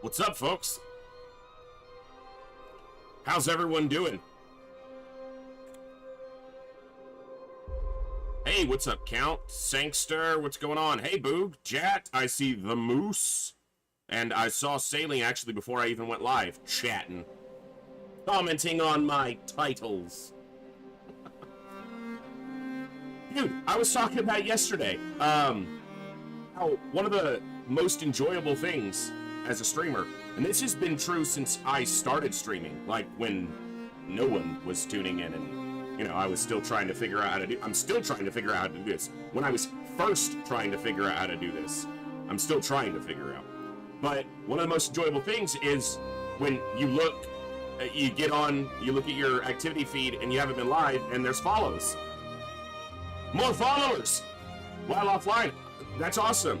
What's up, folks? How's everyone doing? Hey, what's up, Count? Sankster, what's going on? Hey, Boog, Jat, I see the Moose. And I saw Sailing actually before I even went live, chatting. Commenting on my titles. Dude, I was talking about yesterday, how one of the most enjoyable things as a streamer, and this has been true since I started streaming, like when no one was tuning in and, you know, I was still trying to figure out how to do, I'm still trying to figure out how to do this. When I was first trying to figure out how to do this, I'm still trying to figure out. But one of the most enjoyable things is when you look, you get on, you look at your activity feed and you haven't been live and there's follows. More followers while offline. That's awesome.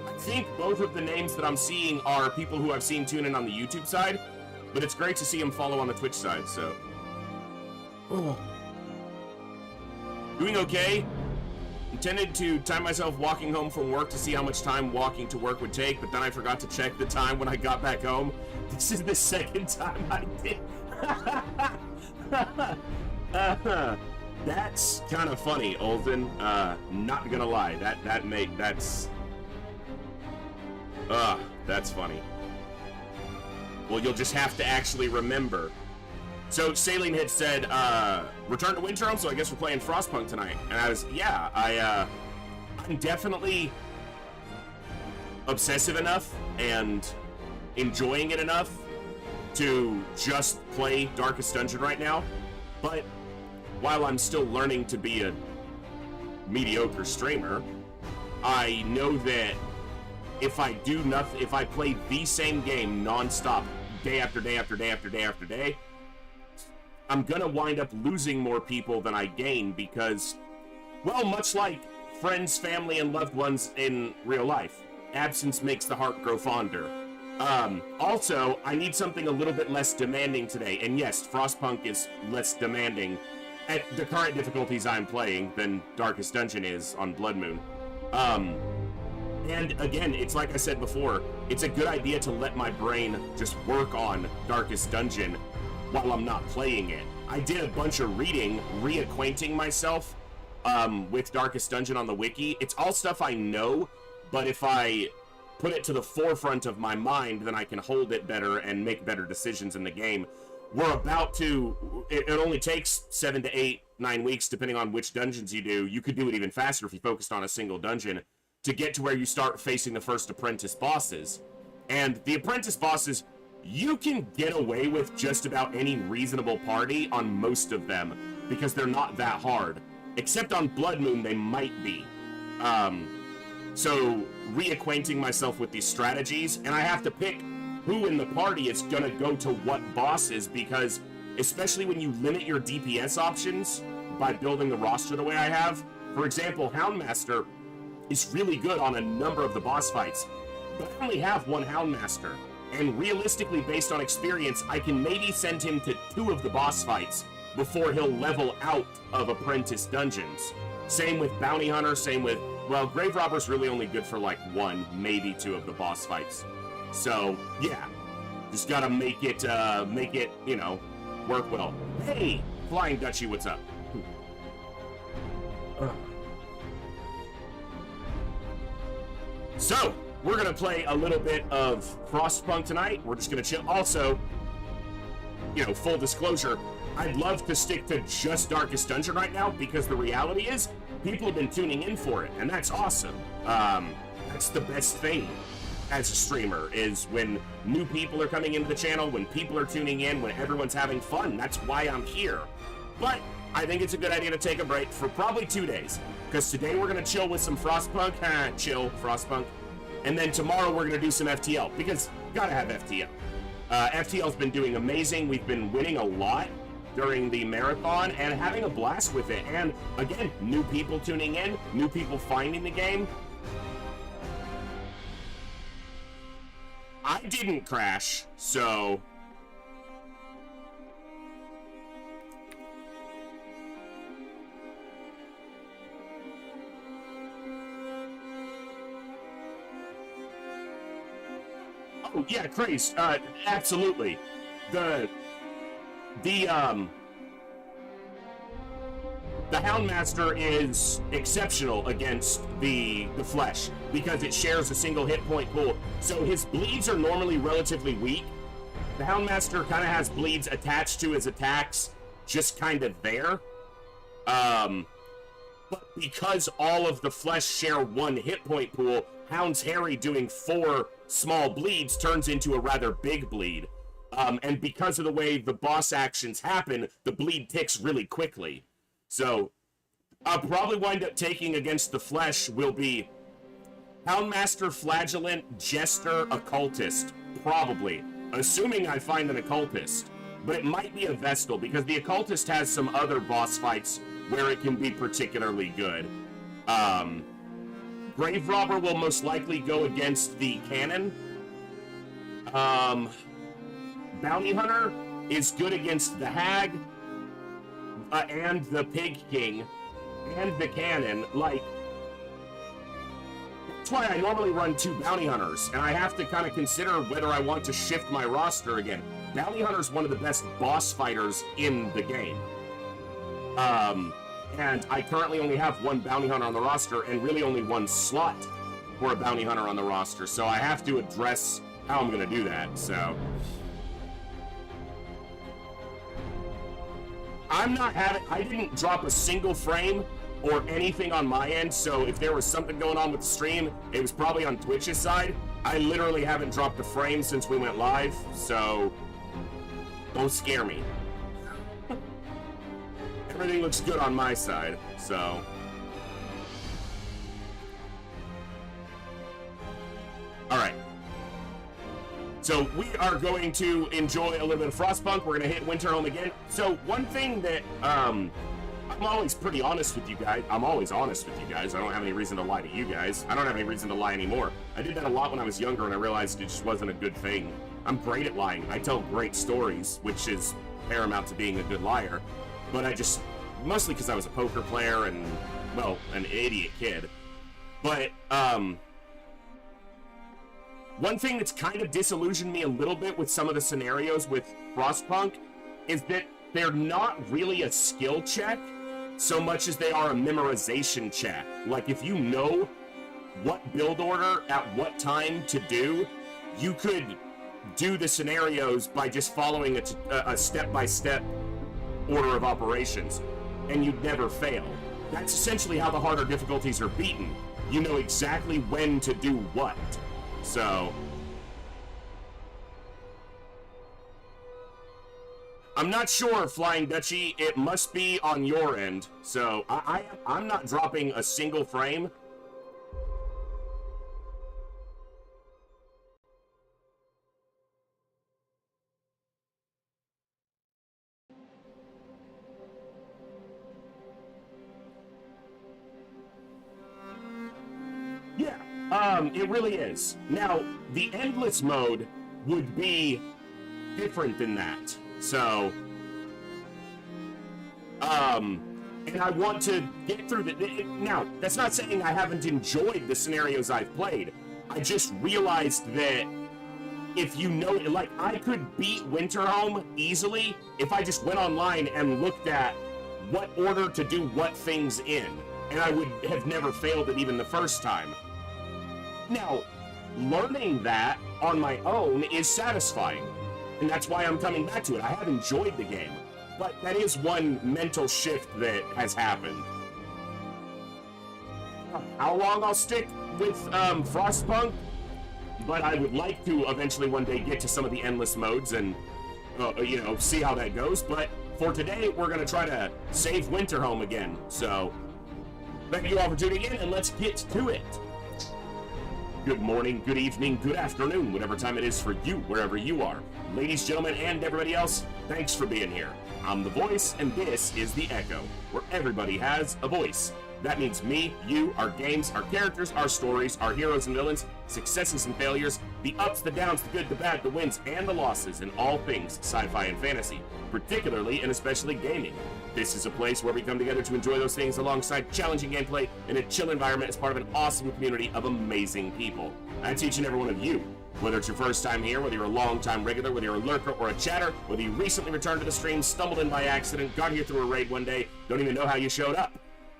I think both of the names that I'm seeing are people who I've seen tune in on the YouTube side, but it's great to see them follow on the Twitch side, so. Oh. Doing okay. Intended to time myself walking home from work to see how much time walking to work would take, but then I forgot to check the time when I got back home. This is the second time I did. That's kind of funny, Olden. Not gonna lie, that's funny. Well, you'll just have to actually remember. So Sailing had said, return to Winterhome, so I guess we're playing Frostpunk tonight. And I was, yeah, I'm definitely obsessive enough and enjoying it enough to just play Darkest Dungeon right now. But while I'm still learning to be a mediocre streamer, I know that if I do nothing, if I play the same game non-stop, day after day after day after day after day, I'm gonna wind up losing more people than I gain because, well, much like friends, family, and loved ones in real life, absence makes the heart grow fonder. Also, I need something a little bit less demanding today, and yes, Frostpunk is less demanding at the current difficulties I'm playing than Darkest Dungeon is on Blood Moon. And again, it's like I said before, it's a good idea to let my brain just work on Darkest Dungeon while I'm not playing it. I did a bunch of reading, reacquainting myself with Darkest Dungeon on the wiki. It's all stuff I know, but if I put it to the forefront of my mind, then I can hold it better and make better decisions in the game. We're about to, it only takes 7 to 8, 9 weeks, depending on which dungeons you do. You could do it even faster if you focused on a single dungeon to get to where you start facing the first apprentice bosses. And the apprentice bosses, you can get away with just about any reasonable party on most of them because they're not that hard. Except on Blood Moon, they might be. So reacquainting myself with these strategies, and I have to pick who in the party is gonna go to what bosses, because especially when you limit your DPS options by building the roster the way I have. For example, Houndmaster is really good on a number of the boss fights, but I only have one Houndmaster, and realistically, based on experience, I can maybe send him to 2 of the boss fights before he'll level out of Apprentice dungeons. Same with Bounty Hunter, same with, well, Grave Robber's really only good for like 1, maybe 2 of the boss fights. So, yeah, just gotta make it, you know, work well. Hey, Flying Dutchie, what's up? So, we're gonna play a little bit of Frostpunk tonight. We're just gonna chill. Also, you know, full disclosure, I'd love to stick to just Darkest Dungeon right now because the reality is people have been tuning in for it, and that's awesome. That's the best thing as a streamer, is when new people are coming into the channel, when people are tuning in, when everyone's having fun. That's why I'm here. But I think it's a good idea to take a break for probably 2 days, because today we're going to chill with some Frostpunk, chill, Frostpunk, and then tomorrow we're going to do some FTL, because gotta have FTL. FTL's been doing amazing. We've been winning a lot during the marathon and having a blast with it. And again, new people tuning in, new people finding the game. I didn't crash, so oh, Yeah, crazed. Absolutely. The Houndmaster is exceptional against the flesh because it shares a single hit point pool. So his bleeds are normally relatively weak. The Houndmaster kind of has bleeds attached to his attacks, just kind of there. But because all of the flesh share one hit point pool, Hound's Harry doing 4 small bleeds turns into a rather big bleed. And because of the way the boss actions happen, the bleed ticks really quickly. So, I'll probably wind up taking against the flesh will be Houndmaster, Flagellant, Jester, Occultist. Probably. Assuming I find an Occultist. But it might be a Vestal, because the Occultist has some other boss fights where it can be particularly good. Grave Robber will most likely go against the Cannon. Bounty Hunter is good against the Hag. And the Pig King, and the Cannon. Like, that's why I normally run 2 Bounty Hunters, and I have to kind of consider whether I want to shift my roster again. Bounty Hunter's one of the best boss fighters in the game. And I currently only have 1 Bounty Hunter on the roster, and really only 1 slot for a Bounty Hunter on the roster, so I have to address how I'm going to do that, so... I didn't drop a single frame or anything on my end, so if there was something going on with the stream, it was probably on Twitch's side. I literally haven't dropped a frame since we went live, so don't scare me. Everything looks good on my side, so... Alright. So we are going to enjoy a little bit of Frostpunk. We're going to hit Winterhome again. So one thing that, I'm always pretty honest with you guys. I'm always honest with you guys. I don't have any reason to lie to you guys. I don't have any reason to lie anymore. I did that a lot when I was younger and I realized it just wasn't a good thing. I'm great at lying. I tell great stories, which is paramount to being a good liar. But I just, mostly because I was a poker player and, well, an idiot kid. But, one thing that's kind of disillusioned me a little bit with some of the scenarios with Frostpunk is that they're not really a skill check so much as they are a memorization check. Like, if you know what build order at what time to do, you could do the scenarios by just following a step-by-step order of operations, and you'd never fail. That's essentially how the harder difficulties are beaten. You know exactly when to do what. So, I'm not sure, Flying Dutchie. It must be on your end. So, I'm not dropping a single frame. It really is. Now, the endless mode would be different than that. So, and I want to get through now, that's not saying I haven't enjoyed the scenarios I've played. I just realized that if you know, like, I could beat Winterhome easily if I just went online and looked at what order to do what things in. And I would have never failed it even the first time. Now, learning that on my own is satisfying, and that's why I'm coming back to it. I have enjoyed the game, but that is one mental shift that has happened. How long I'll stick with Frostpunk, but I would like to eventually one day get to some of the endless modes and, you know, see how that goes. But for today, we're going to try to save Winterhome again. So, thank you all for tuning in, and let's get to it. Good morning, good evening, good afternoon, whatever time it is for you, wherever you are. Ladies, gentlemen, and everybody else, thanks for being here. I'm the voice, and this is the Echo, where everybody has a voice. That means me, you, our games, our characters, our stories, our heroes and villains, successes and failures, the ups, the downs, the good, the bad, the wins, and the losses in all things sci-fi and fantasy, particularly and especially gaming. This is a place where we come together to enjoy those things alongside challenging gameplay in a chill environment as part of an awesome community of amazing people. That's each and every one of you. Whether it's your first time here, whether you're a long-time regular, whether you're a lurker or a chatter, whether you recently returned to the stream, stumbled in by accident, got here through a raid one day, don't even know how you showed up.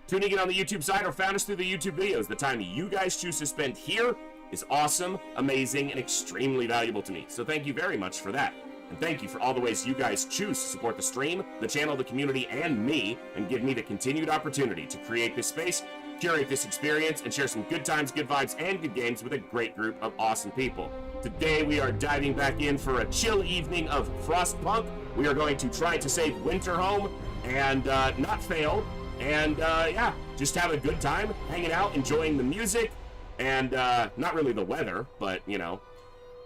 Tuning in on the YouTube side or found us through the YouTube videos, the time you guys choose to spend here is awesome, amazing, and extremely valuable to me. So thank you very much for that. And thank you for all the ways you guys choose to support the stream, the channel, the community, and me, and give me the continued opportunity to create this space, curate this experience, and share some good times, good vibes, and good games with a great group of awesome people. Today we are diving back in for a chill evening of Frostpunk. We are going to try to save Winterhome and not fail, and yeah, just have a good time, hanging out, enjoying the music, and not really the weather, but you know,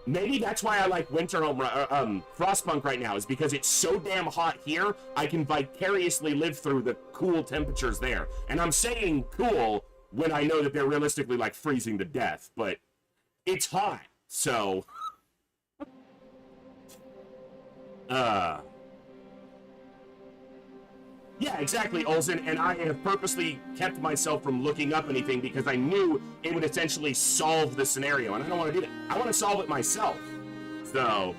maybe that's why I like Winterhome, Frostpunk right now, is because it's so damn hot here, I can vicariously live through the cool temperatures there. And I'm saying cool when I know that they're realistically like freezing to death, but it's hot, so yeah, exactly, Olsen, and I have purposely kept myself from looking up anything because I knew it would essentially solve the scenario, and I don't want to do that. I want to solve it myself. So,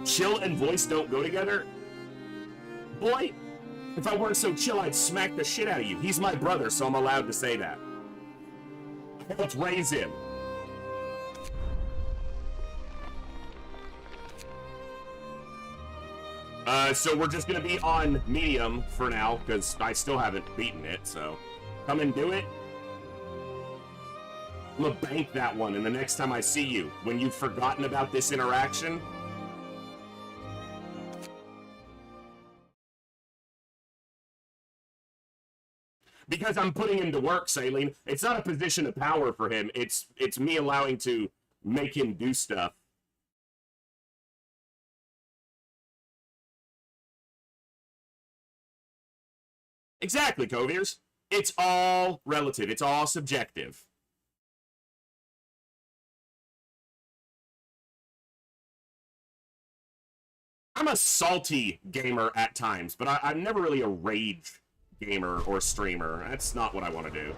chill and voice don't go together? Boy, if I weren't so chill, I'd smack the shit out of you. He's my brother, so I'm allowed to say that. I helped raise him. So we're just gonna be on medium for now, because I still haven't beaten it, so come and do it. I'm gonna bank that one, and the next time I see you, when you've forgotten about this interaction, because I'm putting him to work, Saline. It's not a position of power for him, it's me allowing to make him do stuff. Exactly, Coviers. It's all relative. It's all subjective. I'm a salty gamer at times, but I'm never really a rage gamer or streamer. That's not what I want to do.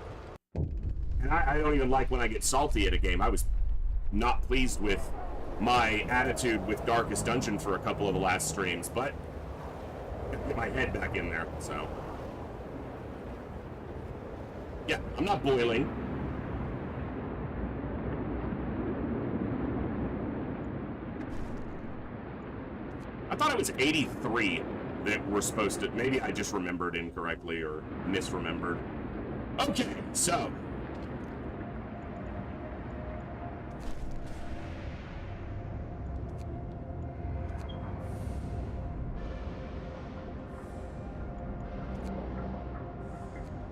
And I don't even like when I get salty at a game. I was not pleased with my attitude with Darkest Dungeon for a couple of the last streams, but I get my head back in there, so... yeah, I'm not boiling. I thought it was 83 that we're supposed to... maybe I just remembered incorrectly or misremembered. Okay, so...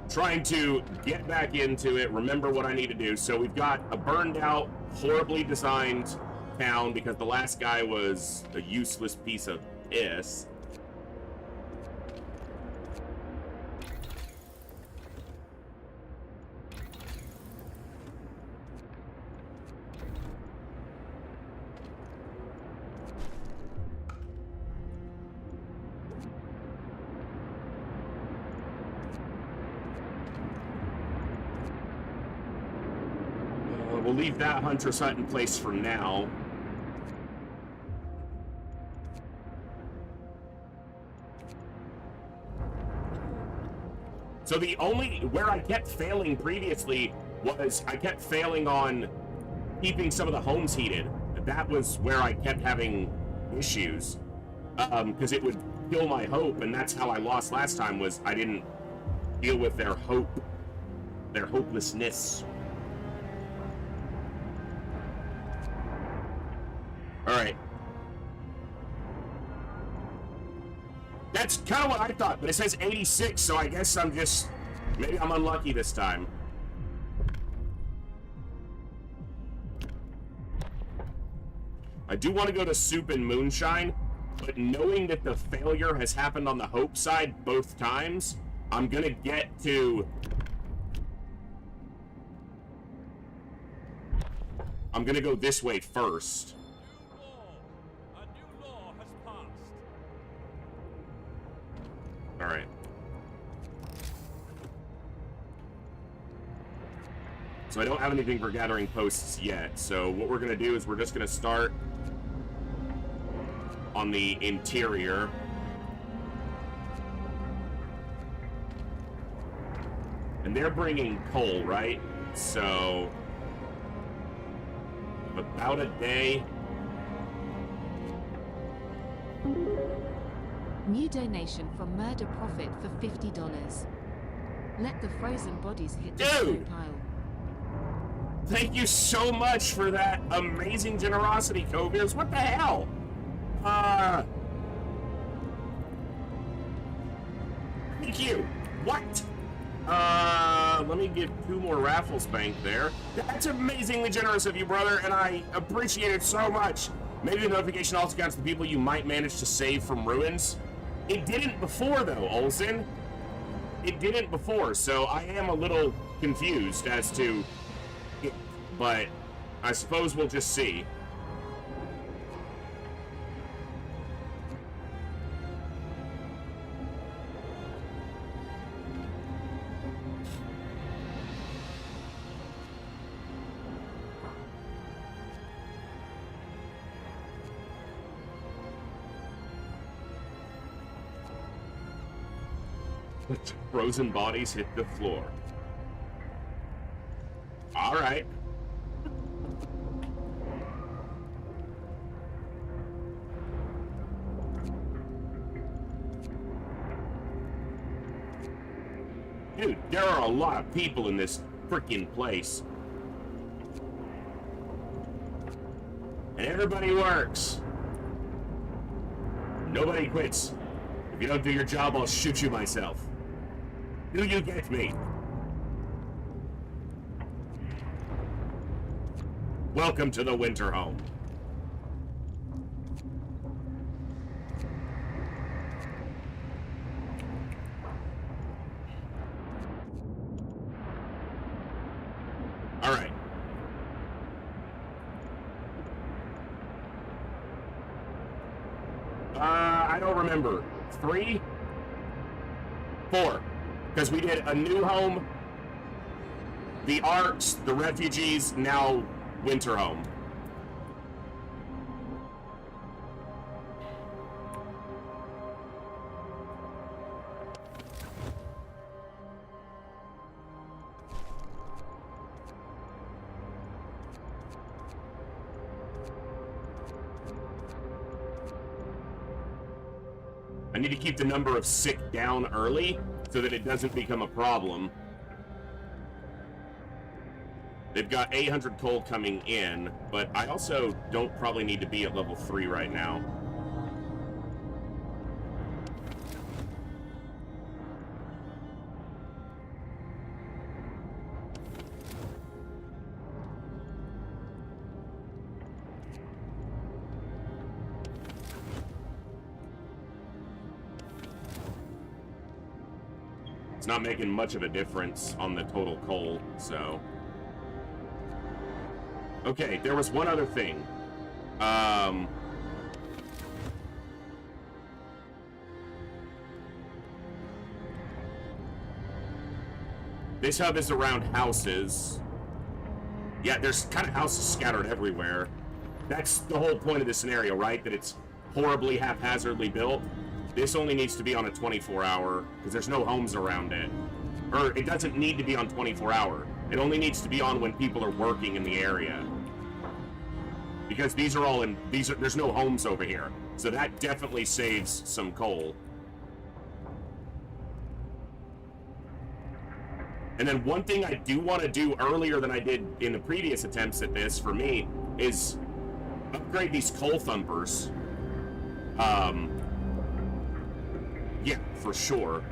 trying to get back into it, remember what I need to do. So we've got a burned out, horribly designed town because the last guy was a useless piece of piss. We'll leave that Hunter's Hut in place for now. So the only... where I kept failing previously was I kept failing on keeping some of the homes heated. That was where I kept having issues. Because it would kill my hope, and that's how I lost last time, was I didn't deal with their hope. Their hopelessness. Alright. That's kind of what I thought, but it says 86, so I guess I'm just... maybe I'm unlucky this time. I do want to go to Soup and Moonshine, but knowing that the failure has happened on the Hope side both times, I'm gonna get to... I'm gonna go this way first. Alright. So I don't have anything for gathering posts yet. So what we're going to do is we're just going to start on the interior. And they're bringing coal, right? So about a day. New donation from Murder Profit for $50. Let the frozen bodies hit the snow pile. Thank you so much for that amazing generosity, Coviers. What the hell? Thank you. What? Let me get 2 more raffles banked there. That's amazingly generous of you, brother, and I appreciate it so much. Maybe the notification also counts the people you might manage to save from ruins. It didn't before, though, Olsen. It didn't before, so I am a little confused as to it, but I suppose we'll just see. Frozen bodies hit the floor. All right. Dude, there are a lot of people in this freaking place. And everybody works. Nobody quits. If you don't do your job, I'll shoot you myself. Do you get me? Welcome to the Winterhome. All right. I don't remember. 3? 4. Because we did a new home, the Arks, the refugees, now Winterhome. I need to keep the number of sick down early so that it doesn't become a problem. They've got 800 coal coming in, but I also don't probably need to be at level 3 right now. It's not making much of a difference on the total coal, so... Okay, there was one other thing. This hub is around houses. Yeah, there's kind of houses scattered everywhere. That's the whole point of the scenario, right? That it's horribly haphazardly built. This only needs to be on a 24-hour, because there's no homes around it. Or it doesn't need to be on 24-hour. It only needs to be on when people are working in the area. Because these are all in, there's no homes over here. So that definitely saves some coal. And then one thing I do want to do earlier than I did in the previous attempts at this, for me, is upgrade these coal thumpers. Yeah, for sure.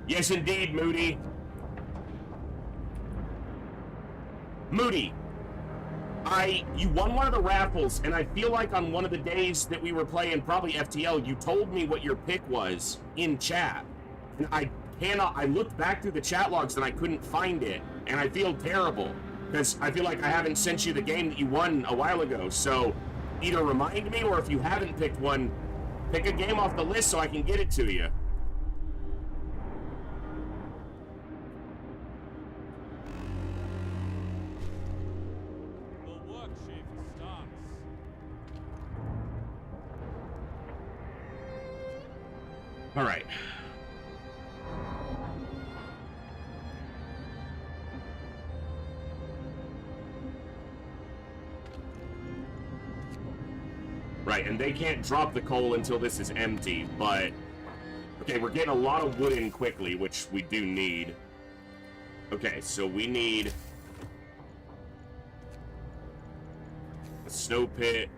Yes, indeed, Moody. Moody, you won one of the raffles, and I feel like on one of the days that we were playing, probably FTL, you told me what your pick was in chat. And I looked back through the chat logs and I couldn't find it, and I feel terrible. Because I feel like I haven't sent you the game that you won a while ago. So either remind me, or if you haven't picked one, pick a game off the list so I can get it to you. All right. Right, and they can't drop the coal until this is empty, but... Okay, we're getting a lot of wood in quickly, which we do need. Okay, so we need... a snow pit.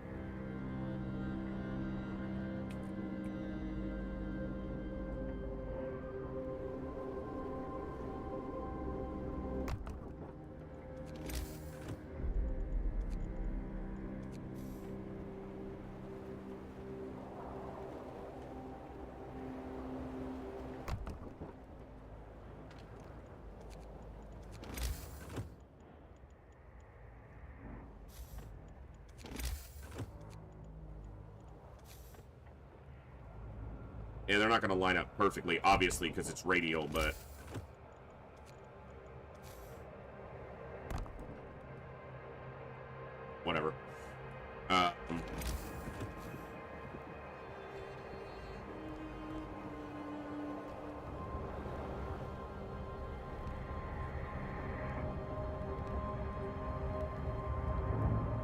Yeah, they're not going to line up perfectly, obviously, because it's radial, but... whatever.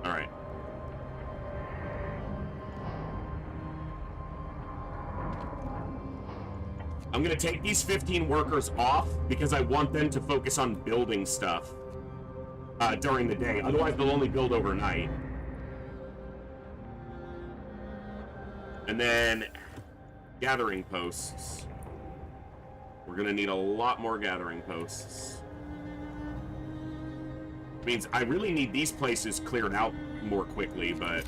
All right. I'm going to take these 15 workers off because I want them to focus on building stuff during the day. Otherwise, they'll only build overnight. And then gathering posts. We're going to need a lot more gathering posts. Means I really need these places cleared out more quickly, but...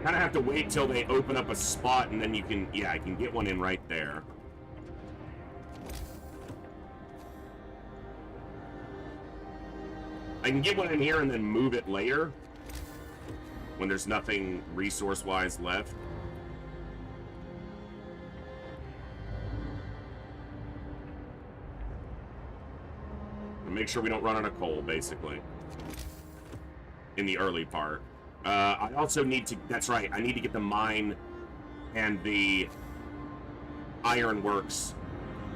kind of have to wait till they open up a spot, and then you can... yeah, I can get one in right there. I can get one in here and then move it later when there's nothing resource-wise left. And make sure we don't run out of coal, basically, in the early part. I also need to... that's right, I need to get the mine and the ironworks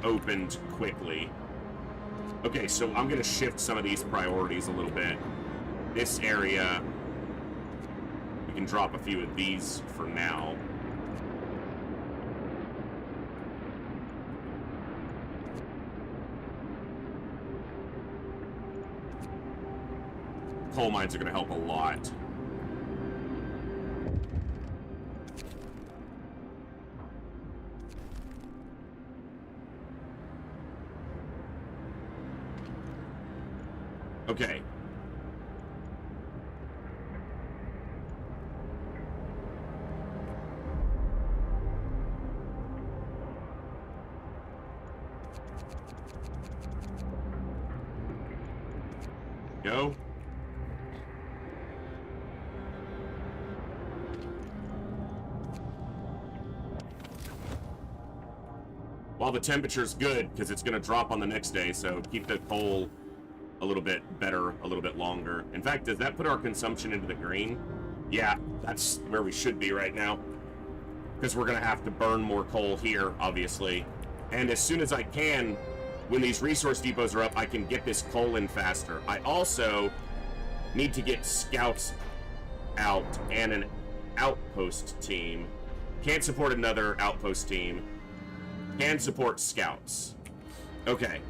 opened quickly. Okay, so I'm going to shift some of these priorities a little bit. This area, we can drop a few of these for now. Coal mines are going to help a lot. Okay. Go. While the temperature's good, because it's going to drop on the next day, so keep the coal a little bit better, a little bit longer. In fact, does that put our consumption into the green? Yeah, that's where we should be right now. Because we're going to have to burn more coal here, obviously. And as soon as I can, when these resource depots are up, I can get this coal in faster. I also need to get scouts out and an outpost team. Can't support another outpost team. Can support scouts. Okay.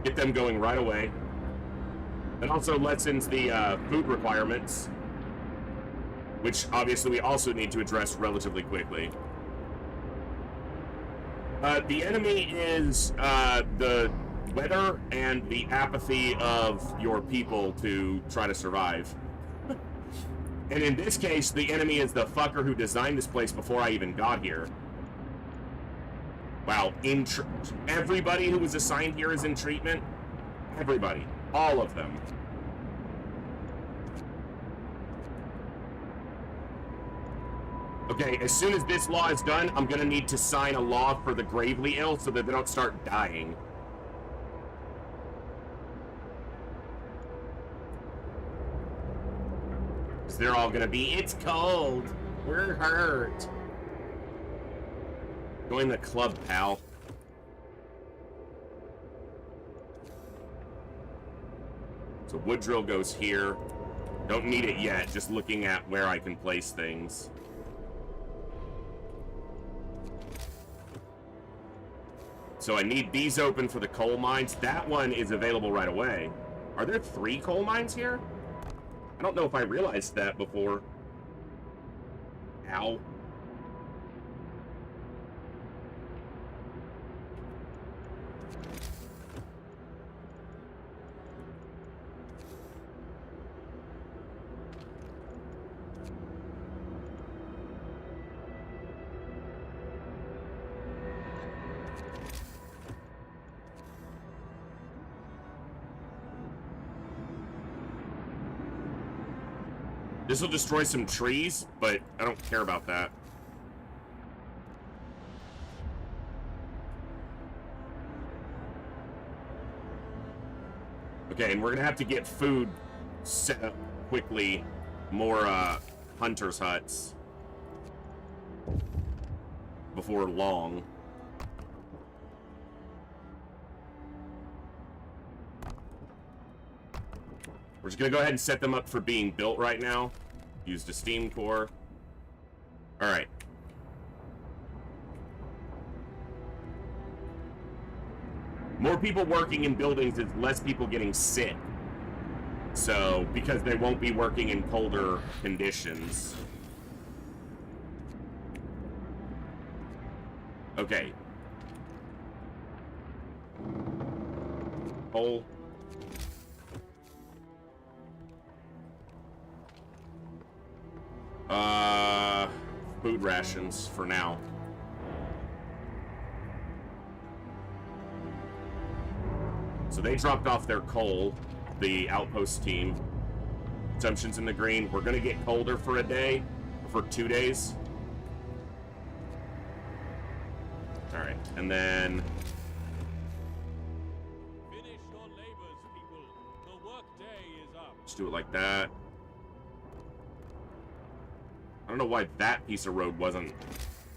Get them going right away. It also lessens the food requirements, which obviously we also need to address relatively quickly. The enemy is the weather and the apathy of your people to try to survive. And in this case, the enemy is the fucker who designed this place before I even got here. Wow, everybody who was assigned here is in treatment? Everybody. All of them. Okay, as soon as this law is done, I'm gonna need to sign a law for the gravely ill so that they don't start dying. Because they're all gonna be, it's cold, we're hurt. Join the club, pal. So wood drill goes here. Don't need it yet, just looking at where I can place things. So I need these open for the coal mines. That one is available right away. Are there 3 coal mines here? I don't know if I realized that before. Ow. This will destroy some trees, but I don't care about that. Okay, and we're gonna have to get food set up quickly. More hunters' huts before long. We're just gonna go ahead and set them up for being built right now. Used a steam core. Alright. More people working in buildings is less people getting sick. So, because they won't be working in colder conditions. Okay. Coal. Food rations for now. So they dropped off their coal, the outpost team. Consumption's in the green. We're gonna get colder for a day, for 2 days. Alright, and then... Finish your labors, people. The work day is up. Just do it like that. I don't know why that piece of road wasn't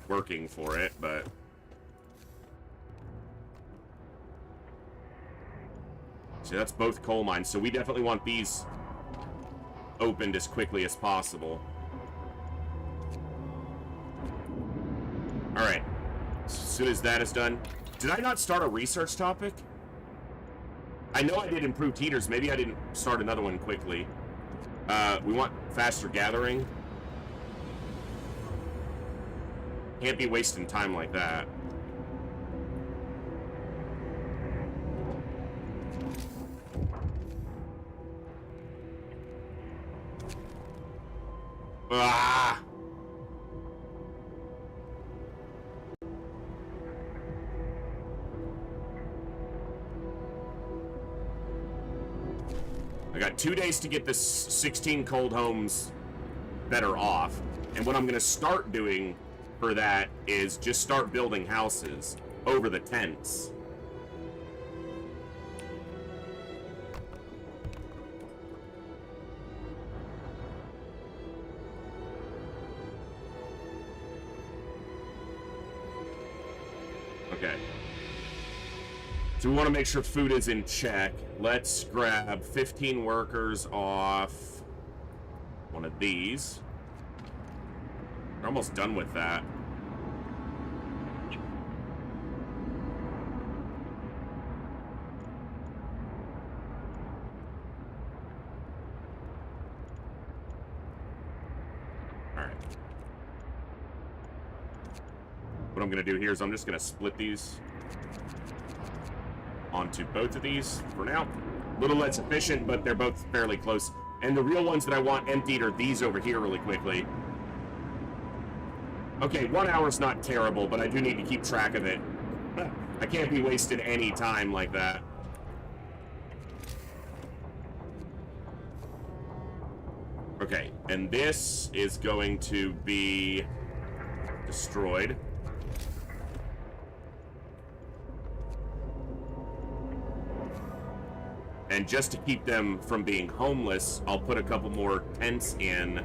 working for it, but... See, that's both coal mines, so we definitely want these opened as quickly as possible. Alright. As soon as that is done... Did I not start a research topic? I know I did improved heaters. Maybe I didn't start another one quickly. We want faster gathering. Can't be wasting time like that. Ah! I got 2 days to get this 16 cold homes better off. And what I'm going to start doing for that is just start building houses over the tents. Okay. So we want to make sure food is in check. Let's grab 15 workers off one of these. We're almost done with that. Alright. What I'm going to do here is I'm just going to split these onto both of these for now. A little less efficient, but they're both fairly close. And the real ones that I want emptied are these over here really quickly. Okay, 1 hour's not terrible, but I do need to keep track of it. I can't be wasting any time like that. Okay, and this is going to be destroyed. And just to keep them from being homeless, I'll put a couple more tents in.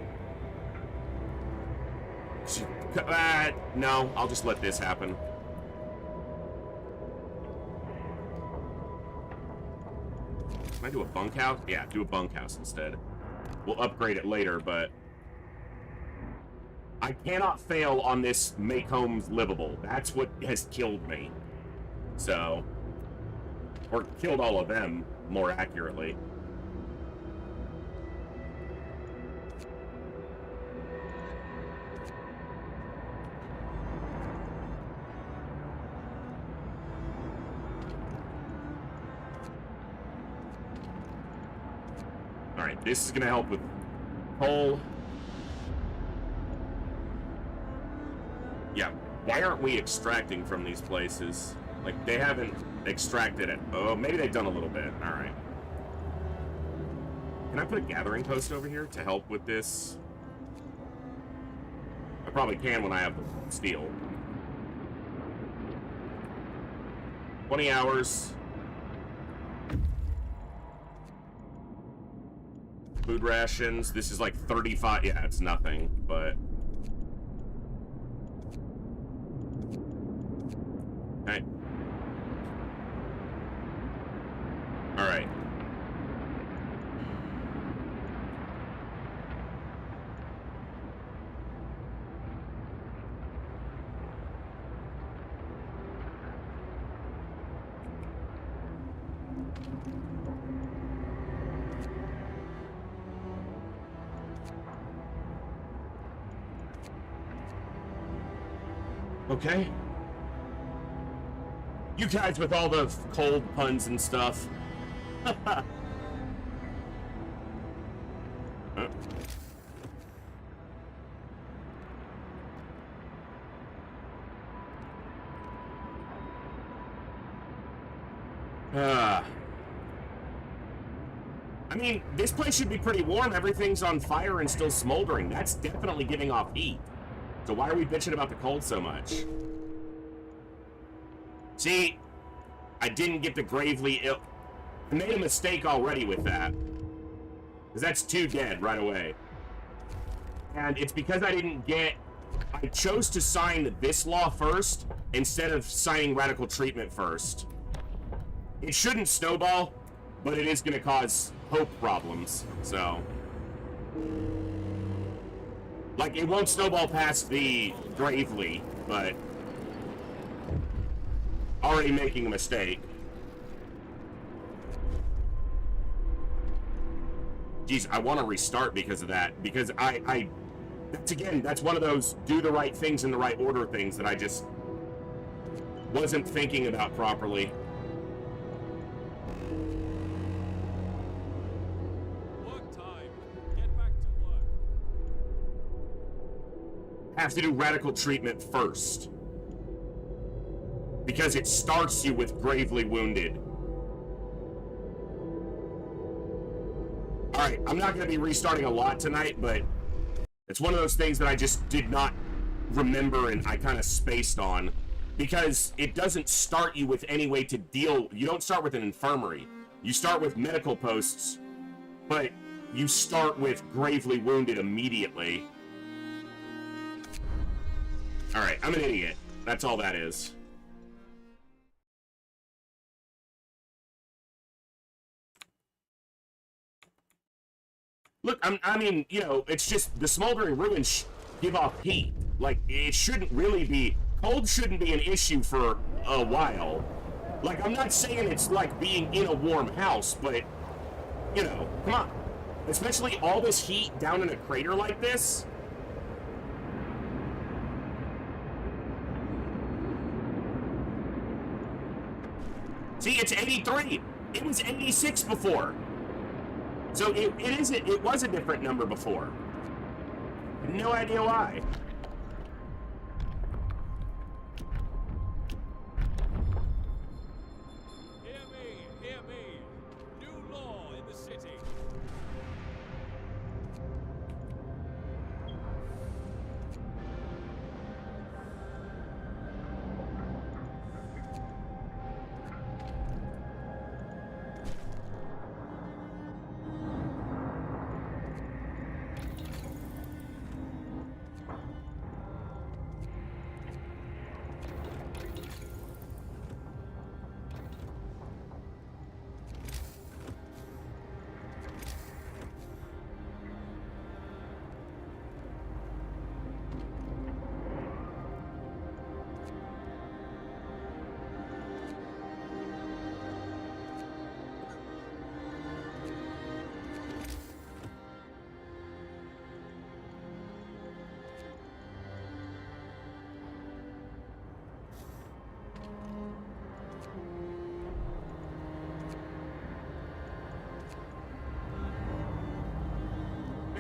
No, I'll just let this happen. Can I do a bunkhouse? Yeah, do a bunkhouse instead. We'll upgrade it later, but I cannot fail on this make homes livable. That's what has killed me. So, or killed all of them, more accurately. Alright, this is going to help with coal. Yeah, why aren't we extracting from these places? Like, they haven't extracted it. Oh, maybe they've done a little bit. Alright. Can I put a gathering post over here to help with this? I probably can when I have the steel. 20 hours. Food rations. This is like 35. Yeah, it's nothing, but... Okay. Alright. Okay. You guys with all the cold puns and stuff. Huh. I mean, this place should be pretty warm. Everything's on fire and still smoldering. That's definitely giving off heat. So why are we bitching about the cold so much? See, I didn't get the gravely ill. I made a mistake already with that. Because that's 2 dead right away. And it's because I didn't get... I chose to sign this law first instead of signing radical treatment first. It shouldn't snowball, but it is going to cause hope problems, so... Like, it won't snowball past the gravely, but... Already making a mistake. Jeez, I want to restart because of that. Because that's one of those do the right things in the right order things that I just wasn't thinking about properly. Work time. Get back to work. Have to do radical treatment first. Because it starts you with gravely wounded. Alright, I'm not going to be restarting a lot tonight, but it's one of those things that I just did not remember and I kind of spaced on. Because it doesn't start you with any way to deal... You don't start with an infirmary. You start with medical posts, but you start with gravely wounded immediately. Alright, I'm an idiot. That's all that is. Look, I mean, you know, it's just the smoldering ruins give off heat. Like, it shouldn't really be... Cold shouldn't be an issue for a while. Like, I'm not saying it's like being in a warm house, but, you know, come on. Especially all this heat down in a crater like this. See, it's 83. It was 86 before. So it was a different number before. No idea why.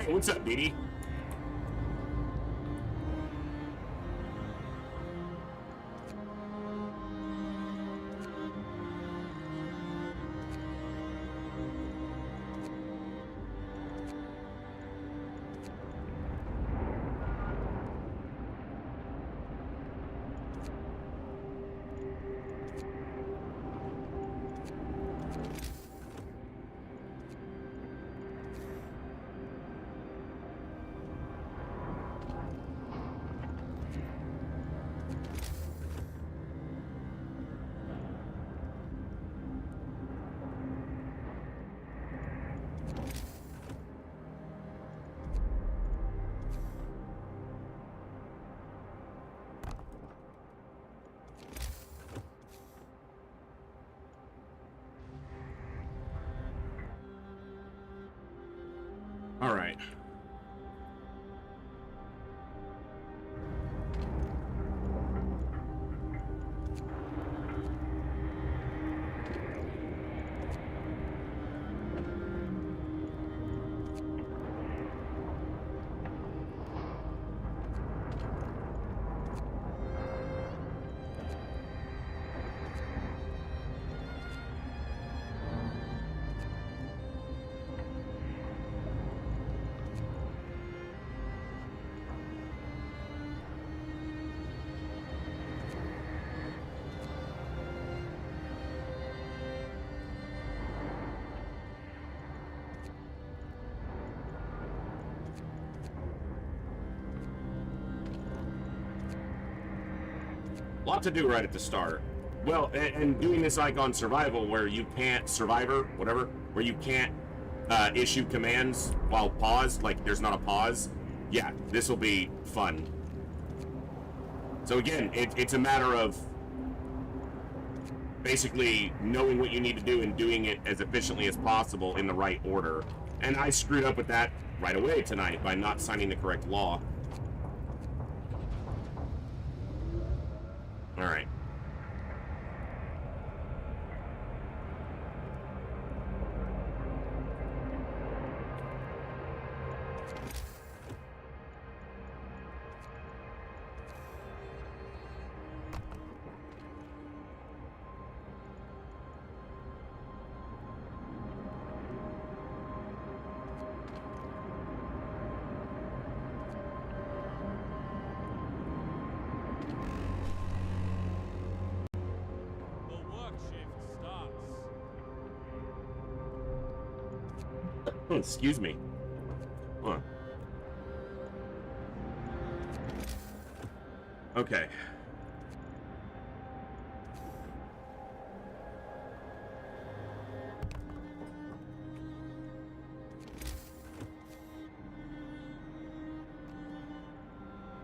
Hey, what's up, Dee? All right. Lot to do right at the start. Well, and doing this like on survival where you can't, survivor, whatever, where you can't issue commands while paused, like there's not a pause. Yeah, this will be fun. So again, it's a matter of basically knowing what you need to do and doing it as efficiently as possible in the right order. And I screwed up with that right away tonight by not signing the correct law. All right. The work shift starts. Excuse me. Huh. Okay.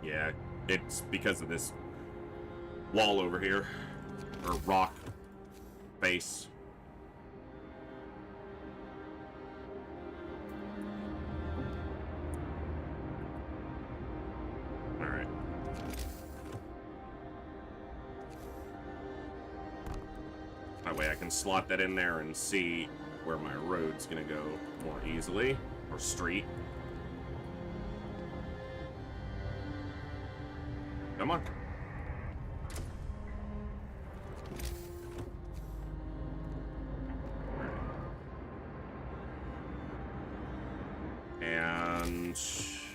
Yeah, it's because of this wall over here, or rock face. All right. That way I can slot that in there and see where my road's gonna go more easily, or street. Come on. And here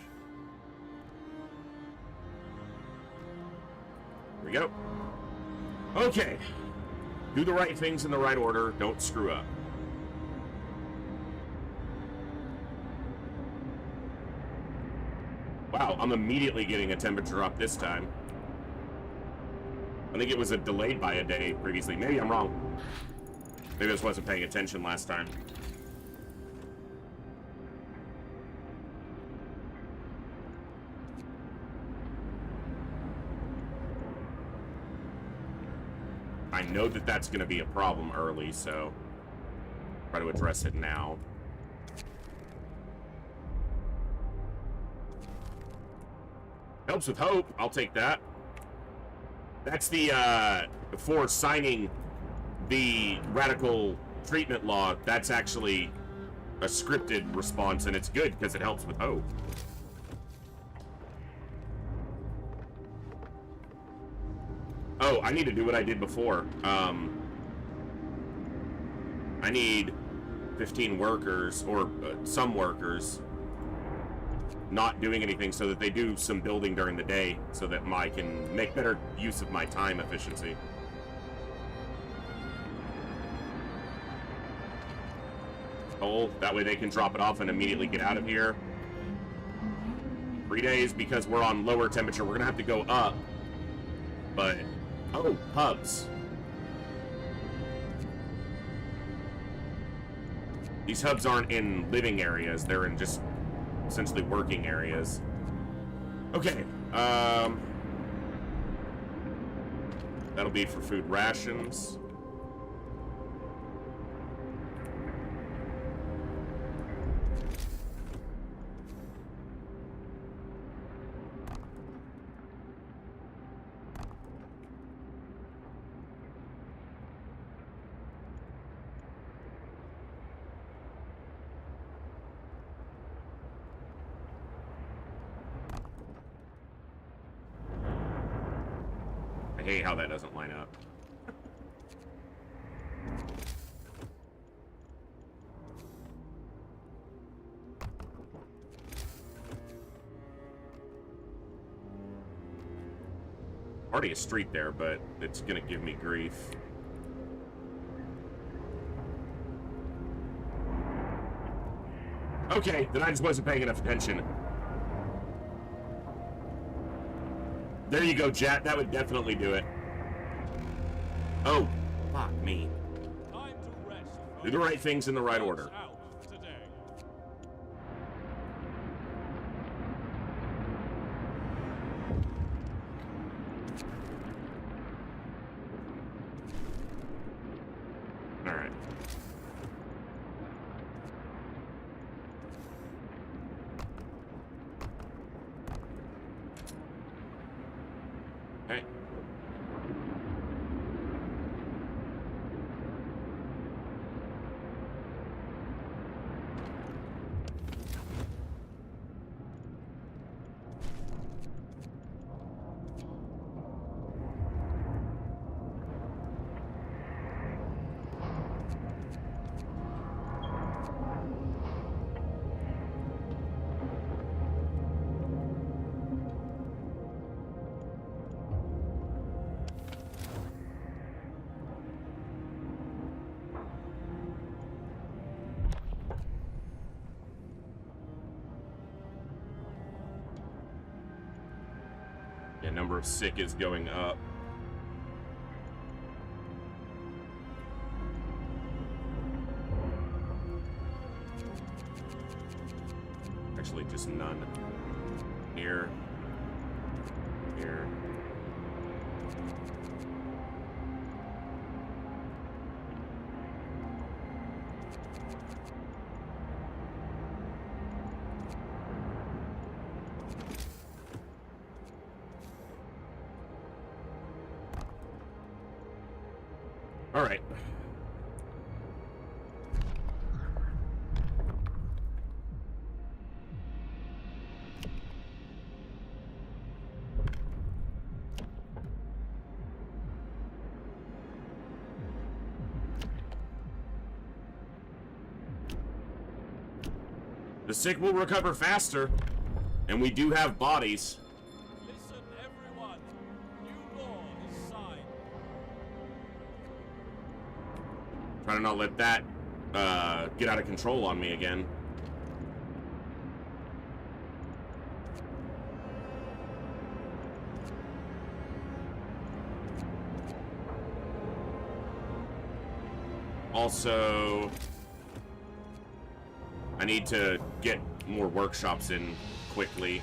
we go. Okay. Do the right things in the right order. Don't screw up. Wow, I'm immediately getting a temperature drop this time. I think it was delayed by a day previously. Maybe I'm wrong. Maybe I just wasn't paying attention last time. I know that that's going to be a problem early, so try to address it now. Helps with hope. I'll take that. That's the, for signing the radical treatment law, that's actually a scripted response, and it's good because it helps with hope. Oh, I need to do what I did before. I need 15 workers, or some workers, not doing anything so that they do some building during the day so that I can make better use of my time efficiency. Oh, that way they can drop it off and immediately get out of here. 3 days because we're on lower temperature. We're gonna have to go up. But, oh, hubs. These hubs aren't in living areas. They're in just essentially working areas. Okay, that'll be for food rations. I hate how that doesn't line up. Already a street there, but it's gonna give me grief. Okay, then I just wasn't paying enough attention. There you go, Jet. That would definitely do it. Oh, fuck me. Time to rest. Do the right things in the right order. Out today. All right. Okay. Yeah, number of sick is going up. Actually, just none. Here. Here. All right. The sick will recover faster, and we do have bodies. Listen, everyone. New law is signed. Trying to not let that get out of control on me again. Also, I need to get more workshops in quickly.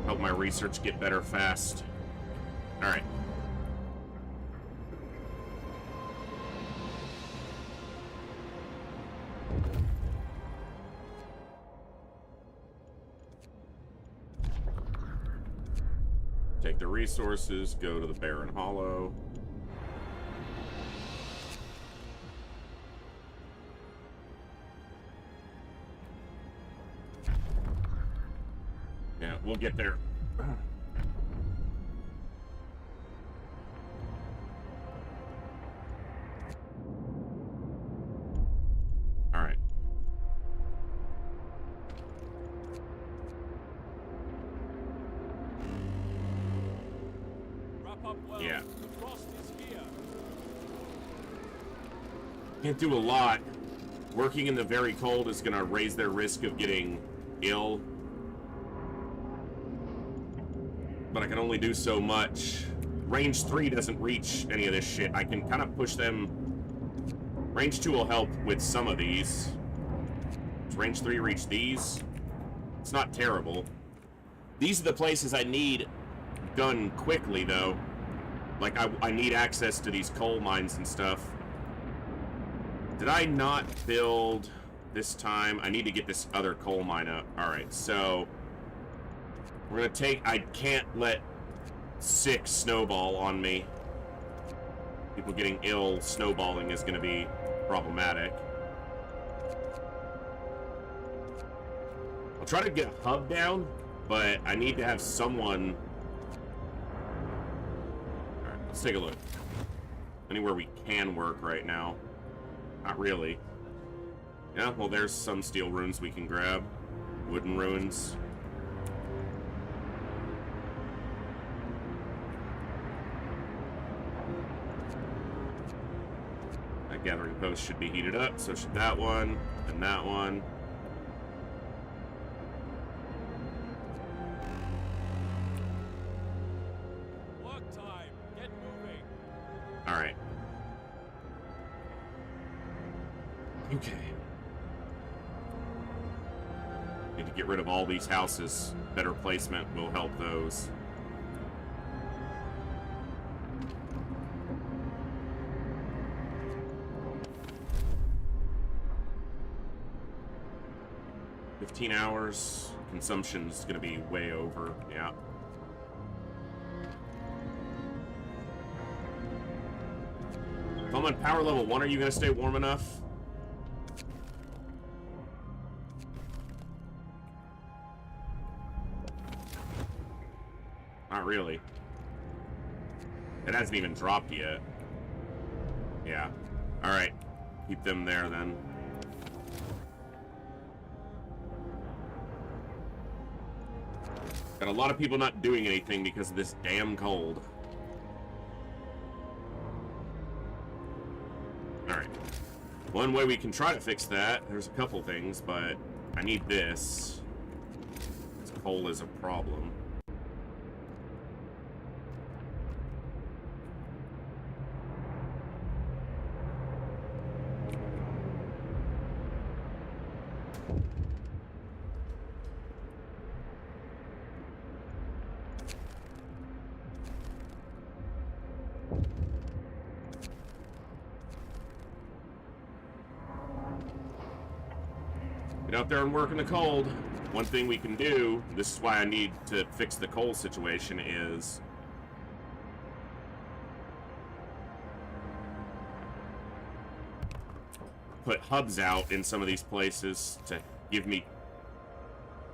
Help my research get better fast. All right. Take the resources, go to the Barren Hollow. Yeah, we'll get there. All right. Wrap up well. Yeah. The frost is here. Can't do a lot. Working in the very cold is going to raise their risk of getting ill. But I can only do so much. Range 3 doesn't reach any of this shit. I can kind of push them. Range 2 will help with some of these. Does range 3 reach these? It's not terrible. These are the places I need done quickly, though. Like, I need access to these coal mines and stuff. Did I not build this time? I need to get this other coal mine up. Alright, so we're gonna take... I can't let 6 snowball on me. People getting ill, snowballing is gonna be problematic. I'll try to get a hub down, but I need to have someone... Alright, let's take a look. Anywhere we can work right now. Not really. Yeah, well, there's some steel runes we can grab. Wooden runes. That gathering post should be heated up, so should that one, and that one. Work time. Get moving. Alright. Okay. Need to get rid of all these houses. Better placement will help those. $15 hours. Consumption's gonna be way over. Yeah. If I'm on power level 1, are you gonna stay warm enough? Not really. It hasn't even dropped yet. Yeah. Alright. Keep them there then. Got a lot of people not doing anything because of this damn cold. Alright. One way we can try to fix that, there's a couple things, but I need this. This coal is a problem. Get out there and work in the cold. One thing we can do, this is why I need to fix the coal situation, is put hubs out in some of these places to give me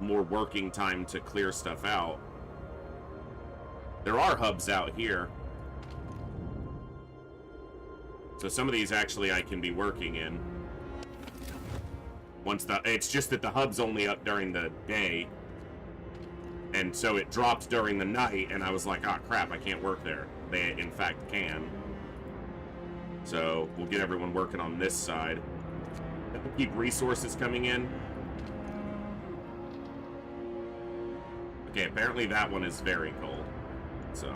more working time to clear stuff out. There are hubs out here. So some of these actually I can be working in. Once it's just that the hub's only up during the day, and so it drops during the night, and I was like, oh crap, I can't work there. They in fact can. So we'll get everyone working on this side. Keep resources coming in. Okay, apparently that one is very cold. So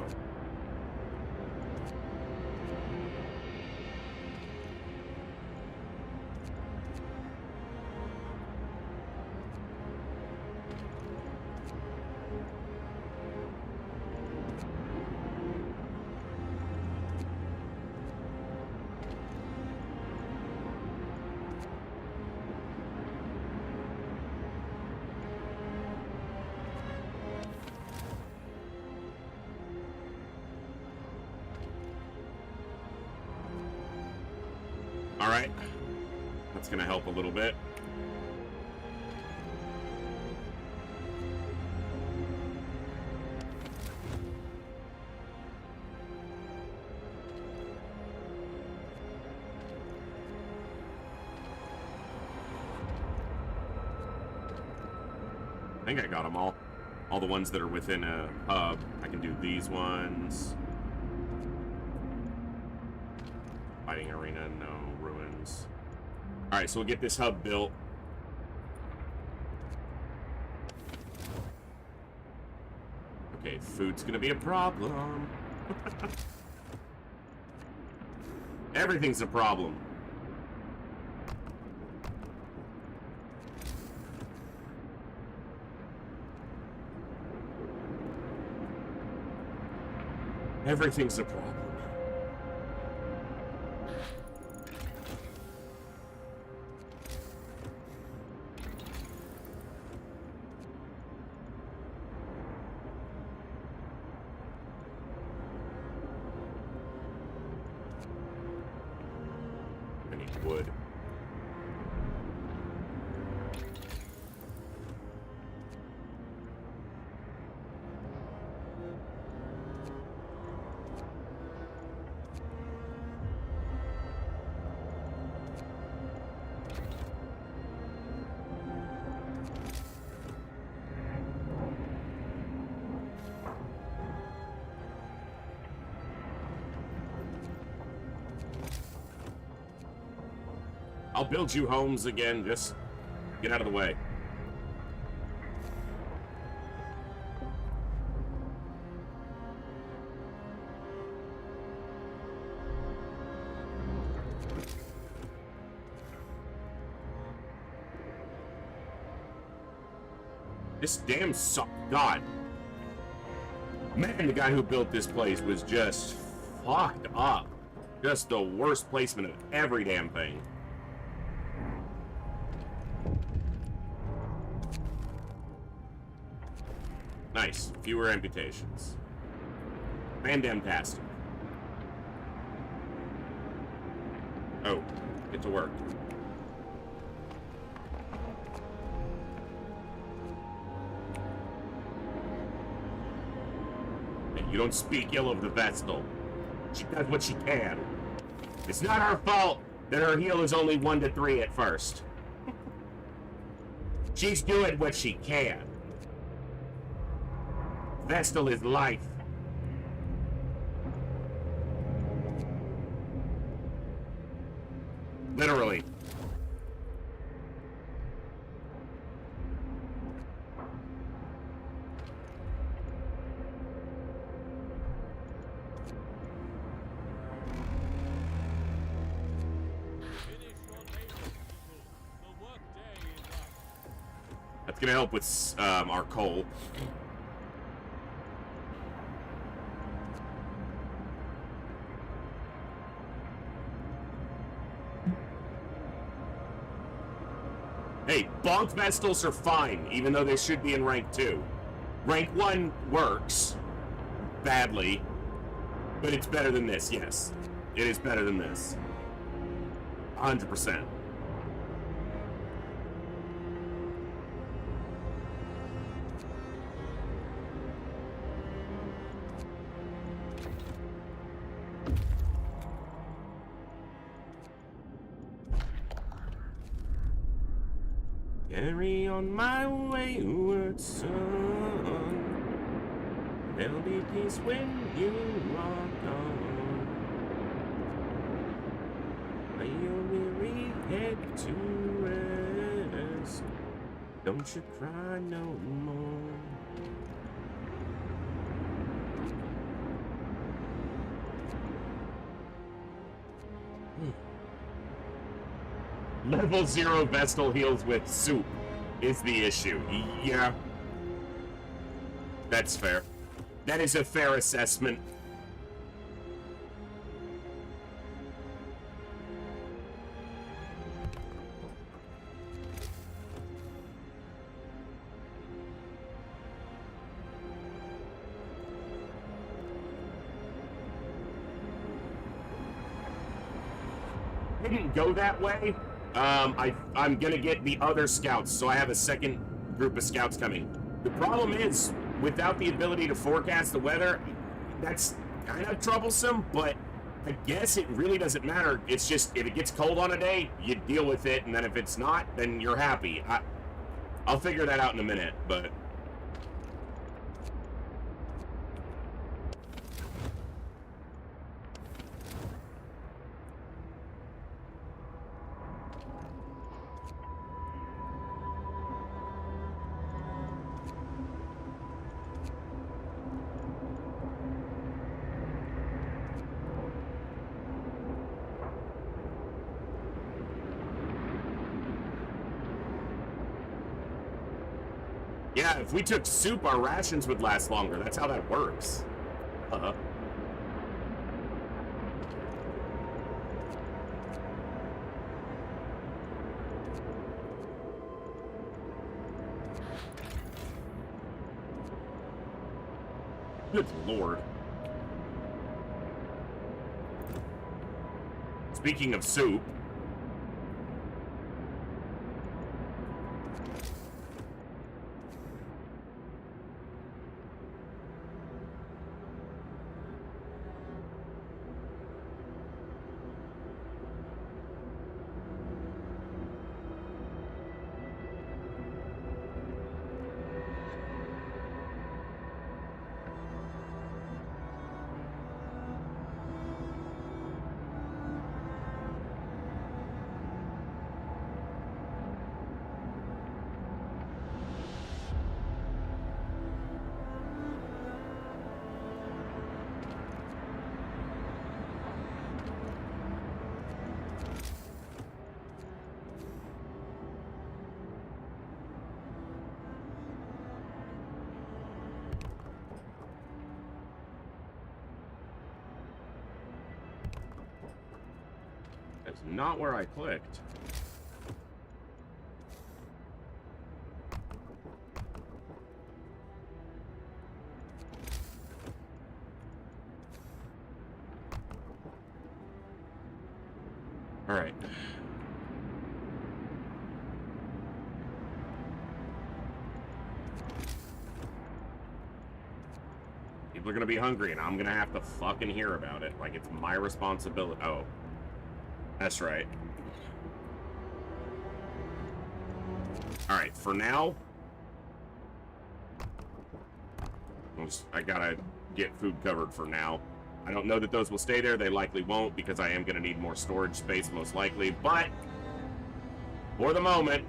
alright. That's gonna help a little bit. think I got them all. All the ones that are within a hub. I can do these ones. Fighting arena, no. Ruins. Alright, so we'll get this hub built. Okay, food's gonna be a problem. Everything's a problem. Everything's a problem. I need wood. I'll build you homes again, just get out of the way. This damn God. Man, the guy who built this place was just fucked up. Just the worst placement of every damn thing. Nice. Fewer amputations. Fantastic. Oh, get to work. Hey, you don't speak ill of the Vestal. She does what she can. It's not her fault that her heal is only 1 to 3 at first. She's doing what she can. Vestal is life. Literally. That's gonna help with our coal. Hey, bonk Vestals are fine, even though they should be in rank 2. Rank 1 works badly, but it's better than this, yes. It is better than this. 100%. Carry on my wayward son. There'll be peace when you are gone. Lay your weary head to rest. Don't you cry no more. Level 0 Vestal heals with soup is the issue. Yeah. That's fair. That is a fair assessment. Didn't go that way. I'm gonna get the other scouts, so I have a second group of scouts coming. The problem is, without the ability to forecast the weather, that's kind of troublesome, but I guess it really doesn't matter. It's just, if it gets cold on a day, you deal with it, and then if it's not, then you're happy. I'll figure that out in a minute, but... Yeah, if we took soup, our rations would last longer. That's how that works. Good Lord. Speaking of soup... That's not where I clicked. All right. People are gonna be hungry, and I'm gonna have to fucking hear about it. Like, it's my responsibility. Oh. That's right. Alright, for now... I gotta get food covered for now. I don't know that those will stay there. They likely won't, because I am gonna need more storage space, most likely. But, for the moment...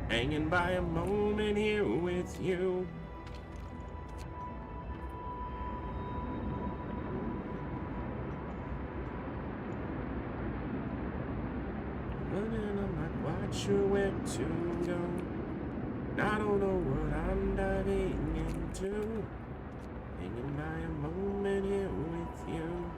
Hanging by a moment here with you. Sure where to go. I don't know what I'm diving into. Hanging by a moment here with you.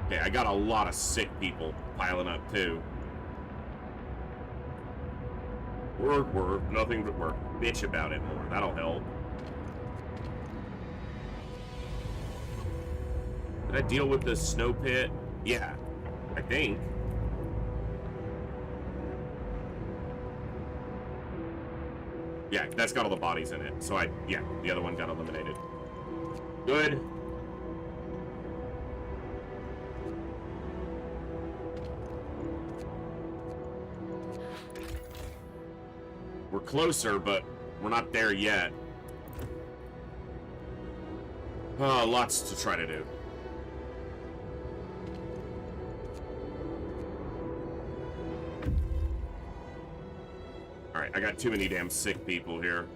Okay, I got a lot of sick people piling up too. Work, nothing but work. Bitch about it more. That'll help. Did I deal with the snow pit? Yeah, I think. Yeah, that's got all the bodies in it. So yeah, the other one got eliminated. Good. We're closer, but we're not there yet. Oh, lots to try to do. Alright, I got too many damn sick people here.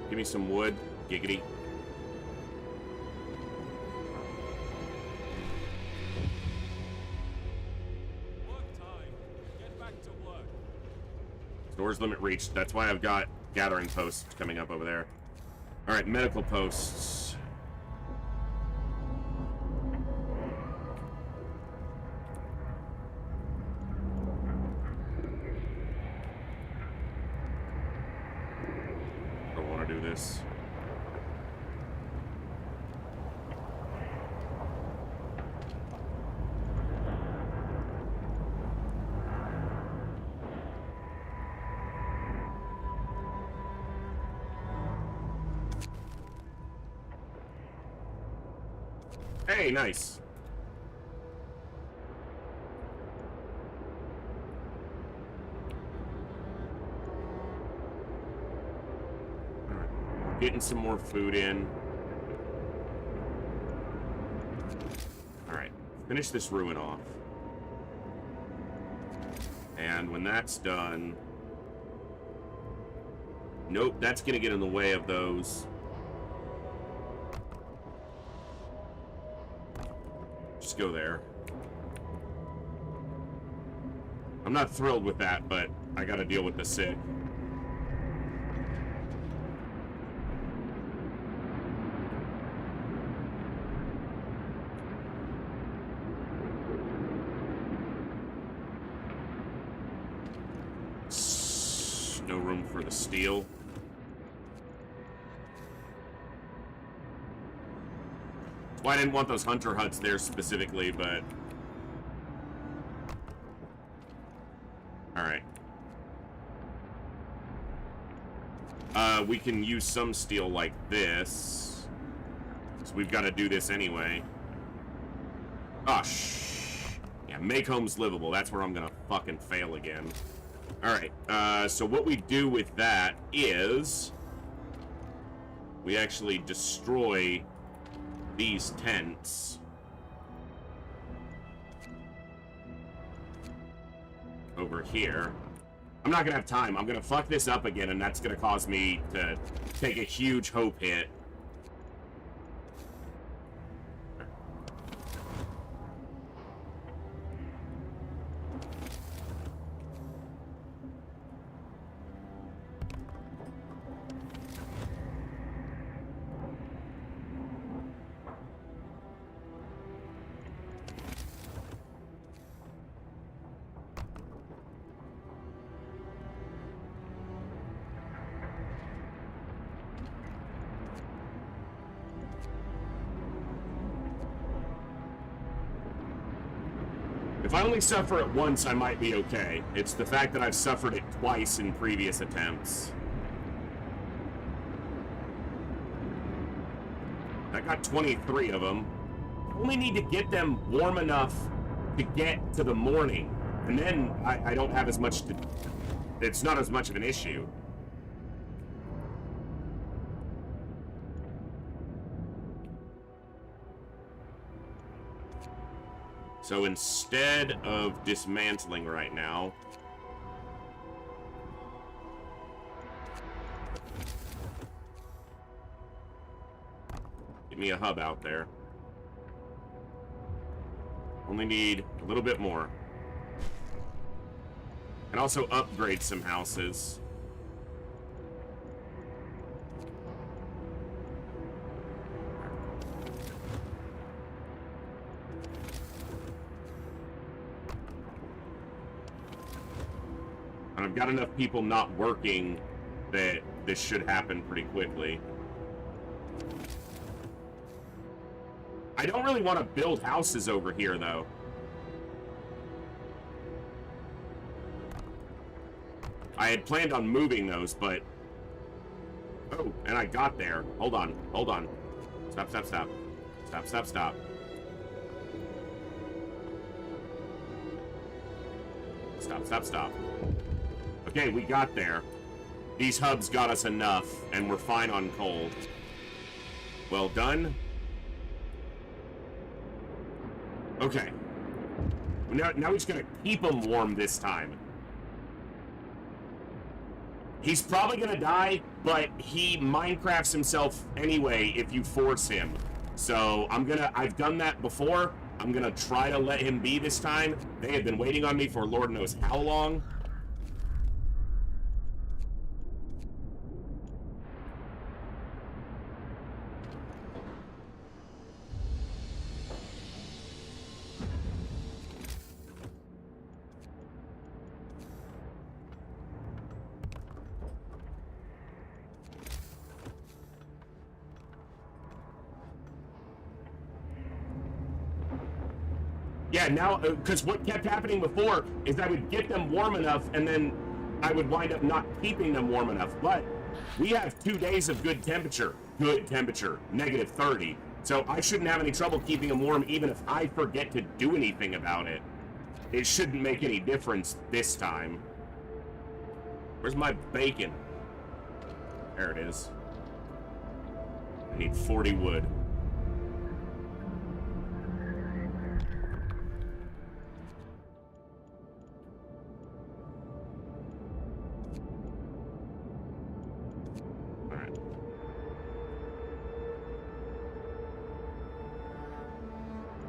Give me some wood, giggity. Work time. Get back to work. Storage limit reached. That's why I've got gathering posts coming up over there. Alright, medical posts. This. Hey, nice. Alright. Getting some more food in. Alright. Finish this ruin off. And when that's done... Nope, that's gonna get in the way of those. Just go there. I'm not thrilled with that, but I gotta deal with the sick. No room for the steel. Well, I didn't want those hunter huts there specifically, but... Alright. We can use some steel like this. So we've got to do this anyway. Oh, yeah, make homes livable. That's where I'm gonna fucking fail again. Alright, so what we do with that is... we actually destroy these tents. Over here. I'm not gonna have time. I'm gonna fuck this up again, and that's gonna cause me to take a huge hope hit. If I only suffer it once, I might be okay. It's the fact that I've suffered it twice in previous attempts. I got 23 of them. Only need to get them warm enough to get to the morning. And then I don't have as much to... It's not as much of an issue. So instead of dismantling right now, give me a hub out there. Only need a little bit more. And also upgrade some houses. And I've got enough people not working that this should happen pretty quickly. I don't really want to build houses over here, though. I had planned on moving those, but... Oh, and I got there. Hold on, hold on. Stop, stop, stop. Stop, stop, stop. Stop, stop, stop. Okay, we got there. These hubs got us enough, and we're fine on coal. Well done. Okay. Now we're just gonna keep him warm this time. He's probably gonna die, but he Minecrafts himself anyway if you force him. So I've done that before. I'm gonna try to let him be this time. They have been waiting on me for Lord knows how long. Yeah, now, because what kept happening before is I would get them warm enough, and then I would wind up not keeping them warm enough. But we have 2 days of good temperature, -30. So I shouldn't have any trouble keeping them warm even if I forget to do anything about it. It shouldn't make any difference this time. Where's my bacon? There it is. I need 40 wood.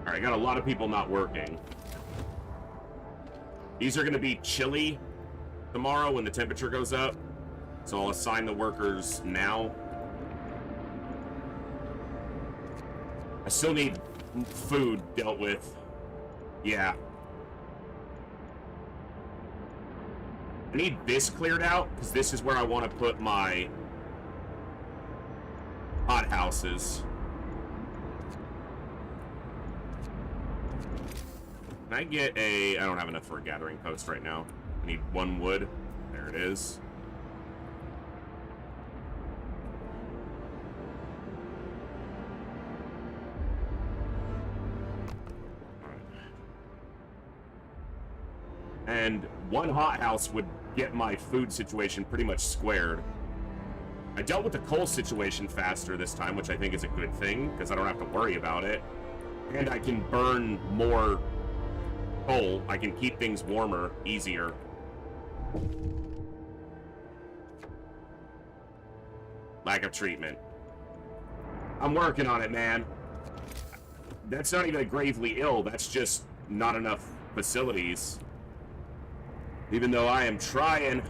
I got a lot of people not working. These are going to be chilly tomorrow when the temperature goes up, so I'll assign the workers now. I still need food dealt with. Yeah. I need this cleared out, because this is where I want to put my hothouses. Can I get a... I don't have enough for a gathering post right now. I need 1 wood. There it is. And 1 hothouse would get my food situation pretty much squared. I dealt with the coal situation faster this time, which I think is a good thing, because I don't have to worry about it. And I can burn more coal. I can keep things warmer, easier. Lack of treatment. I'm working on it, man. That's not even gravely ill. That's just not enough facilities. Even though I am trying.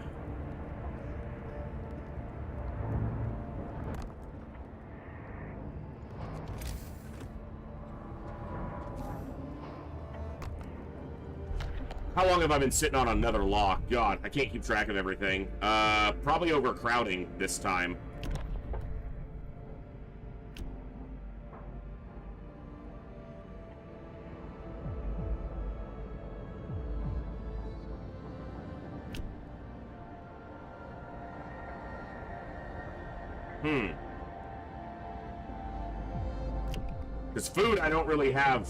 How long have I been sitting on another lock? God, I can't keep track of everything. Probably overcrowding this time. Because food I don't really have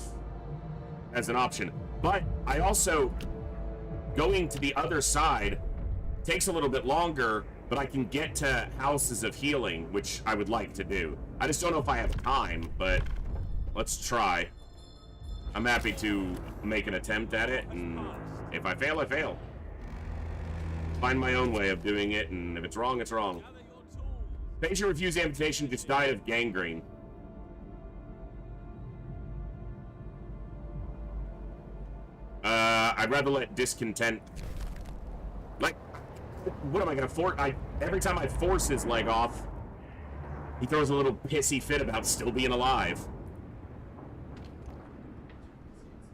as an option. But I also... going to the other side takes a little bit longer, but I can get to houses of healing, which I would like to do. I just don't know if I have time, but let's try. I'm happy to make an attempt at it, and if I fail, I fail. Find my own way of doing it, and if it's wrong, it's wrong. Patient refused amputation, just died of gangrene. I'd rather let discontent... Like, what am I gonna force? Every time I force his leg off, he throws a little pissy fit about still being alive.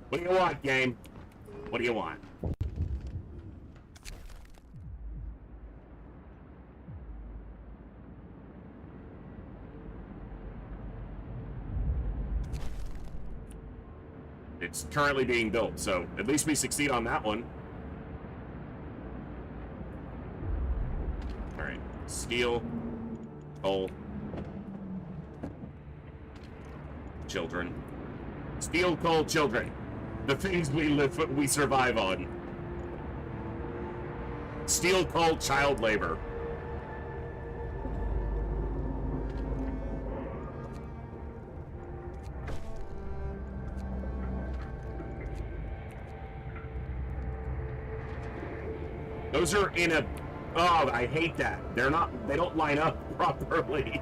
What do you want, game? What do you want? It's currently being built, so at least we succeed on that one. Alright. Steel. Coal. Children. Steel, coal, children. The things we survive on. Steel, coal, child labor. Those are in a... Oh, I hate that. They're not... They don't line up properly.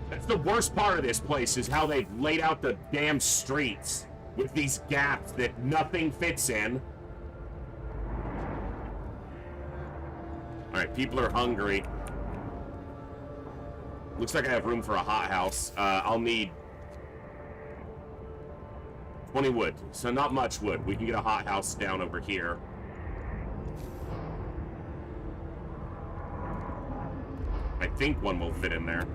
That's the worst part of this place, is how they've laid out the damn streets with these gaps that nothing fits in. Alright, people are hungry. Looks like I have room for a hothouse. I'll need 20 wood. So not much wood. We can get a hothouse down over here. I think one will fit in there.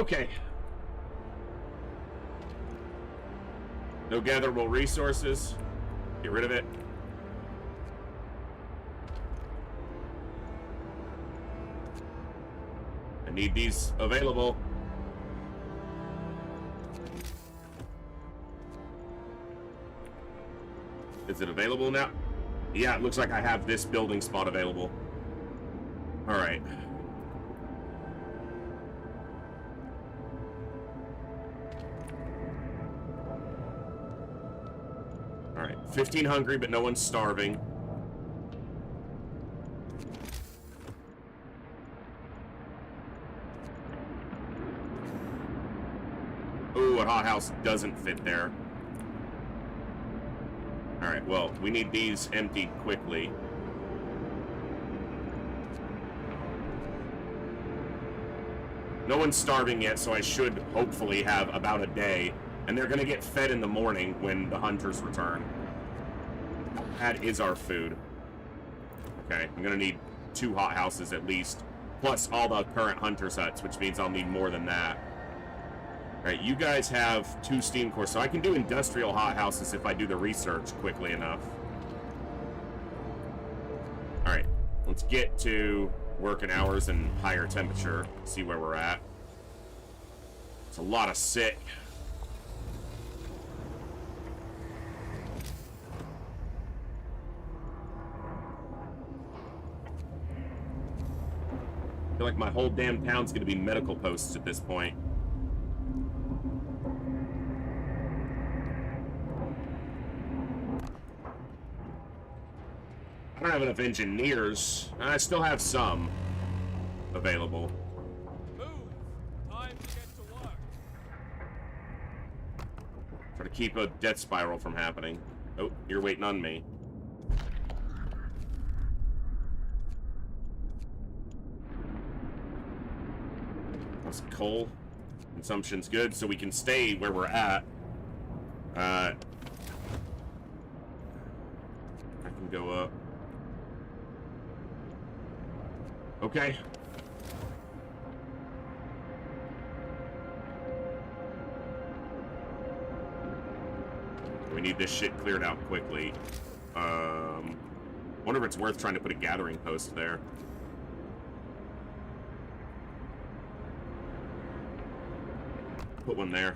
Okay. No gatherable resources. Get rid of it. I need these available. Is it available now? Yeah, it looks like I have this building spot available. All right. All right. 15 hungry, but no one's starving. Ooh, a hothouse doesn't fit there. Alright, well, we need these emptied quickly. No one's starving yet, so I should hopefully have about a day. And they're gonna get fed in the morning when the hunters return. That is our food. Okay, I'm gonna need 2 hothouses at least, plus all the current hunters' huts, which means I'll need more than that. Alright, you guys have 2 steam cores, so I can do industrial hothouses if I do the research quickly enough. Alright, let's get to working hours and higher temperature, see where we're at. It's a lot of sick. I feel like my whole damn town's gonna be medical posts at this point. I don't have enough engineers. I still have some available. Move! Time to get to work. Try to keep a death spiral from happening. Oh, you're waiting on me. That's coal. Consumption's good, so we can stay where we're at. I can go up. Okay. We need this shit cleared out quickly. Wonder if it's worth trying to put a gathering post there. Put one there.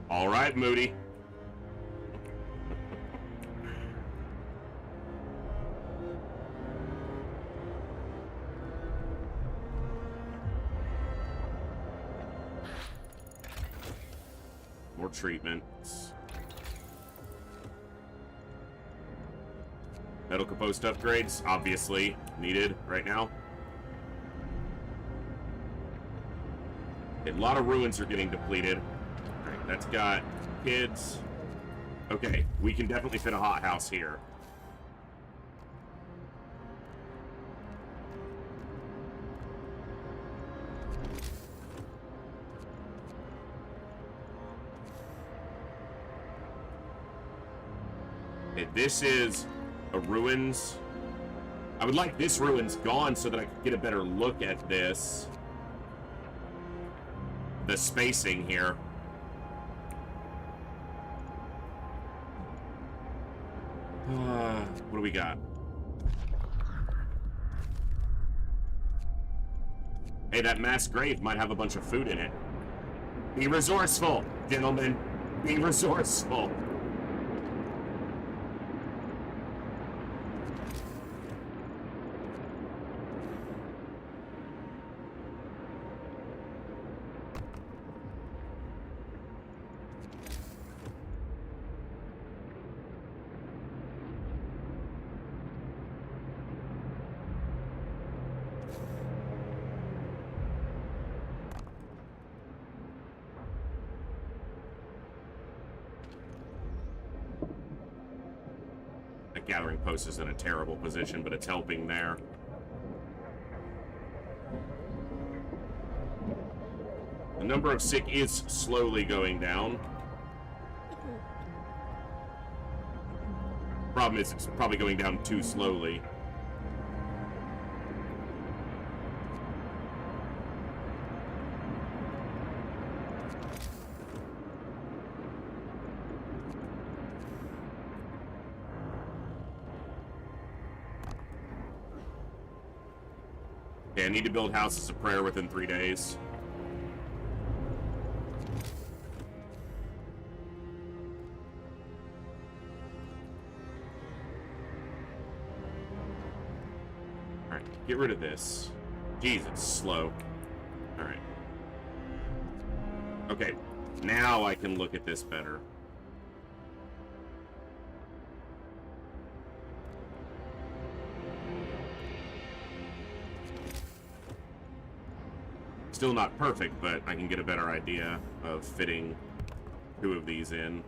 All right, Moody. More treatments. Medical post upgrades, obviously needed right now. A lot of ruins are getting depleted. All right, that's got kids. Okay, we can definitely fit a hothouse here. Okay, this is a ruins. I would like this ruins gone so that I could get a better look at this. The spacing here. What do we got? Hey, that mass grave might have a bunch of food in it. Be resourceful, gentlemen. Be resourceful. Gathering post is in a terrible position, but it's helping there. The number of sick is slowly going down. Problem is, it's probably going down too slowly. Okay, I need to build houses of prayer within 3 days. Alright, get rid of this. Jeez, it's slow. Alright. Okay, now I can look at this better. Still not perfect, but I can get a better idea of fitting 2 of these in.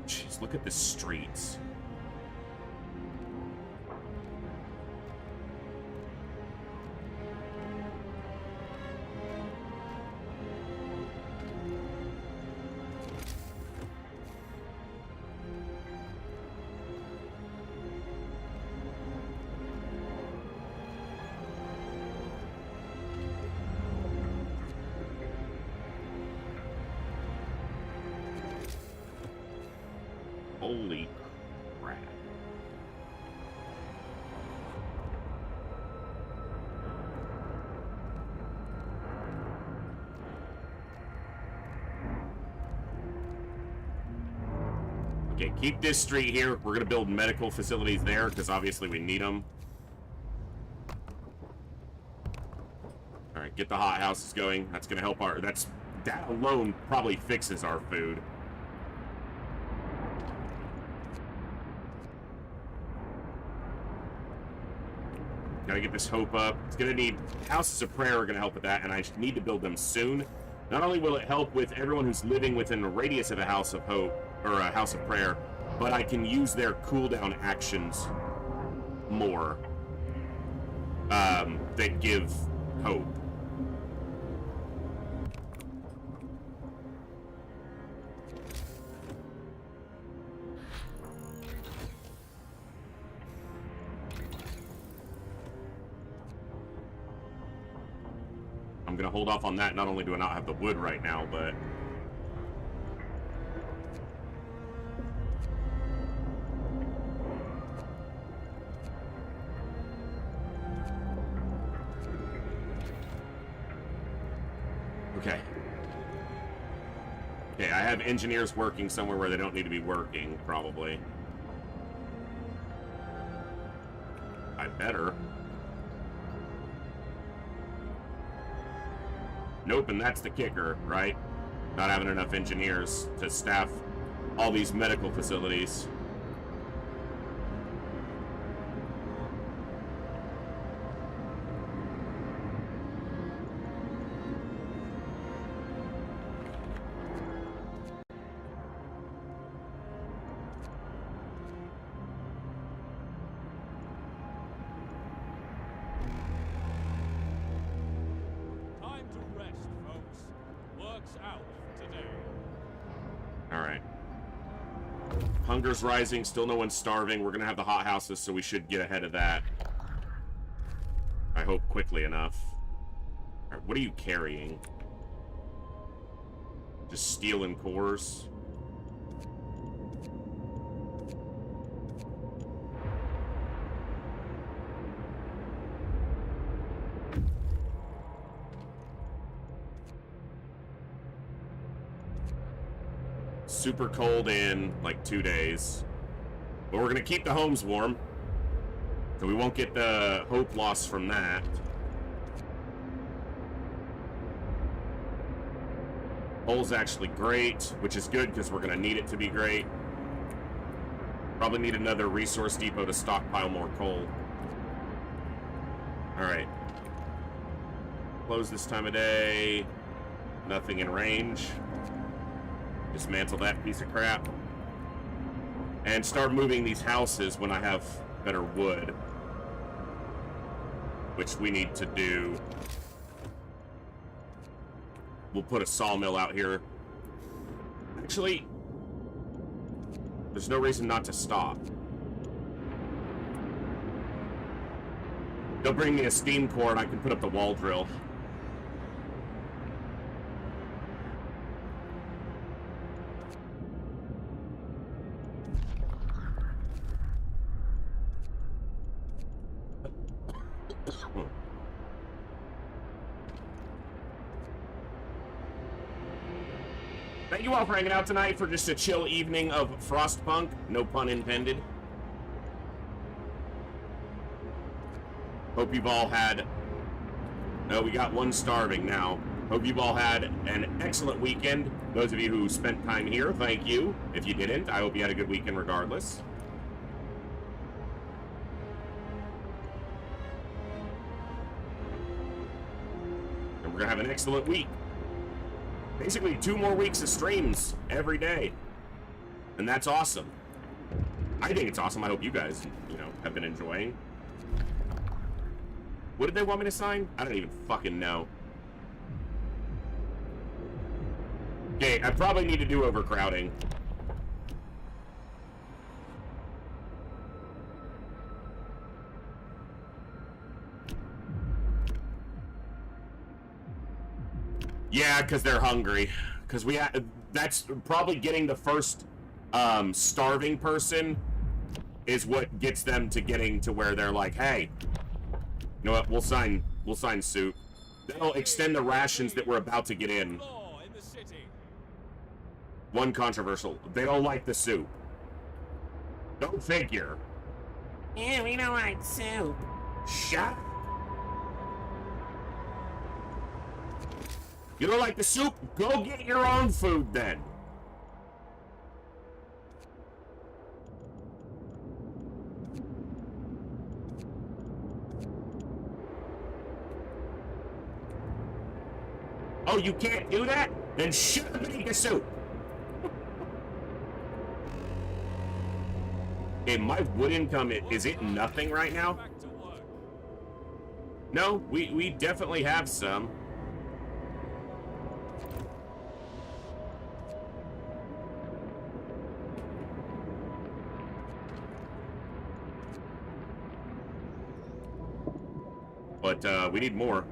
Jeez, look at the streets. Holy crap. Okay, keep this street here. We're gonna build medical facilities there because obviously we need them. Alright, get the hot houses going. That's gonna help our... that alone probably fixes our food. Gotta get this hope up. It's gonna need... houses of prayer are gonna help with that, and I need to build them soon. Not only will it help with everyone who's living within a radius of a house of hope, or a house of prayer, but I can use their cooldown actions more. That give hope. I'm gonna hold off on that. Not only do I not have the wood right now, but... okay. Okay, I have engineers working somewhere where they don't need to be working, probably. I better. Nope, and that's the kicker, right? Not having enough engineers to staff all these medical facilities. Time to rest, folks. Work's out for today. Alright. Hunger's rising, still no one's starving. We're gonna have the hot houses, so we should get ahead of that. I hope quickly enough. Alright, what are you carrying? Just steel and cores? Super cold in like 2 days. But we're gonna keep the homes warm, so we won't get the hope loss from that. Coal's actually great, which is good because we're gonna need it to be great. Probably need another resource depot to stockpile more coal. Alright. Close this time of day. Nothing in range. Dismantle that piece of crap. And start moving these houses when I have better wood. Which we need to do. We'll put a sawmill out here. Actually, there's no reason not to stop. They'll bring me a steam core and I can put up the wall drill. Thank you all for hanging out tonight for just a chill evening of Frostpunk. No pun intended. Hope you've all had... No, we got one starving now. Hope you've all had an excellent weekend. Those of you who spent time here, thank you. If you didn't, I hope you had a good weekend regardless. And we're gonna have an excellent week. Basically 2 more weeks of streams every day. And that's awesome. I think it's awesome. I hope you guys, have been enjoying. What did they want me to sign? I don't even fucking know. Okay, I probably need to do overcrowding. Yeah, because they're hungry. Because that's probably getting the first starving person is what gets them to getting to where they're like, hey, you know what? We'll sign suit. That'll extend the rations that we're about to get in. One controversial. They don't like the soup. Don't figure. Yeah, we don't like soup. Shut. You don't like the soup? Go get your own food then. Oh, you can't do that? Then shut up and eat the soup. Okay, my wood income, is it nothing right now? No, we definitely have some. But we need more.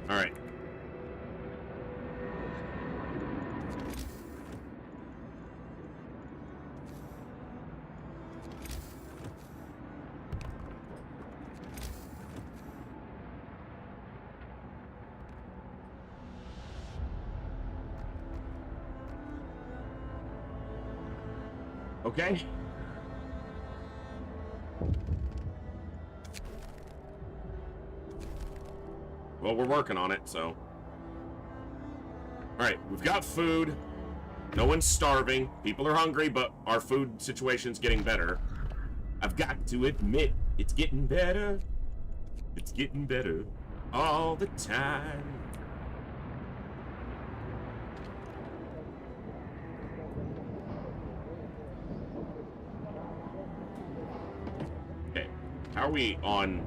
All right. Okay. Well, we're working on it, so. Alright, we've got food. No one's starving. People are hungry, but our food situation's getting better. I've got to admit, it's getting better. It's getting better all the time. Okay, how are we on?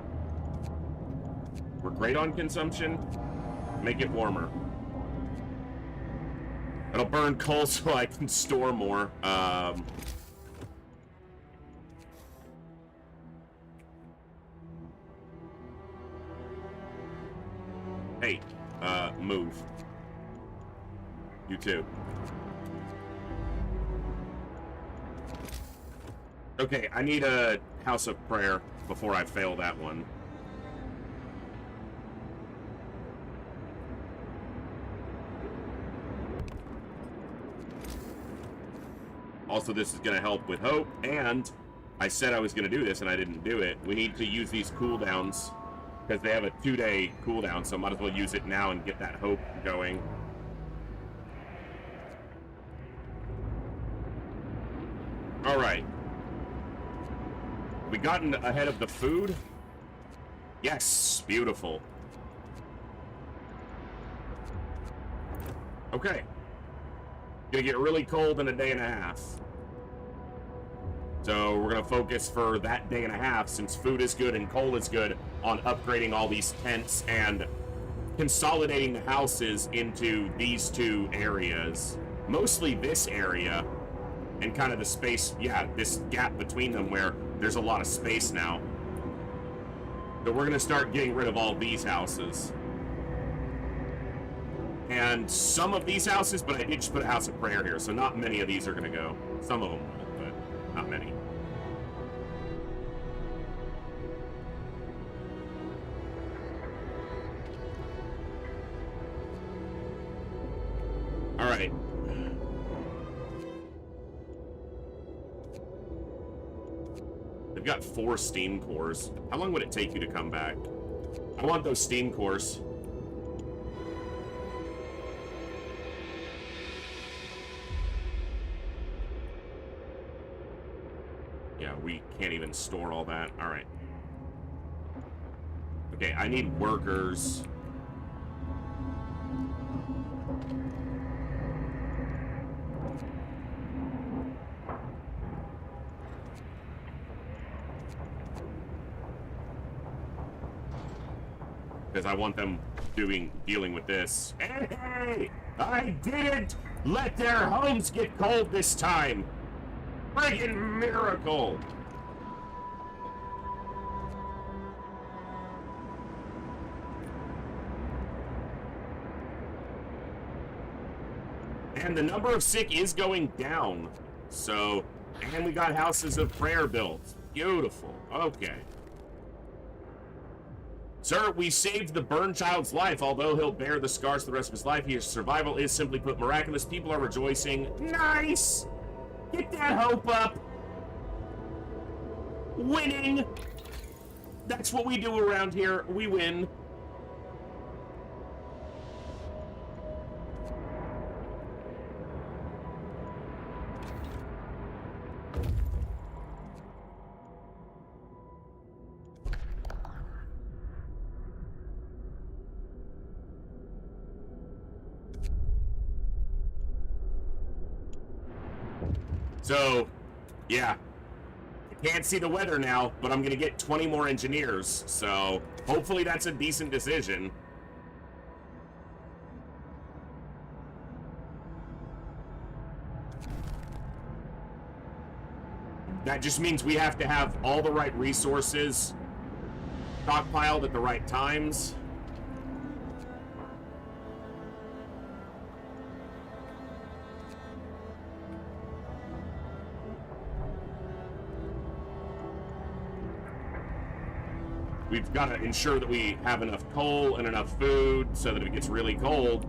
We're great on consumption. Make it warmer. It'll burn coal so I can store more. Hey, move. You too. Okay, I need a house of prayer before I fail that one. Also, this is going to help with hope, and I said I was going to do this, and I didn't do it. We need to use these cooldowns, because they have a 2-day cooldown, so I might as well use it now and get that hope going. Alright. We gotten ahead of the food? Yes, beautiful. Okay. Gonna get really cold in a day and a half. So we're gonna focus for that day and a half, since food is good and coal is good, on upgrading all these tents and consolidating the houses into these 2 areas. Mostly this area, and kind of the space, yeah, this gap between them where there's a lot of space now. So we're gonna start getting rid of all these houses. And some of these houses, but I did just put a house of prayer here, so not many of these are going to go. Some of them will, but not many. All right. They've got 4 steam cores. How long would it take you to come back? I want those steam cores. Yeah, we can't even store all that. All right. Okay, I need workers. Because I want them dealing with this. Hey! I didn't let their homes get cold this time! Friggin' miracle! And the number of sick is going down. So, and we got houses of prayer built. Beautiful. Okay. Sir, we saved the burned child's life. Although he'll bear the scars the rest of his life, his survival is simply put miraculous. People are rejoicing. Nice! Get that hope up! Winning! That's what we do around here. We win. So, yeah, I can't see the weather now, but I'm going to get 20 more engineers, so hopefully that's a decent decision. That just means we have to have all the right resources stockpiled at the right times. We've got to ensure that we have enough coal and enough food so that if it gets really cold,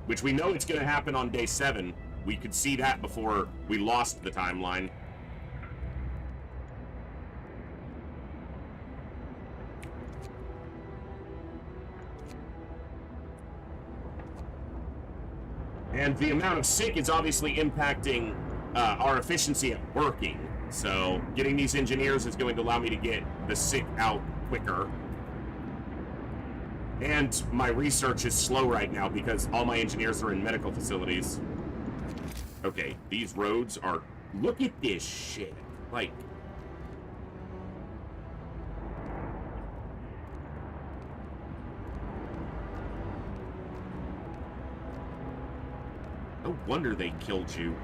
which we know it's going to happen on day 7, we could see that before we lost the timeline. And the amount of sick is obviously impacting our efficiency at working. So getting these engineers is going to allow me to get the sick out quicker. And my research is slow right now because all my engineers are in medical facilities. Okay, these roads are... Look at this shit. Like... No wonder they killed you.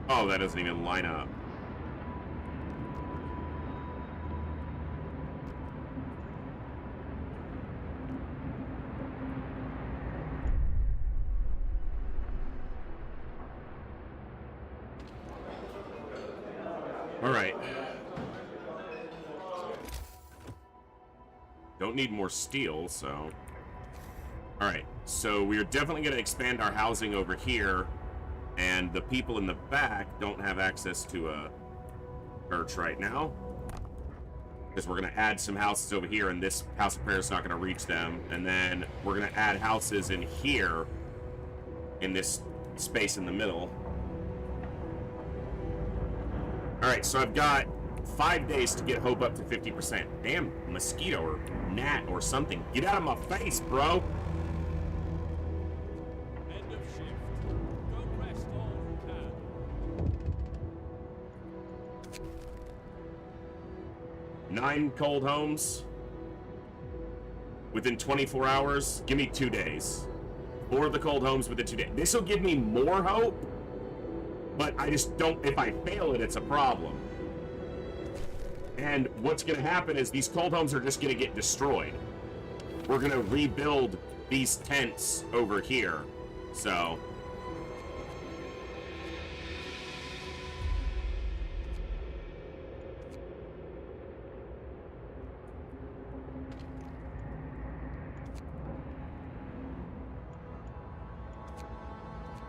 Oh, that doesn't even line up. All right. Don't need more steel, so... Alright, so we're definitely going to expand our housing over here, and the people in the back don't have access to a church right now, because we're going to add some houses over here, and this house of prayer is not going to reach them, and then we're going to add houses in here, in this space in the middle. Alright, so I've got 5 days to get hope up to 50%. Damn mosquito or gnat or something. Get out of my face, bro. End of shift. Go rest all who can. 9 cold homes within 24 hours. Give me 2 days. 4 of the cold homes within 2 days. This will give me more hope, but I just don't... If I fail it, it's a problem. And what's going to happen is these cold homes are just going to get destroyed. We're going to rebuild these tents over here. So...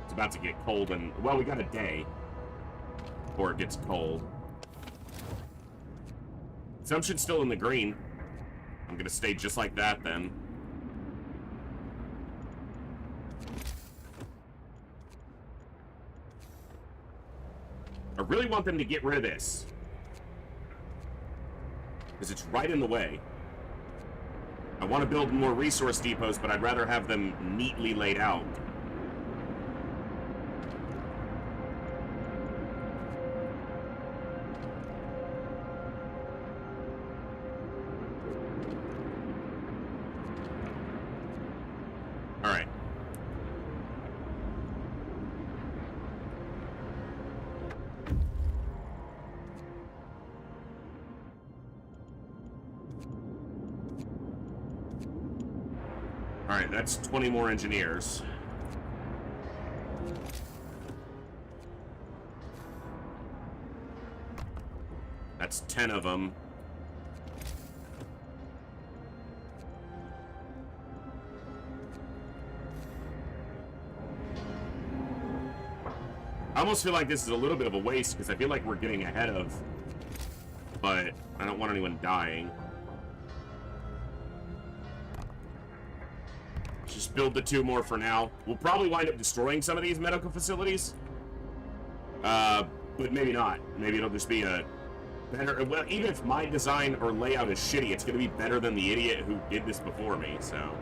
it's about to get cold and... well, we got a day before it gets cold. Consumption's still in the green. I'm gonna stay just like that then. I really want them to get rid of this, because it's right in the way. I want to build more resource depots, but I'd rather have them neatly laid out. Alright. Alright, that's 20 more engineers. That's 10 of them. I almost feel like this is a little bit of a waste because I feel like we're getting ahead of, but I don't want anyone dying. Just build the 2 more for now. We'll probably wind up destroying some of these medical facilities. But maybe not. Maybe it'll just be a better... well, even if my design or layout is shitty, it's going to be better than the idiot who did this before me, so...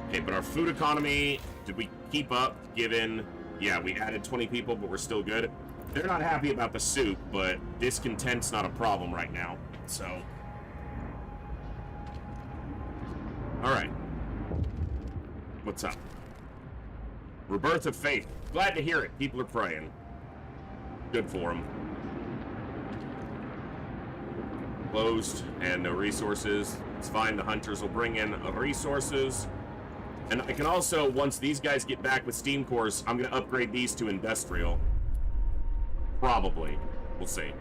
okay, but our food economy, did we keep up given... yeah, we added 20 people, but we're still good. They're not happy about the soup, but discontent's not a problem right now, so... alright. What's up? Rebirth of faith. Glad to hear it. People are praying. Good for them. Closed and no resources. It's fine. The hunters will bring in resources. And I can also, once these guys get back with steam cores, I'm going to upgrade these to industrial. Probably. We'll see.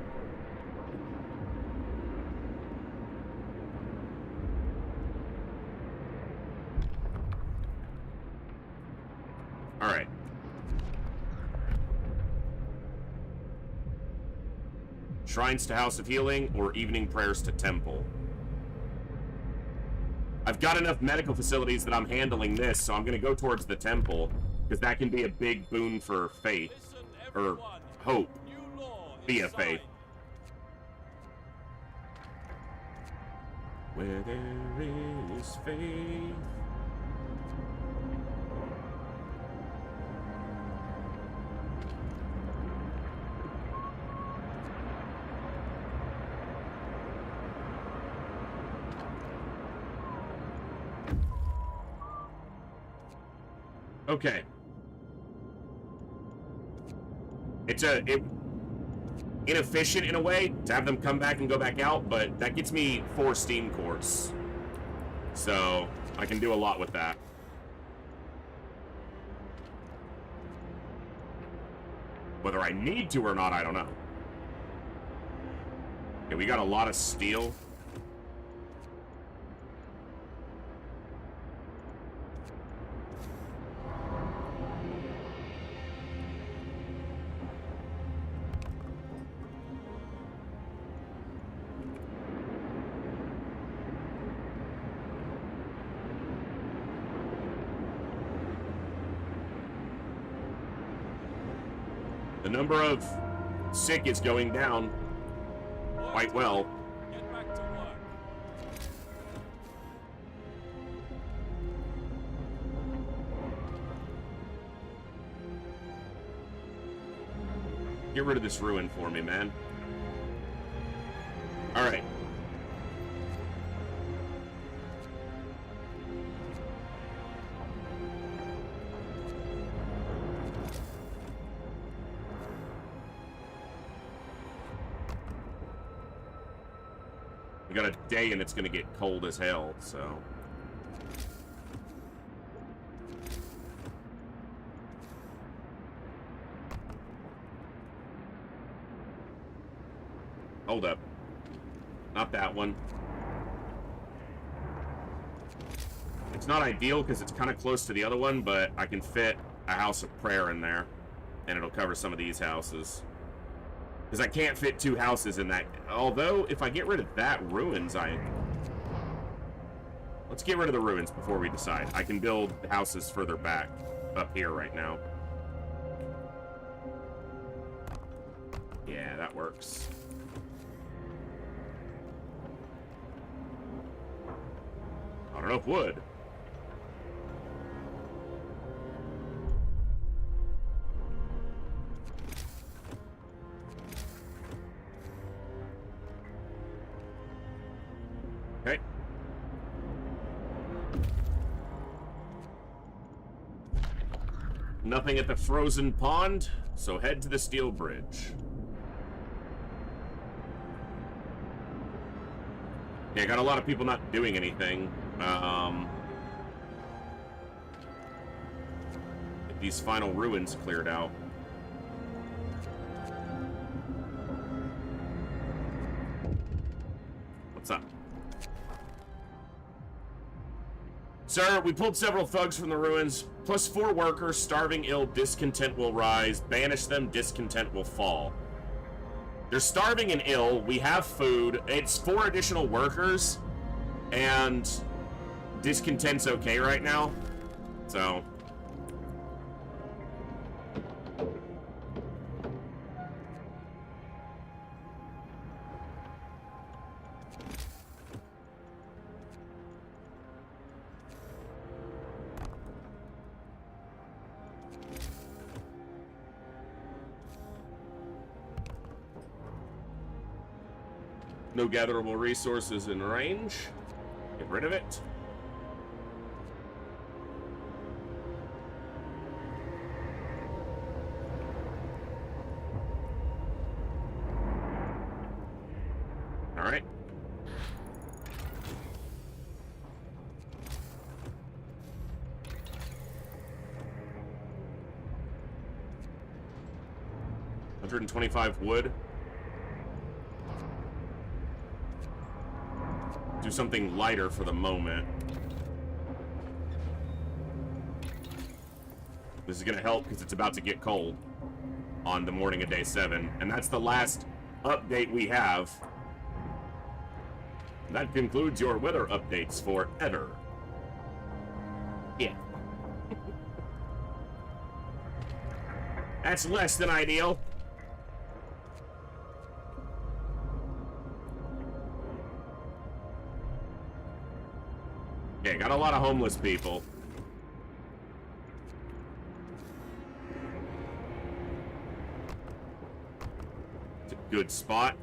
Alright. Shrines to House of Healing or evening prayers to Temple. I've got enough medical facilities that I'm handling this, so I'm going to go towards the temple, because that can be a big boon for faith, or hope, via faith. Where there is faith. Okay. It's inefficient in a way to have them come back and go back out, but that gets me 4 steam cores. So I can do a lot with that. Whether I need to or not, I don't know. Okay, we got a lot of steel. The number of sick is going down quite well. Get back to work. Get rid of this ruin for me, man. All right. We got a day and it's gonna get cold as hell, so. Hold up. Not that one. It's not ideal because it's kind of close to the other one, but I can fit a house of prayer in there, and it'll cover some of these houses. Because I can't fit 2 houses in that. Although, if I get rid of that ruins, let's get rid of the ruins before we decide. I can build houses further back, up here right now. Yeah, that works. Not enough wood. Okay. Nothing at the frozen pond, so head to the steel bridge. Yeah, got a lot of people not doing anything. Get these final ruins cleared out. What's up? Sir, we pulled several thugs from the ruins. Plus 4 workers, starving, ill, discontent will rise. Banish them, discontent will fall. They're starving and ill. We have food. It's 4 additional workers. And discontent's okay right now. So. No gatherable resources in range. Get rid of it. All right. $125 wood. Do something lighter for the moment. This is going to help because it's about to get cold on the morning of day 7. And that's the last update we have. That concludes your weather updates forever. Yeah. That's less than ideal. Yeah, got a lot of homeless people. It's a good spot.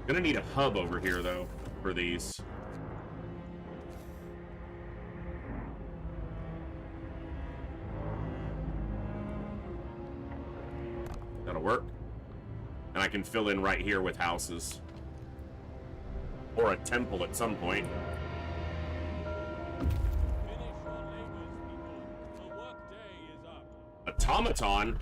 Gonna need a hub over here, though, for these. That'll work. And I can fill in right here with houses. Or a temple at some point. Finish your labors, people. The workday is up. Automaton?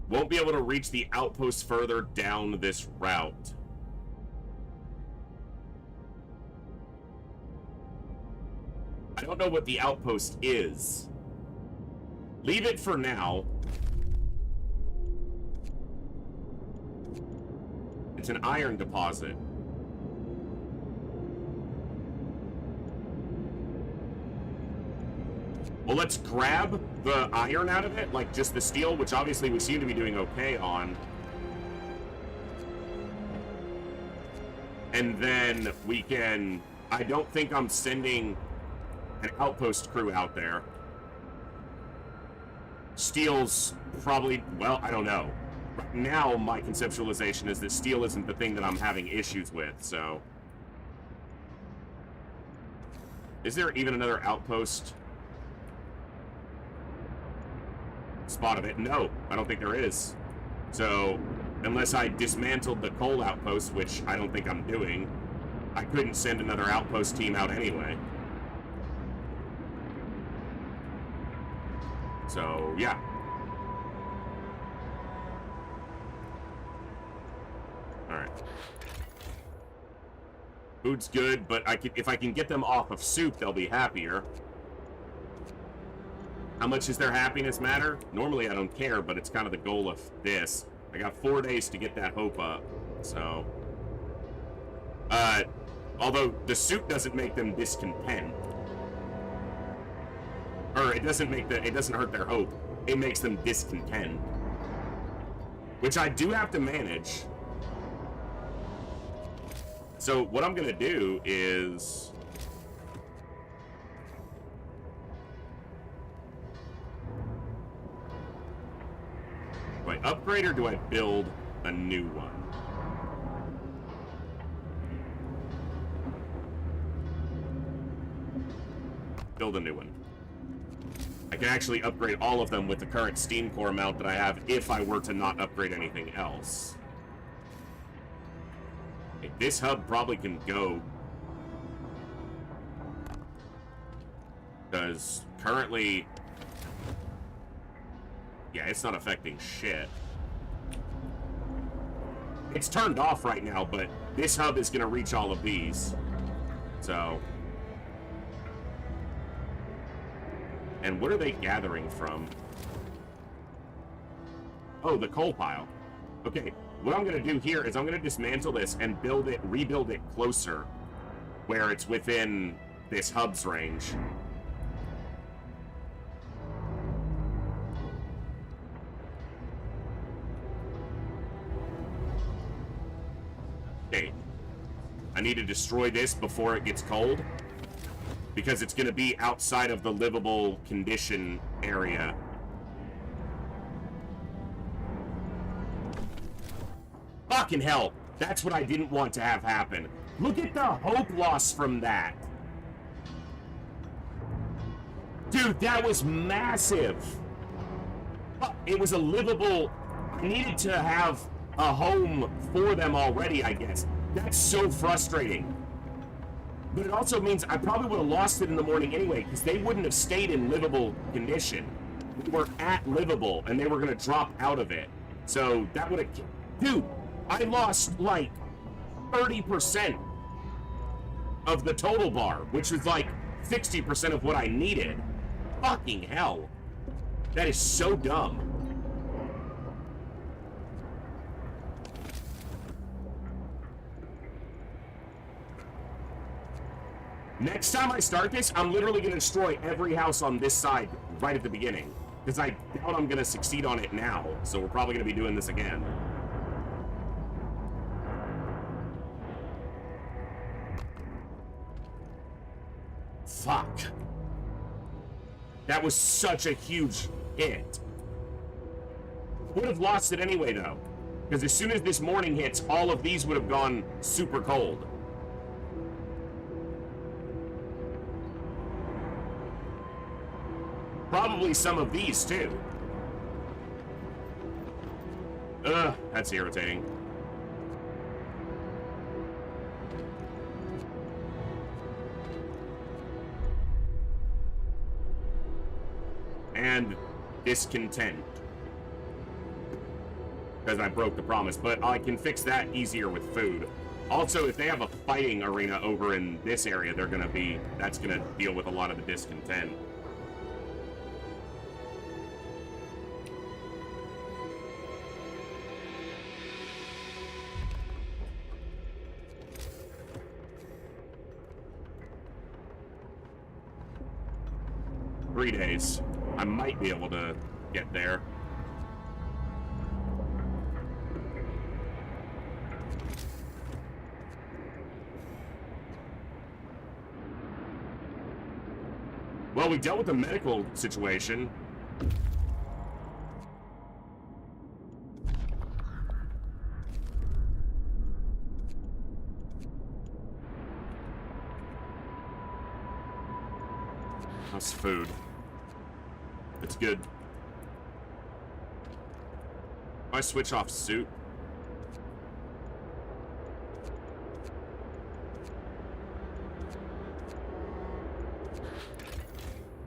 Won't be able to reach the outpost further down this route. I don't know what the outpost is. Leave it for now. It's an iron deposit. Well, let's grab the iron out of it, like just the steel, which obviously we seem to be doing okay on. And then we can... I don't think I'm sending an outpost crew out there. Steel's probably... well, I don't know. Right now, my conceptualization is that steel isn't the thing that I'm having issues with, so... Is there even another outpost spot of it. No, I don't think there is. So, unless I dismantled the coal outpost, which I don't think I'm doing, I couldn't send another outpost team out anyway. So, yeah. Alright. Food's good, but if I can get them off of soup, they'll be happier. How much does their happiness matter? Normally I don't care, but it's kind of the goal of this. I got 4 days to get that hope up, so... although the soup doesn't make them discontent. Or it doesn't hurt their hope. It makes them discontent. Which I do have to manage. So what I'm gonna do is... Do I upgrade or do I build a new one? Build a new one. I can actually upgrade all of them with the current steam core amount that I have if I were to not upgrade anything else. Okay, this hub probably can go. Because currently... Yeah, it's not affecting shit. It's turned off right now, but this hub is going to reach all of these. So... And what are they gathering from? Oh, the coal pile. Okay, what I'm going to do here is I'm going to dismantle this and rebuild it closer where it's within this hub's range. Okay, I need to destroy this before it gets cold, because it's going to be outside of the livable condition area. Fucking hell, that's what I didn't want to have happen. Look at the hope loss from that. Dude, that was massive. It was a livable... I needed to have a home for them already, I guess. That's so frustrating. But it also means I probably would have lost it in the morning anyway, because they wouldn't have stayed in livable condition. We were at livable, and they were going to drop out of it. So that would have... Dude, I lost, like, 30% of the total bar, which was, like, 60% of what I needed. Fucking hell. That is so dumb. Next time I start this, I'm literally going to destroy every house on this side right at the beginning. Because I doubt I'm going to succeed on it now. So we're probably going to be doing this again. Fuck. That was such a huge hit. Would have lost it anyway, though. Because as soon as this morning hits, all of these would have gone super cold. Probably some of these, too. Ugh, that's irritating. And discontent. Because I broke the promise, but I can fix that easier with food. Also, if they have a fighting arena over in this area, that's gonna deal with a lot of the discontent. Three days. I might be able to get there. Well, we dealt with the medical situation. How's food? It's good. I switch off suit.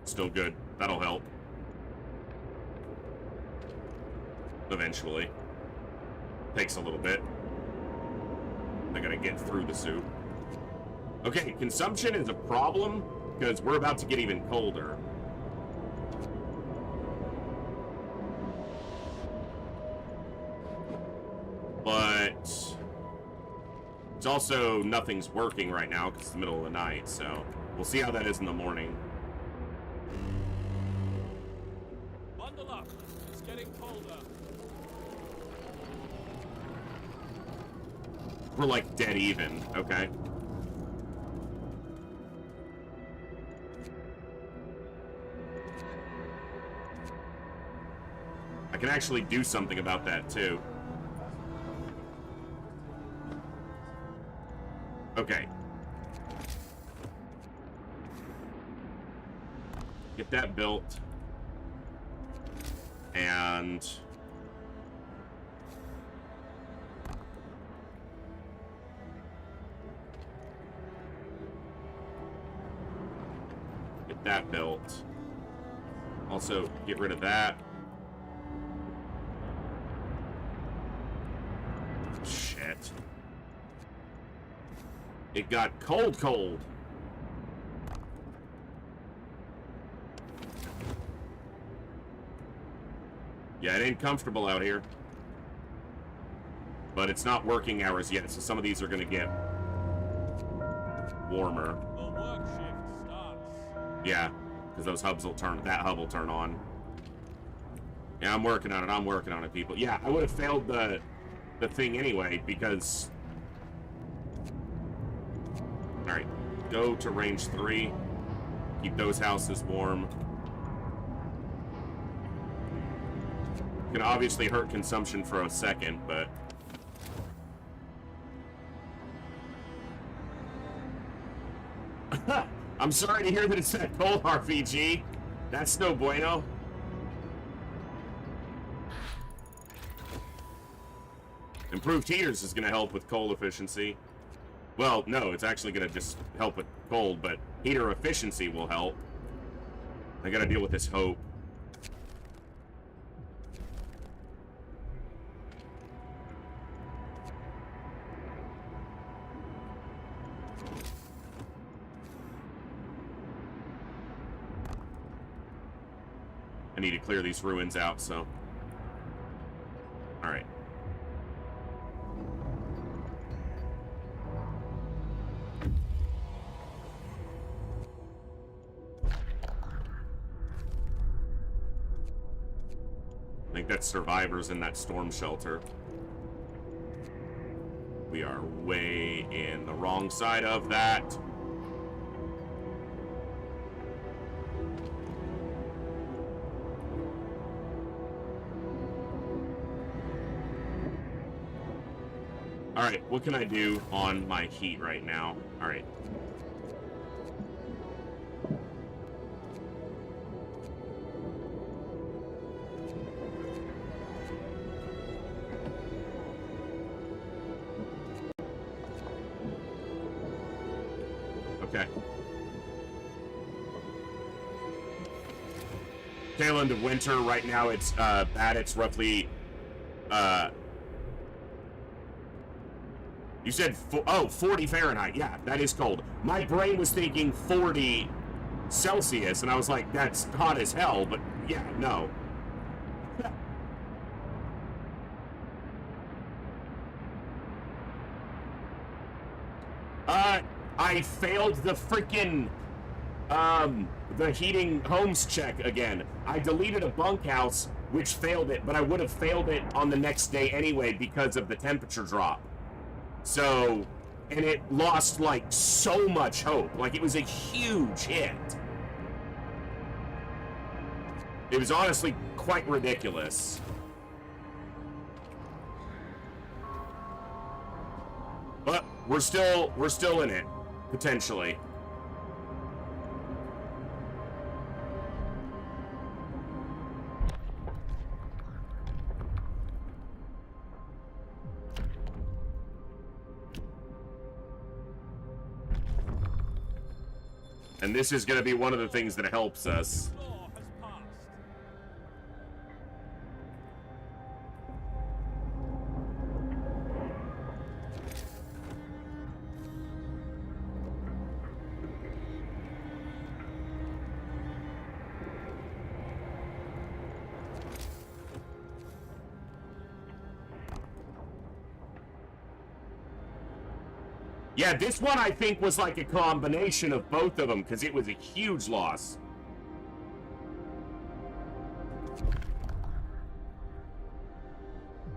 Still good. That'll help. Eventually. Takes a little bit. I gotta get through the suit. Okay, consumption is a problem because we're about to get even colder. But it's also nothing's working right now because it's the middle of the night, so we'll see how that is in the morning. Bundle up. It's getting colder. We're like dead even, okay? I can actually do something about that too. Okay. Get that built. And get that built. Also, get rid of that. Shit. It got cold. Yeah, it ain't comfortable out here. But it's not working hours yet, so some of these are gonna get warmer. The work shift starts. Yeah, because those hubs will turn, that hub will turn on. Yeah, I'm working on it, people. Yeah, I would have failed the thing anyway, because... Alright, go to range 3. Keep those houses warm. Can obviously hurt consumption for a second, but... I'm sorry to hear that it's that cold, RPG. That's no bueno. Improved heaters is going to help with cold efficiency. Well, no, it's actually going to just help with cold, but heater efficiency will help. I got to deal with this hope. I need to clear these ruins out, so... Alright. I think that's survivors in that storm shelter. We are way in the wrong side of that. Alright, what can I do on my heat right now? Alright. Okay. Tail end of winter, right now it's bad, it's roughly you said 40 Fahrenheit. Yeah, that is cold. My brain was thinking 40 Celsius, and I was like, that's hot as hell, but yeah, no. I failed the freaking, the heating homes check again. I deleted a bunkhouse, which failed it, but I would have failed it on the next day anyway because of the temperature drop. So, and it lost, like, so much hope. Like, it was a huge hit. It was honestly quite ridiculous. But we're still in it, potentially. And this is going to be one of the things that helps us. Law has passed. Yeah, this one I think was like a combination of both of them because it was a huge loss.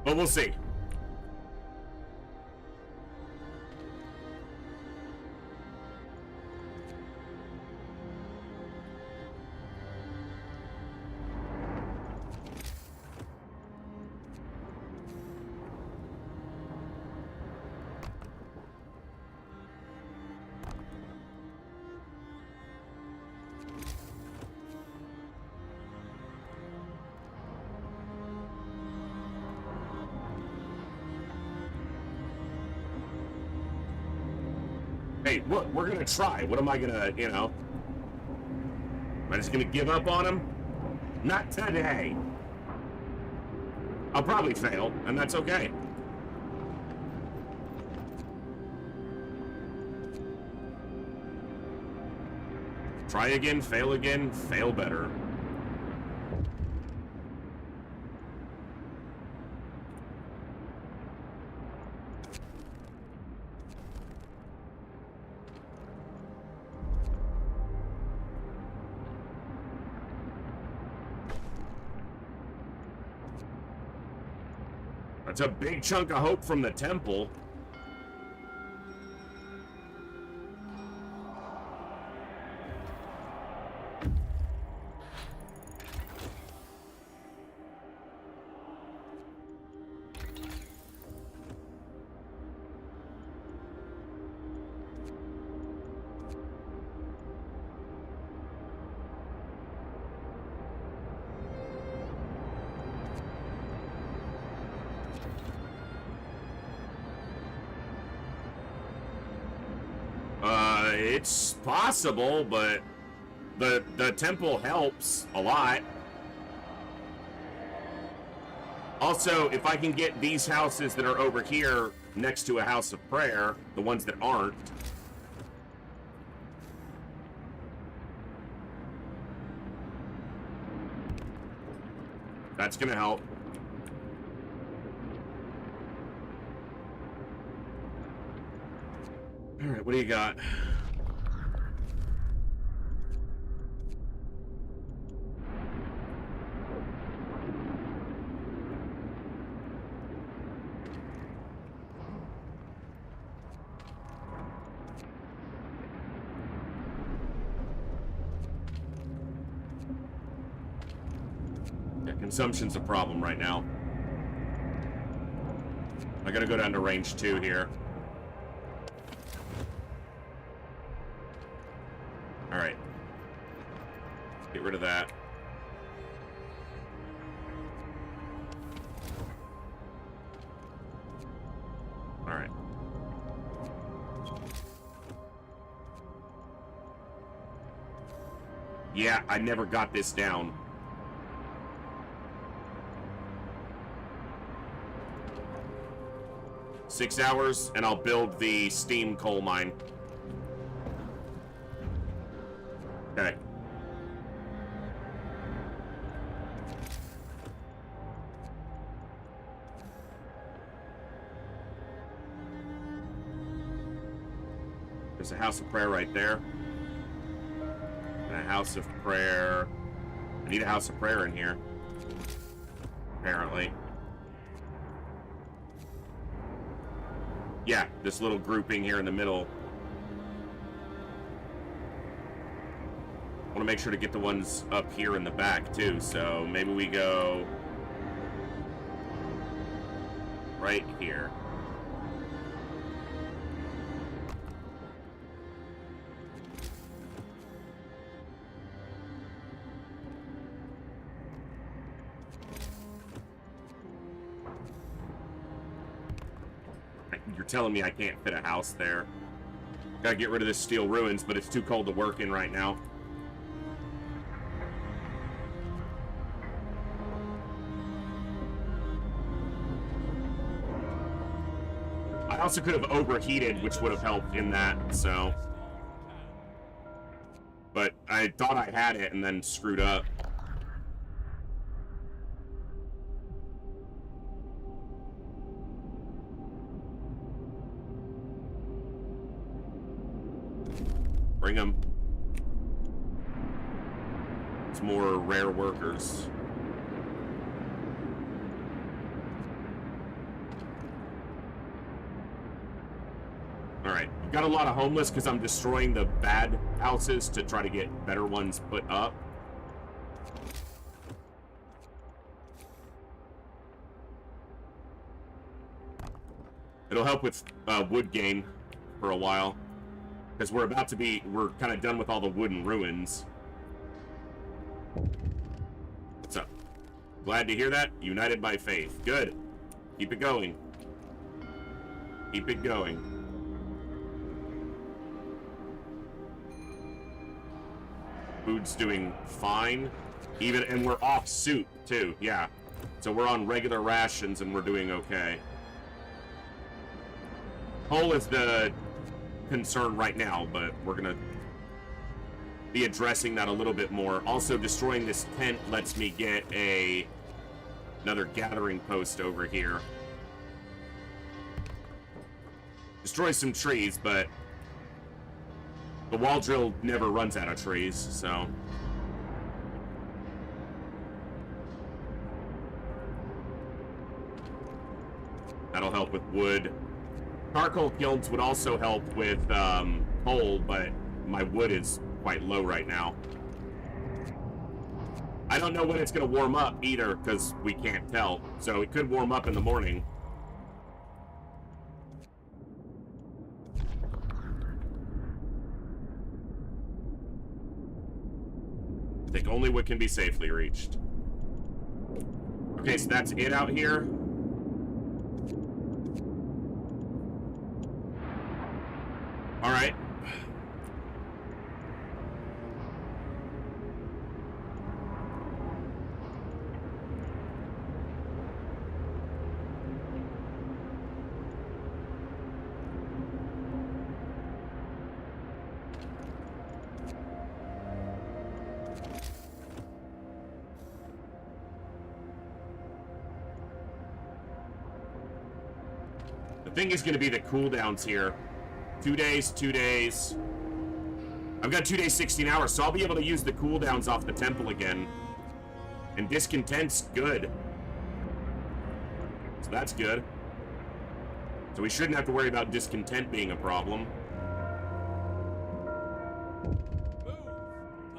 But we'll see. Hey, look, we're gonna try. What am I gonna, you know? Am I just gonna give up on him? Not today. I'll probably fail, and that's okay. Try again, fail better. That's a big chunk of hope from the temple. It's possible, but the temple helps a lot. Also, if I can get these houses that are over here next to a house of prayer, the ones that aren't, that's gonna help. All right, what do you got? Yeah, consumption's a problem right now. I gotta go down to range 2 here. Alright. Get rid of that. Alright. Yeah, I never got this down. Six hours, and I'll build the steam coal mine. Okay. There's a house of prayer right there. And a house of prayer. I need a house of prayer in here. Apparently. Yeah, this little grouping here in the middle. I want to make sure to get the ones up here in the back too, so maybe we go right here. You're telling me I can't fit a house there. Gotta get rid of this steel ruins, but it's too cold to work in right now. I also could have overheated, which would have helped in that, so. But I thought I had it and then screwed up. Bring them. It's more rare workers. Alright, I've got a lot of homeless because I'm destroying the bad houses to try to get better ones put up. It'll help with wood gain for a while. Because we're kind of done with all the wooden ruins. What's up? Glad to hear that. United by faith. Good. Keep it going. Keep it going. Food's doing fine. And we're off soup, too. Yeah. So we're on regular rations and we're doing okay. Coal is the concern right now, but we're gonna be addressing that a little bit more. Also, destroying this tent lets me get another gathering post over here. Destroy some trees, but the wall drill never runs out of trees, so. That'll help with wood. Charcoal kilns would also help with coal, but my wood is quite low right now. I don't know when it's going to warm up either, because we can't tell. So it could warm up in the morning. Take only what can be safely reached. Okay, so that's it out here. All right. The thing is going to be the cooldowns here. 2 days, 2 days. I've got 2 days, 16 hours, so I'll be able to use the cooldowns off the temple again. And discontent's good. So that's good. So we shouldn't have to worry about discontent being a problem.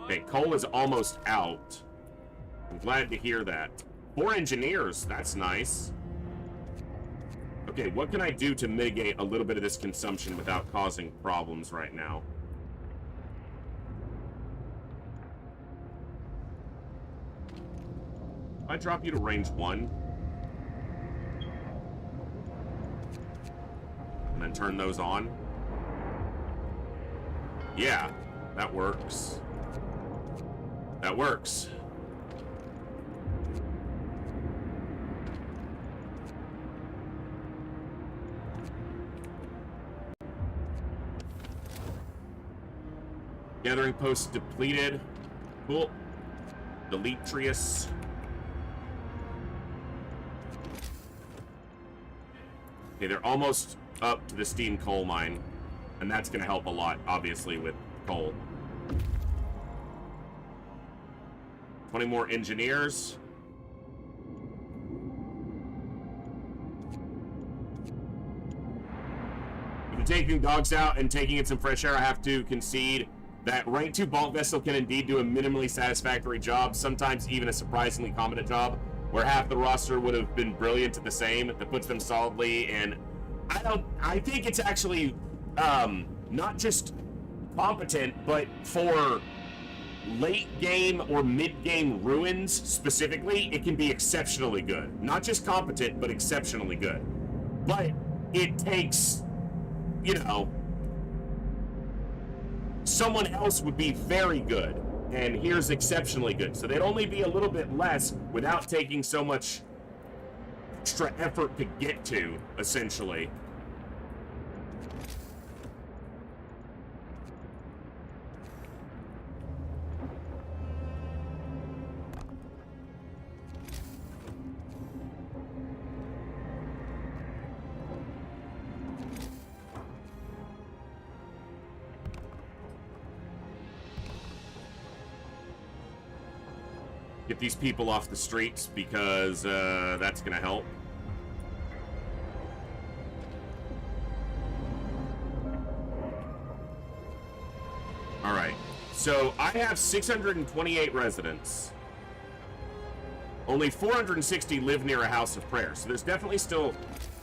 Okay, coal is almost out. I'm glad to hear that. 4 engineers, that's nice. Okay, what can I do to mitigate a little bit of this consumption without causing problems right now? If I drop you to range 1, and then turn those on. Yeah, that works. That works. Gathering posts depleted. Cool. Deletrius. Okay, they're almost up to the steam coal mine. And that's going to help a lot, obviously, with coal. 20 more engineers. With taking dogs out and taking in some fresh air, I have to concede that rank 2 bulk vessel can indeed do a minimally satisfactory job, sometimes even a surprisingly competent job, where half the roster would have been brilliant at the same. That puts them solidly in. I think it's actually not just competent, but for late game or mid game ruins specifically, it can be exceptionally good. Not just competent, but exceptionally good. But it takes, you know, someone else would be very good, and here's exceptionally good. So they'd only be a little bit less without taking so much extra effort to get to, essentially. Get these people off the streets because that's gonna help. All right, so I have 628 residents. Only 460 live near a house of prayer, so there's definitely still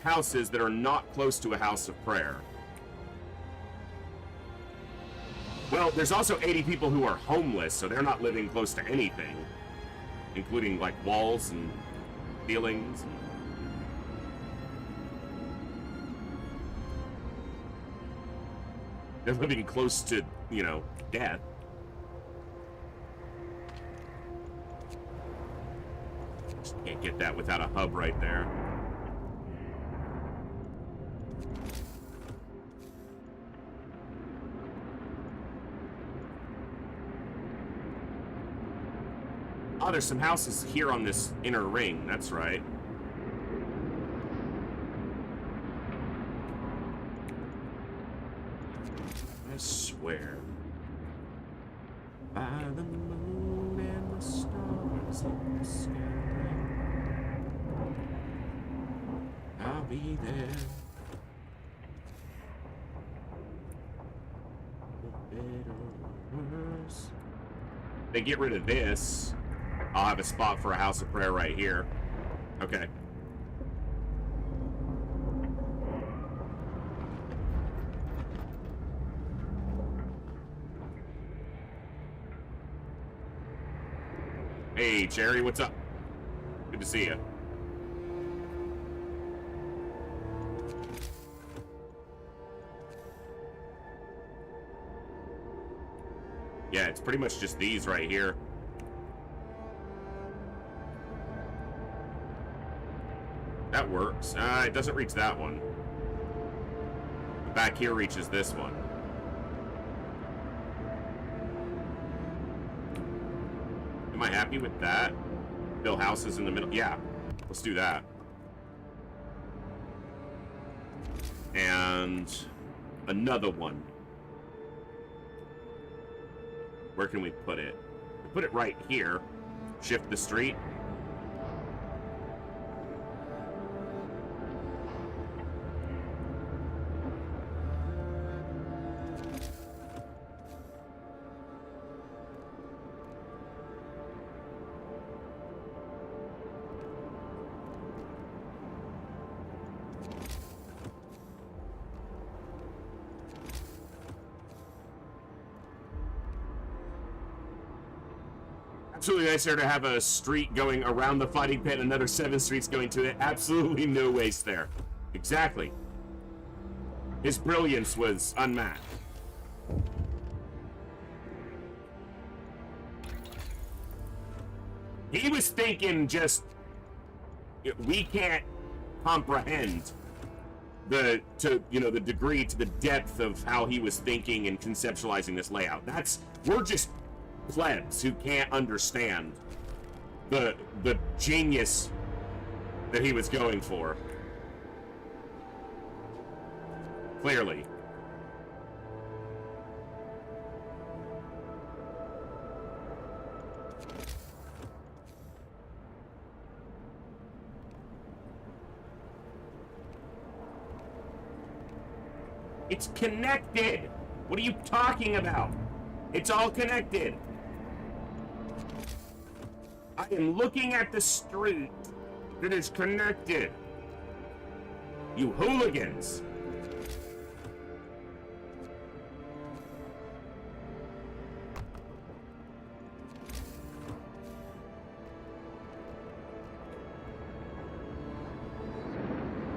houses that are not close to a house of prayer. Well, there's also 80 people who are homeless, so they're not living close to anything, including like walls and ceilings. They're living close to, you know, death. Just can't get that without a hub right there. Oh, there's some houses here on this inner ring. That's right. I swear. By the moon and the stars in the sky, I'll be there. For better or worse. They get rid of this. I'll have a spot for a house of prayer right here. Okay. Hey, Cherry, what's up? Good to see you. Yeah, it's pretty much just these right here. That works. It doesn't reach that one. The back here reaches this one. Am I happy with that? Build houses in the middle? Yeah, let's do that. And another one. Where can we put it? We put it right here. Shift the street. Absolutely nice there to have a street going around the fighting pit, another 7 streets going to it. Absolutely no waste there. Exactly. His brilliance was unmatched. He was thinking just, we can't comprehend the degree, to the depth of how he was thinking and conceptualizing this layout. We're just plebs who can't understand the genius that he was going for. Clearly. It's connected. What are you talking about? It's all connected. I am looking at the street that is connected. You hooligans.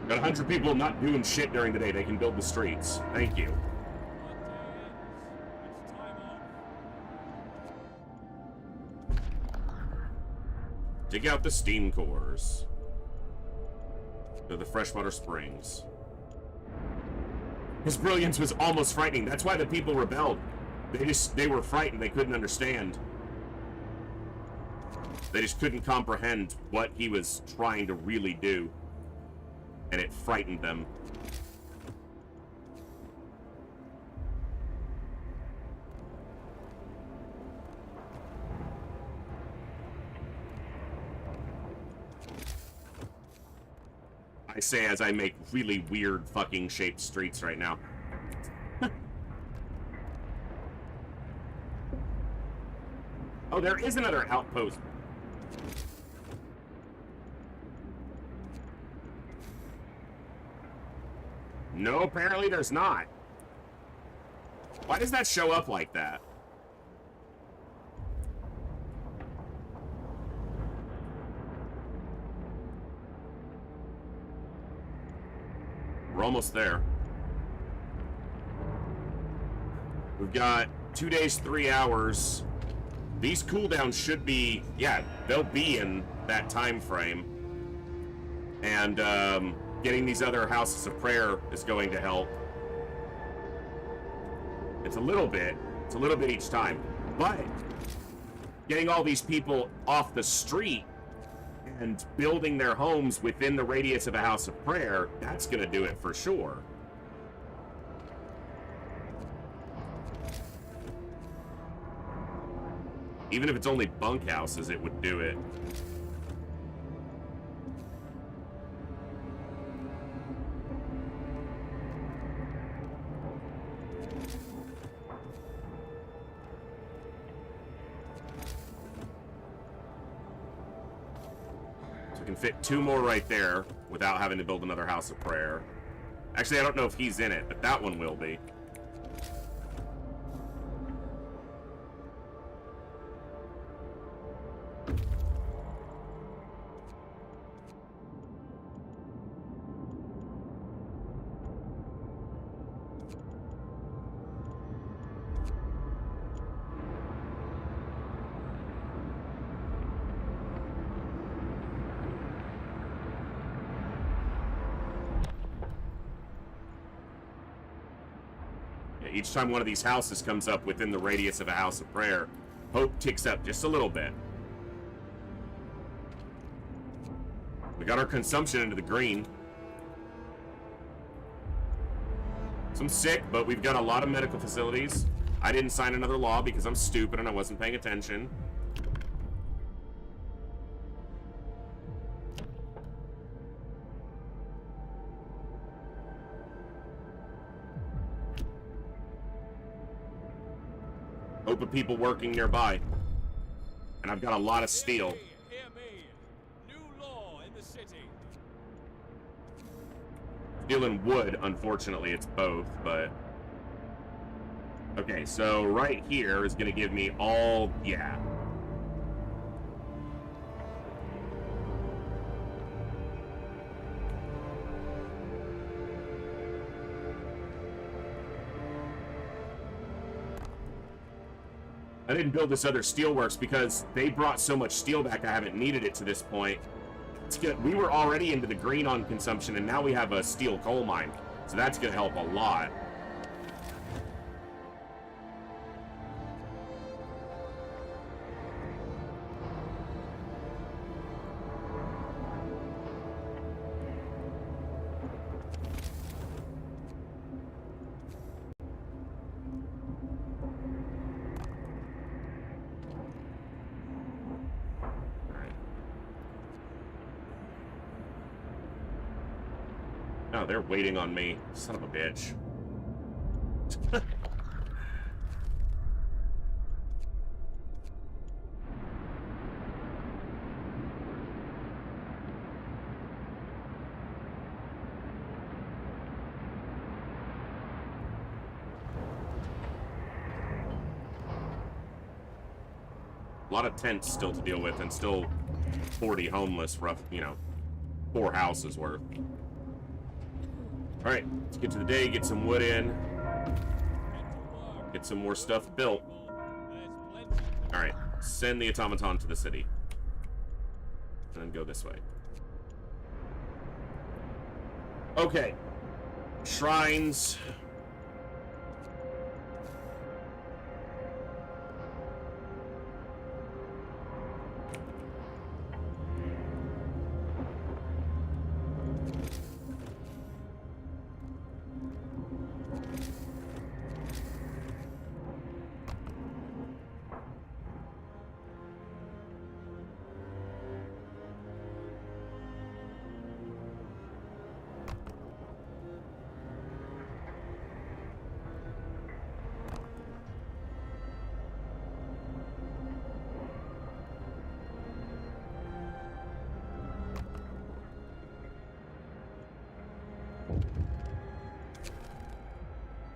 Got 100 people not doing shit during the day. They can build the streets. Thank you. One day ends. It's Dig out the steam cores. To the freshwater springs. His brilliance was almost frightening. That's why the people rebelled. They were frightened. They couldn't understand. They just couldn't comprehend what he was trying to really do. And it frightened them. I say as I make really weird fucking shaped streets right now. Oh, there is another outpost. No, apparently there's not. Why does that show up like that? We're almost there. We've got 2 days, 3 hours. These cooldowns should be, yeah, they'll be in that time frame. And getting these other houses of prayer is going to help. It's a little bit each time. But getting all these people off the street and building their homes within the radius of a house of prayer, that's going to do it for sure. Even if it's only bunkhouses, it would do it. So we can fit 2 more right there without having to build another house of prayer. Actually, I don't know if he's in it, but that one will be. Each time one of these houses comes up within the radius of a house of prayer, hope ticks up just a little bit. We got our consumption into the green. So I'm sick, but we've got a lot of medical facilities. I didn't sign another law because I'm stupid and I wasn't paying attention. Hope of people working nearby. And I've got a lot of steel. Hear me. New law in the city. Steel and wood, unfortunately, it's both, but... Okay, so right here is going to give me all... Yeah. I didn't build this other steelworks because they brought so much steel back I haven't needed it to this point. It's good. We were already into the green on consumption and now we have a steel coal mine. So that's going to help a lot. No, they're waiting on me. Son of a bitch. A lot of tents still to deal with and still 40 homeless, rough, you know, 4 houses worth. Alright, let's get to the day, get some wood in. Get some more stuff built. Alright, send the automaton to the city. and then go this way. Okay. Shrines.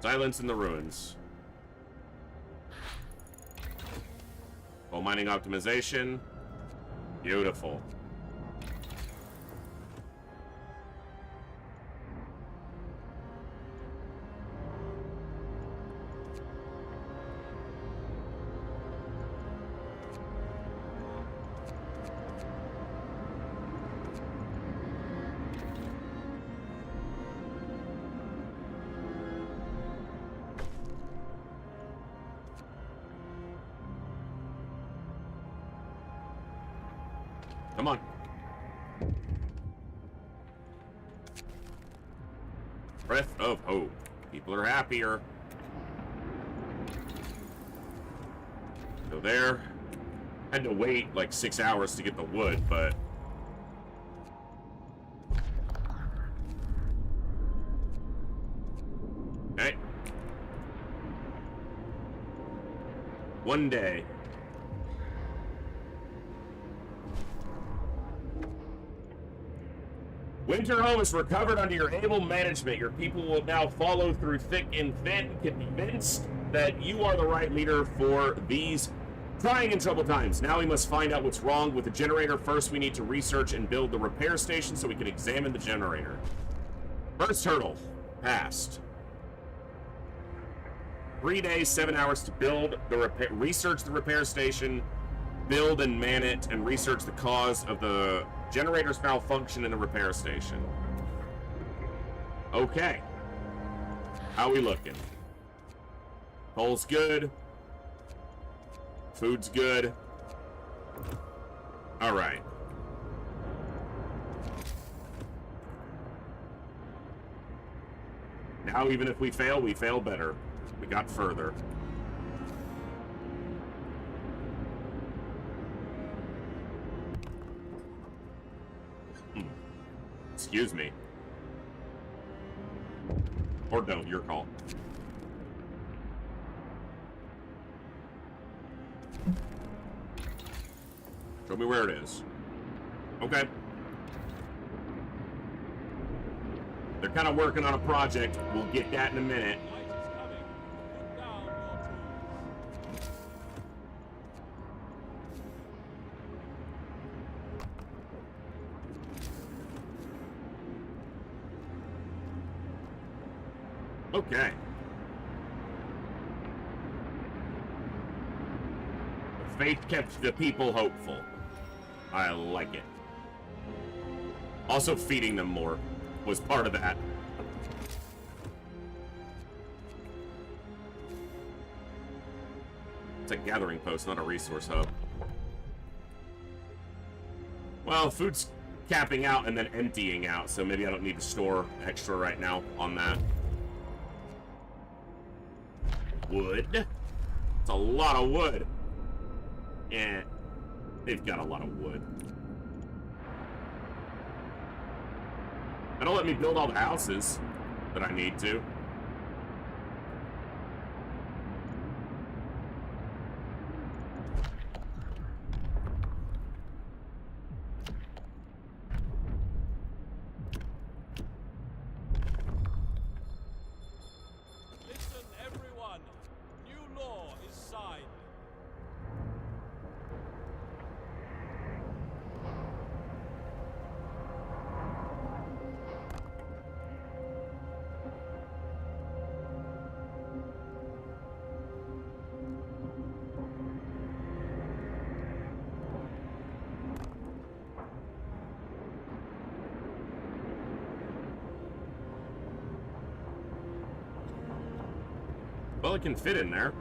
Silence in the ruins. Coal mining optimization. Beautiful. Come on. Breath of hope. People are happier. So there. Had to wait like 6 hours to get the wood, but... Okay. One day. Winterhome is recovered under your able management. Your people will now follow through thick and thin, convinced that you are the right leader for these trying and troubled times. Now we must find out what's wrong with the generator. First, we need to research and build the repair station so we can examine the generator. First hurdle, passed. 3 days, 7 hours to build the research the repair station, build and man it, and research the cause of the generator's malfunction in the repair station. Okay. How we looking? Coal's good. Food's good. Alright. Now even if we fail better. We got further. Excuse me. Or don't, your call. Show me where it is. Okay. They're kind of working on a project. We'll get that in a minute. Light is coming. Put down your tools. Okay. Faith kept the people hopeful. I like it. Also, feeding them more was part of that. It's a gathering post, not a resource hub. Well, food's capping out and then emptying out, so maybe I don't need to store extra right now on that. Wood. It's a lot of wood. Yeah, they've got a lot of wood. That'll let me build all the houses that I need to. Listen, everyone. New law is signed. Well, it can fit in there.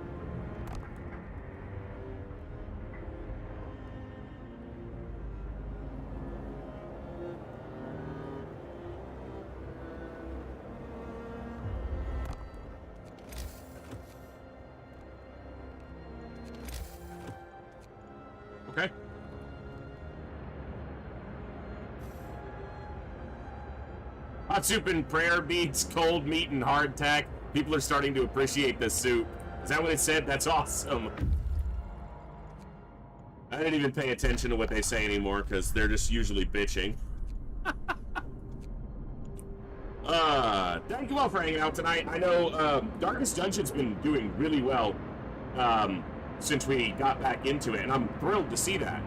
Okay. Hot soup and prayer beads, cold meat and hardtack. People are starting to appreciate this soup. Is that what it said? That's awesome. I didn't even pay attention to what they say anymore because they're just usually bitching. Thank you all for hanging out tonight. I know Darkest Dungeon's been doing really well since we got back into it, and I'm thrilled to see that.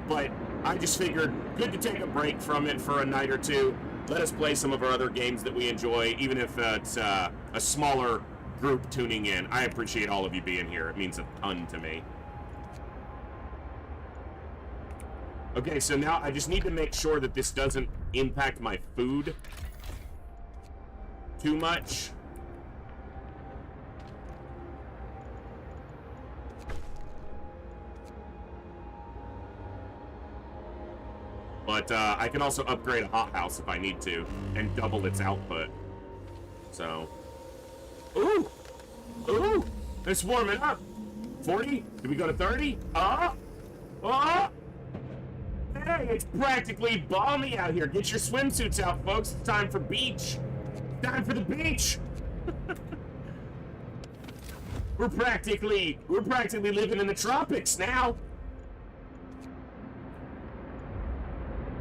But I just figured good to take a break from it for a night or two. Let us play some of our other games that we enjoy, even if it's a smaller group tuning in. I appreciate all of you being here. It means a ton to me. Okay, so now I just need to make sure that this doesn't impact my food too much. But I can also upgrade a hothouse if I need to and double its output. So, ooh, it's warming up. 40? Did we go to 30? Hey, it's practically balmy out here. Get your swimsuits out, folks. It's time for beach. Time for the beach. We're practically living in the tropics now.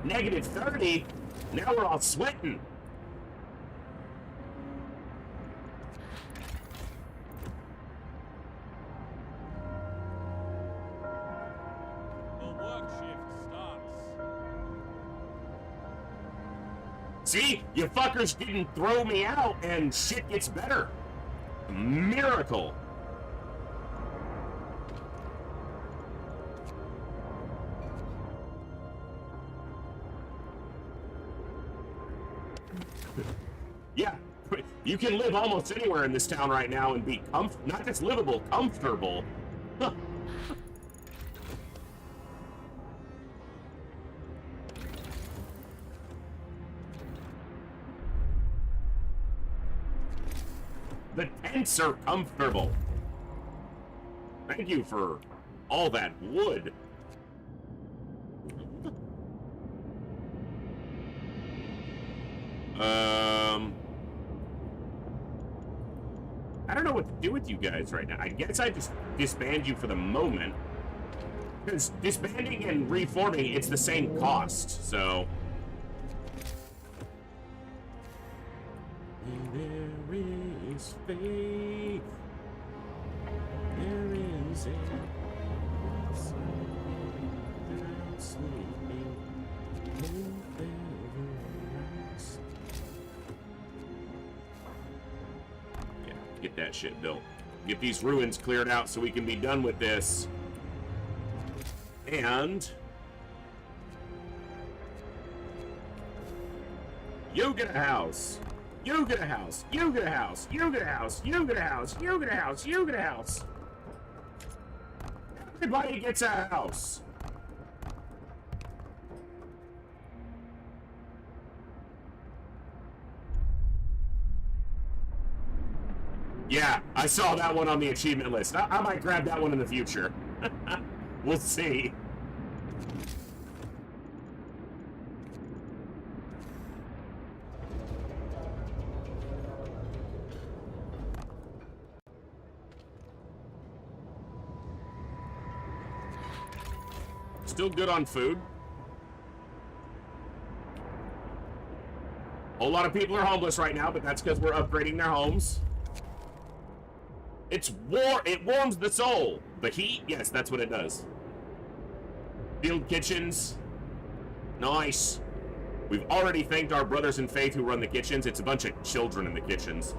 Negative 30. Now we're all sweating. The work shift starts. See? You fuckers didn't throw me out and shit gets better. A miracle. Yeah, you can live almost anywhere in this town right now and be not just livable, comfortable. Huh. The tents are comfortable. Thank you for all that wood. I don't know what to do with you guys right now. I guess I just disband you for the moment. Because disbanding and reforming, it's the same cost, so... There is faith. There is a sleeping. Yeah, get that shit built. Get these ruins cleared out so we can be done with this. And you get a house. You get a house. You get a house. You get a house. You get a house. You get a house. You get a house. Everybody gets a house. Yeah, I saw that one on the achievement list. I might grab that one in the future. We'll see. Still good on food. A whole lot of people are homeless right now, but that's because we're upgrading their homes. It's it warms the soul. The heat, yes, that's what it does. Field kitchens. Nice. We've already thanked our brothers in faith who run the kitchens. It's a bunch of children in the kitchens.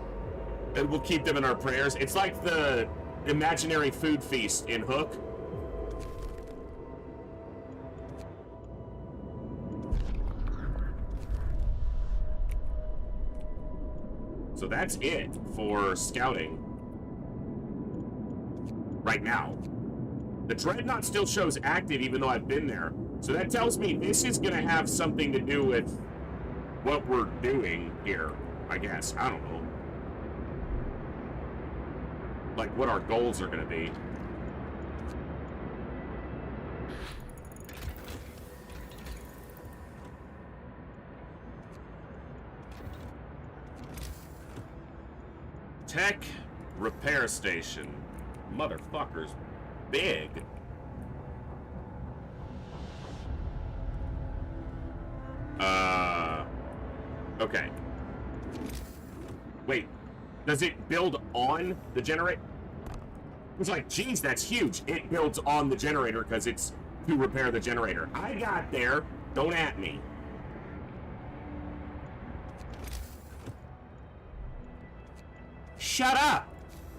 And we'll keep them in our prayers. It's like the imaginary food feast in Hook. So that's it for scouting. right now. The Dreadnought still shows active even though I've been there. So that tells me this is going to have something to do with what we're doing here, I guess. I don't know. Like what our goals are going to be. Tech repair station. Motherfucker's big. Okay. Wait, does it build on the generator? It's like, geez, that's huge. It builds on the generator because it's to repair the generator. I got there. Don't at me. Shut up!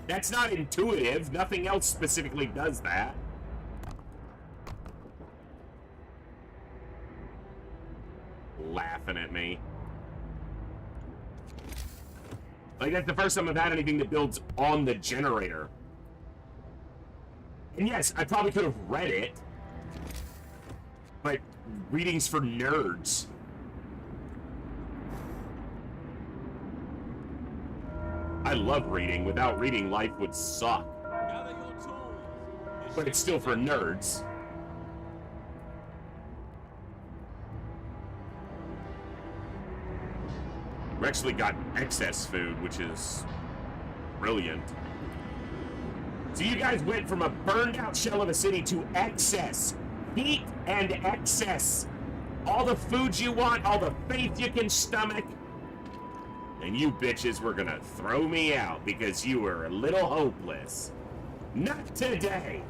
That's not intuitive. Nothing else specifically does that. Laughing at me. Like, that's the first time I've had anything that builds on the generator. And yes, I probably could have read it. But reading's for nerds. I love reading. Without reading, life would suck. Gather your tools. But it's still for nerds. We actually got excess food, which is brilliant. So you guys went from a burned out shell of a city to excess. Heat and excess. All the food you want, all the faith you can stomach. And you bitches were gonna throw me out because you were a little hopeless. Not today.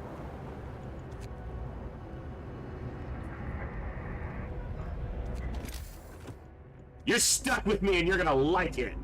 You're stuck with me and you're gonna like it.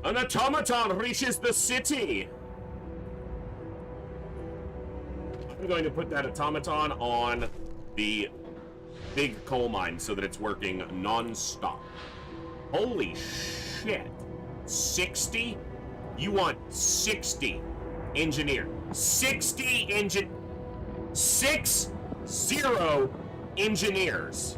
An automaton reaches the city. I'm going to put that automaton on the big coal mine so that it's working non-stop. Holy shit. 60? You want 60 engineer. 60 engine... 60 engineers.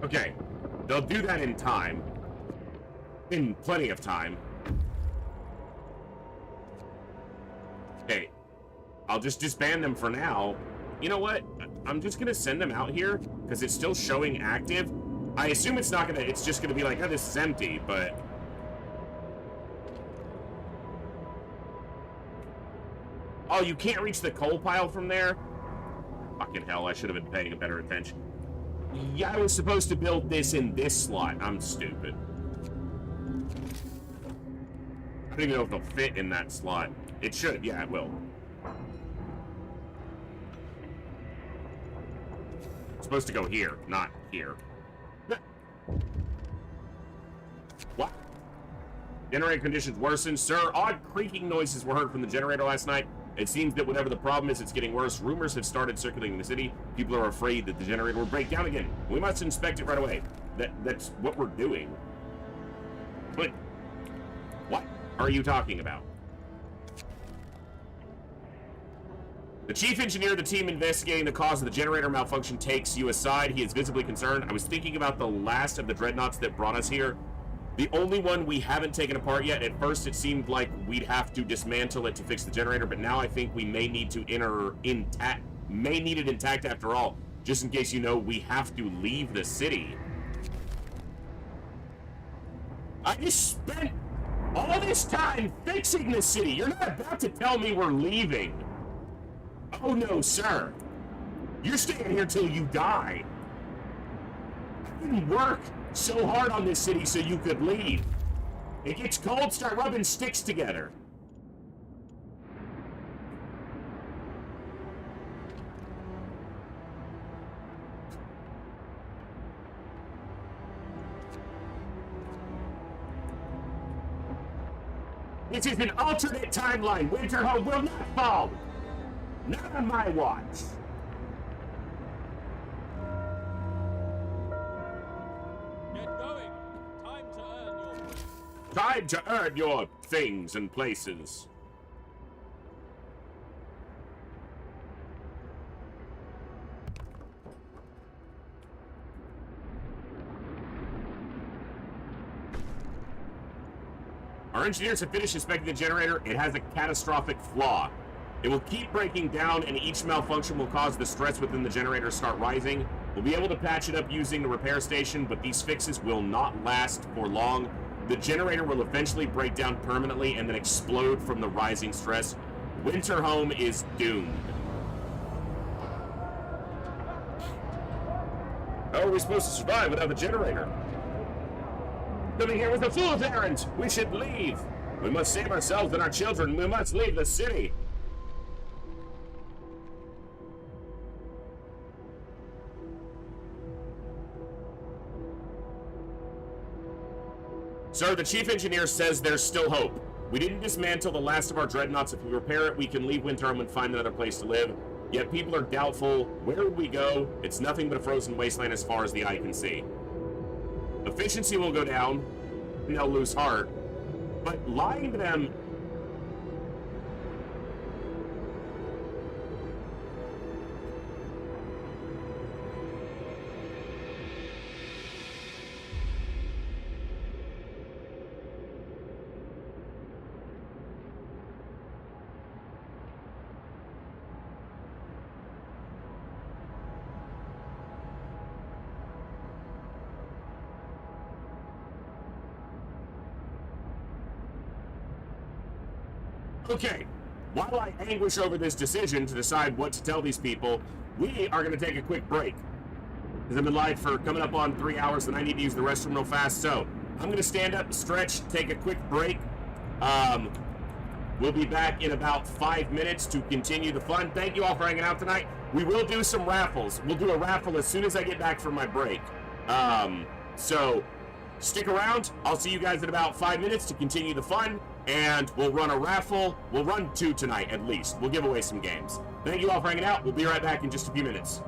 Okay, they'll do that in time. In plenty of time. Okay, I'll just disband them for now. You know what? I'm just gonna send them out here because it's still showing active. I assume it's not gonna, it's just gonna be like, oh, this is empty, but... Oh, you can't reach the coal pile from there? Fucking hell, I should have been paying better attention. Yeah, I was supposed to build this in this slot. I'm stupid. I don't even know if it'll fit in that slot. It should. Yeah, it will. supposed to go here, not here. What? Generator conditions worsened. Sir, odd creaking noises were heard from the generator last night. It seems that whatever the problem is, it's getting worse. Rumors have started circulating in the city. People are afraid that the generator will break down again. We must inspect it right away. That's what we're doing. But what are you talking about? The chief engineer of the team investigating the cause of the generator malfunction takes you aside. He is visibly concerned. I was thinking about the last of the dreadnoughts that brought us here. The only one we haven't taken apart yet. At first, it seemed like we'd have to dismantle it to fix the generator, but now I think we may need to need it intact after all. Just in case you know, we have to leave the city. I just spent all this time fixing the city. You're not about to tell me we're leaving. Oh no, sir. You're staying here till you die. I didn't work so hard on this city so you could leave. It gets cold, start rubbing sticks together. This is an alternate timeline. Winterhome will not fall. Not on my watch. Get going. Time to earn your things and places. Our engineers have finished inspecting the generator. It has a catastrophic flaw. It will keep breaking down, and each malfunction will cause the stress within the generator to start rising. We'll be able to patch it up using the repair station, but these fixes will not last for long. The generator will eventually break down permanently and then explode from the rising stress. Winterhome is doomed. How are we supposed to survive without the generator? Coming here was a fool's errand. We should leave. We must save ourselves and our children. We must leave the city. Sir, the chief engineer says there's still hope. We didn't dismantle the last of our dreadnoughts. If we repair it, we can leave Winterhome and find another place to live. Yet people are doubtful. Where would we go? It's nothing but a frozen wasteland as far as the eye can see. Efficiency will go down, and they'll lose heart. But lying to them... Okay, while I anguish over this decision to decide what to tell these people, we are going to take a quick break. Because I've been live for coming up on 3 hours and I need to use the restroom real fast. So I'm going to stand up, stretch, take a quick break. We'll be back in about 5 minutes to continue the fun. Thank you all for hanging out tonight. We will do some raffles. We'll do a raffle as soon as I get back from my break. So stick around. I'll see you guys in about 5 minutes to continue the fun. And we'll run a raffle. We'll run 2 tonight, at least. We'll give away some games. Thank you all for hanging out. We'll be right back in just a few minutes.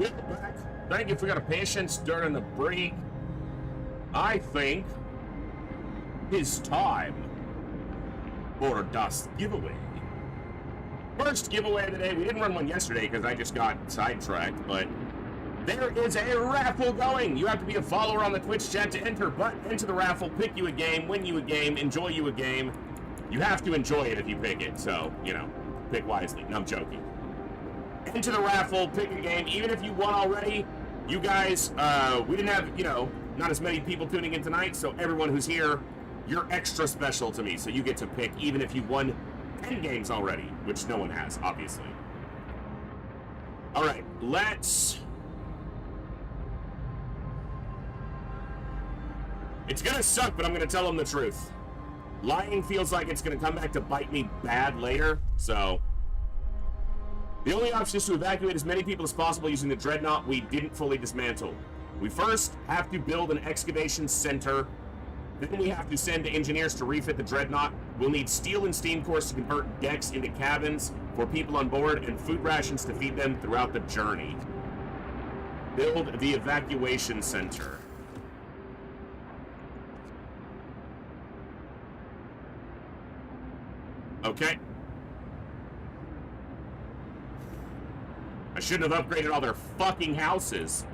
We're back. Thank you for your patience during the break. I think it's time for a dust giveaway. First giveaway of the day. We didn't run one yesterday because I just got sidetracked, but there is a raffle going. You have to be a follower on the Twitch chat to enter, but enter the raffle, pick you a game, win you a game, enjoy you a game. You have to enjoy it if you pick it, so, you know, pick wisely. No, I'm joking. Enter the raffle, pick a game. Even if you won already, you guys, we didn't have, you know, not as many people tuning in tonight, so everyone who's here, you're extra special to me, so you get to pick even if you won 10 games already, which no one has, obviously. All right, let's... It's gonna suck, but I'm gonna tell them the truth. Lying feels like it's gonna come back to bite me bad later, so... The only option is to evacuate as many people as possible using the dreadnought we didn't fully dismantle. We first have to build an excavation center. Then we have to send engineers to refit the dreadnought. We'll need steel and steam cores to convert decks into cabins for people on board and food rations to feed them throughout the journey. Build the evacuation center. Okay. I shouldn't have upgraded all their fucking houses.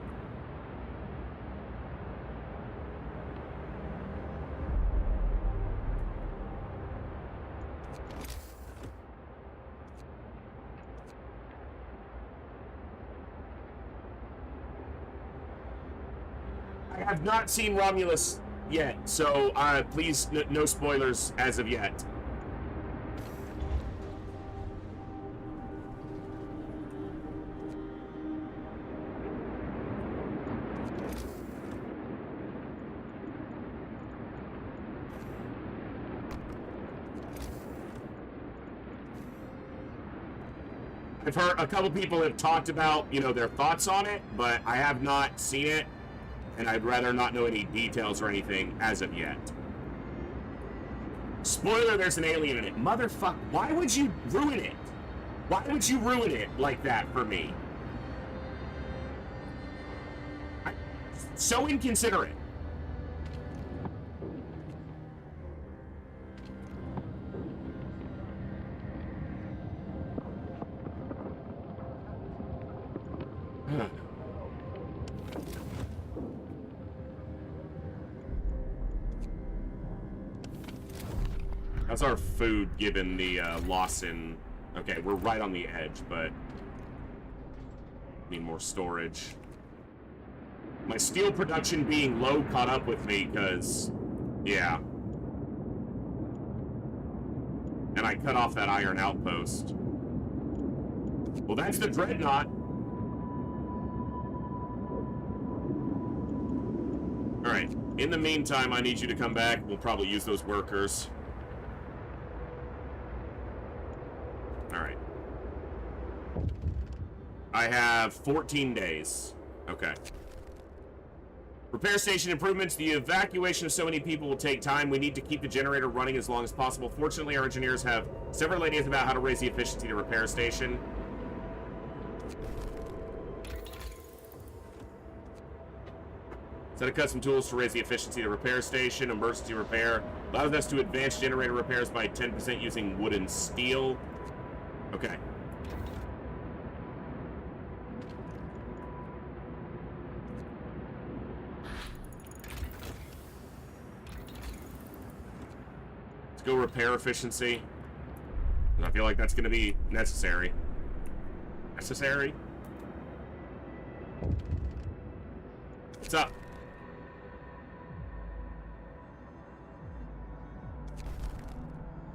I have not seen Romulus yet, so please, no spoilers as of yet. I've heard a couple people have talked about, you know, their thoughts on it, but I have not seen it, and I'd rather not know any details or anything as of yet. Spoiler, there's an alien in it. Motherfuck, why would you ruin it? Why would you ruin it like that for me? So inconsiderate. How's our food given the loss in... Okay, we're right on the edge, but... Need more storage. My steel production being low caught up with me, because... Yeah. And I cut off that iron outpost. Well, that's the dreadnought. Alright, in the meantime, I need you to come back. We'll probably use those workers. Alright. I have 14 days. Okay. Repair station improvements. The evacuation of so many people will take time. We need to keep the generator running as long as possible. Fortunately, our engineers have several ideas about how to raise the efficiency of the repair station. Set of custom tools to raise the efficiency of the repair station. Emergency repair. Allows us to advance generator repairs by 10% using wood and steel. Okay. Let's go repair efficiency. And I feel like that's going to be necessary. Necessary? What's up?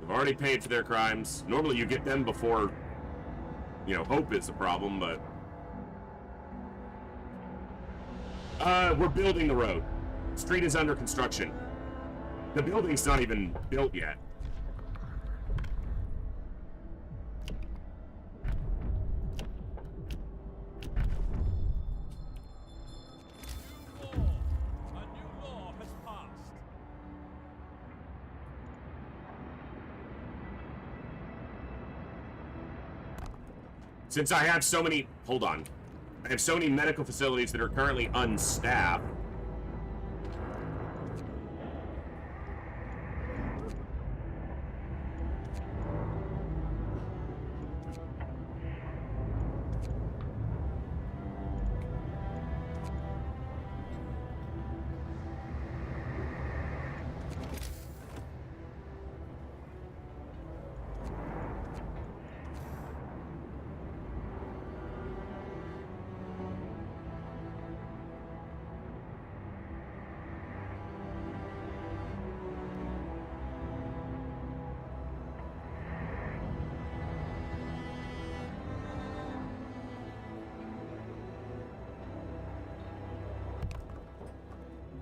They've already paid for their crimes. Normally you get them before, you know, hope is the problem, but... we're building the road. Street is under construction. The building's not even built yet. Since I have so many... Hold on. I have so many medical facilities that are currently unstaffed.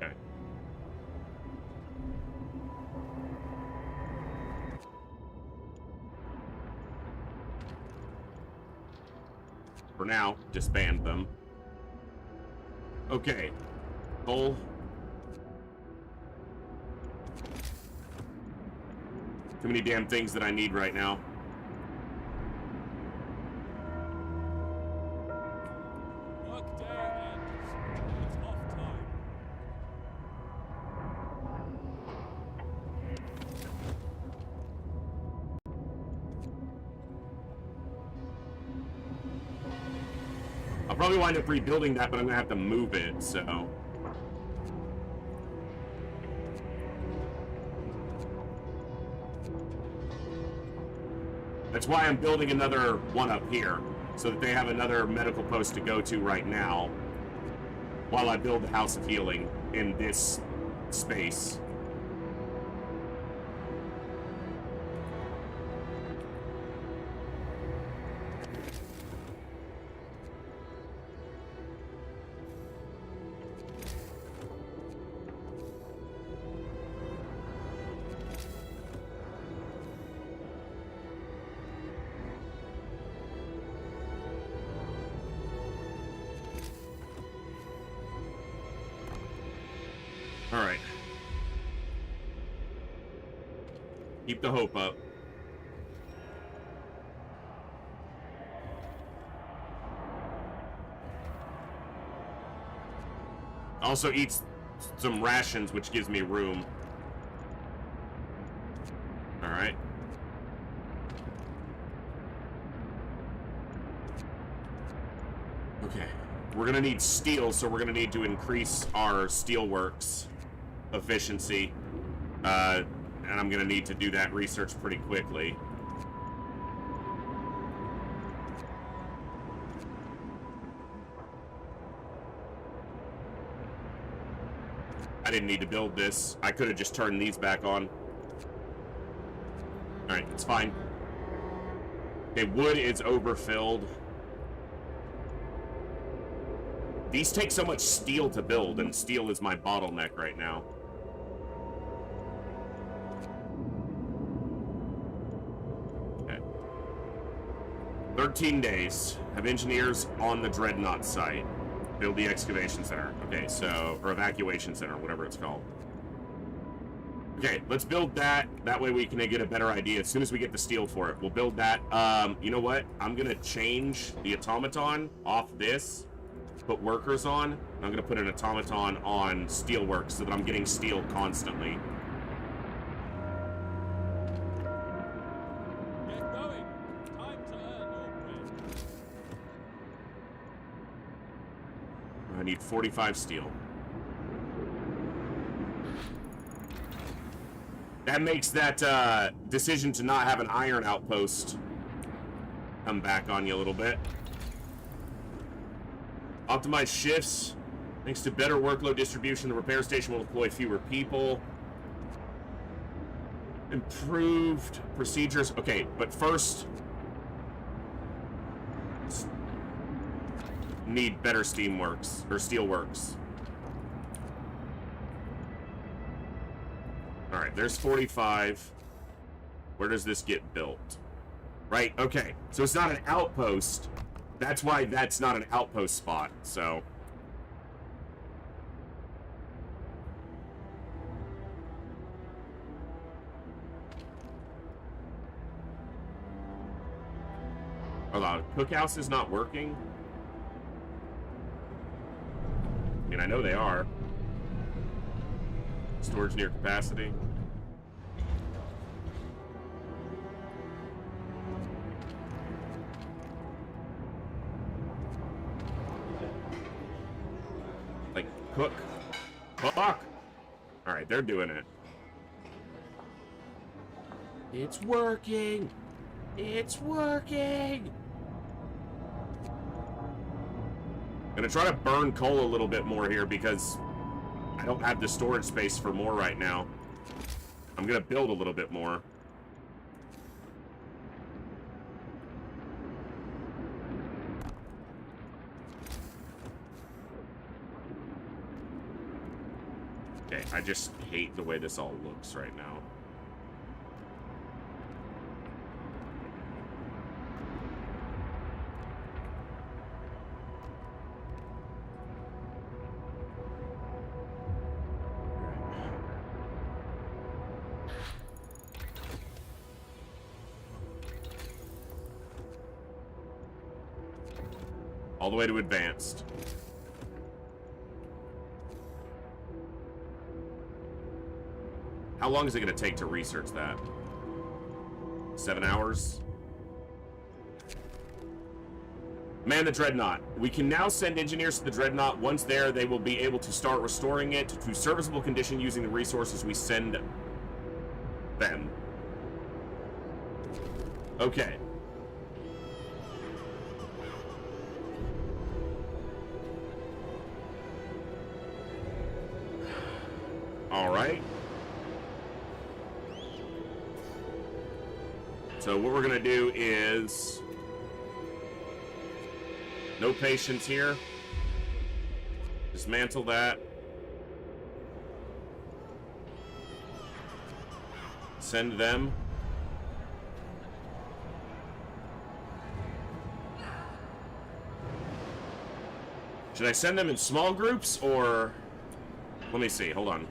Okay. For now, disband them. Okay. Cole. Too many damn things that I need right now. Work day ends. It's off time. I'll probably wind up rebuilding that, but I'm gonna have to move it, so. That's why I'm building another one up here, so that they have another medical post to go to right now, while I build the House of Healing in this space. Alright. Keep the hope up. Also eat some rations, which gives me room. Alright. Okay. We're gonna need steel, so we're gonna need to increase our steelworks efficiency. And I'm gonna need to do that research pretty quickly. I didn't need to build this. I could have just turned these back on. Alright, it's fine. Okay, wood is overfilled. These take so much steel to build, and steel is my bottleneck right now. Okay. 13 days. Have engineers on the Dreadnought site. Build the excavation center. Okay, so, or evacuation center, whatever it's called. Okay, let's build that. That way we can get a better idea. As soon as we get the steel for it, we'll build that. You know what? I'm gonna change the automaton off this, put workers on. I'm gonna put an automaton on steelworks so that I'm getting steel constantly. Get going. Time to earn your bread. I need 45 steel. That makes that decision to not have an iron outpost come back on you a little bit. Optimize shifts. Thanks to better workload distribution, the repair station will employ fewer people. Improved procedures. Okay, but first, need better steamworks or steelworks. All right, there's 45. Where does this get built? Right, okay. So it's not an outpost. That's why that's not an outpost spot, so. Hold on, cookhouse is not working? I know they are. Storage near capacity. Like, cook. Fuck! Alright, they're doing it. It's working! It's working! Gonna try to burn coal a little bit more here because I don't have the storage space for more right now. I'm gonna build a little bit more. Okay, I just hate the way this all looks right now. All the way to advanced. How long is it going to take to research that? 7 hours? Man the Dreadnought. We can now send engineers to the Dreadnought. Once there, they will be able to start restoring it to serviceable condition using the resources we send them. Okay. Alright. So what we're gonna do is no patience here. Dismantle that. Send them. Should I send them in small groups or... Let me see, hold on.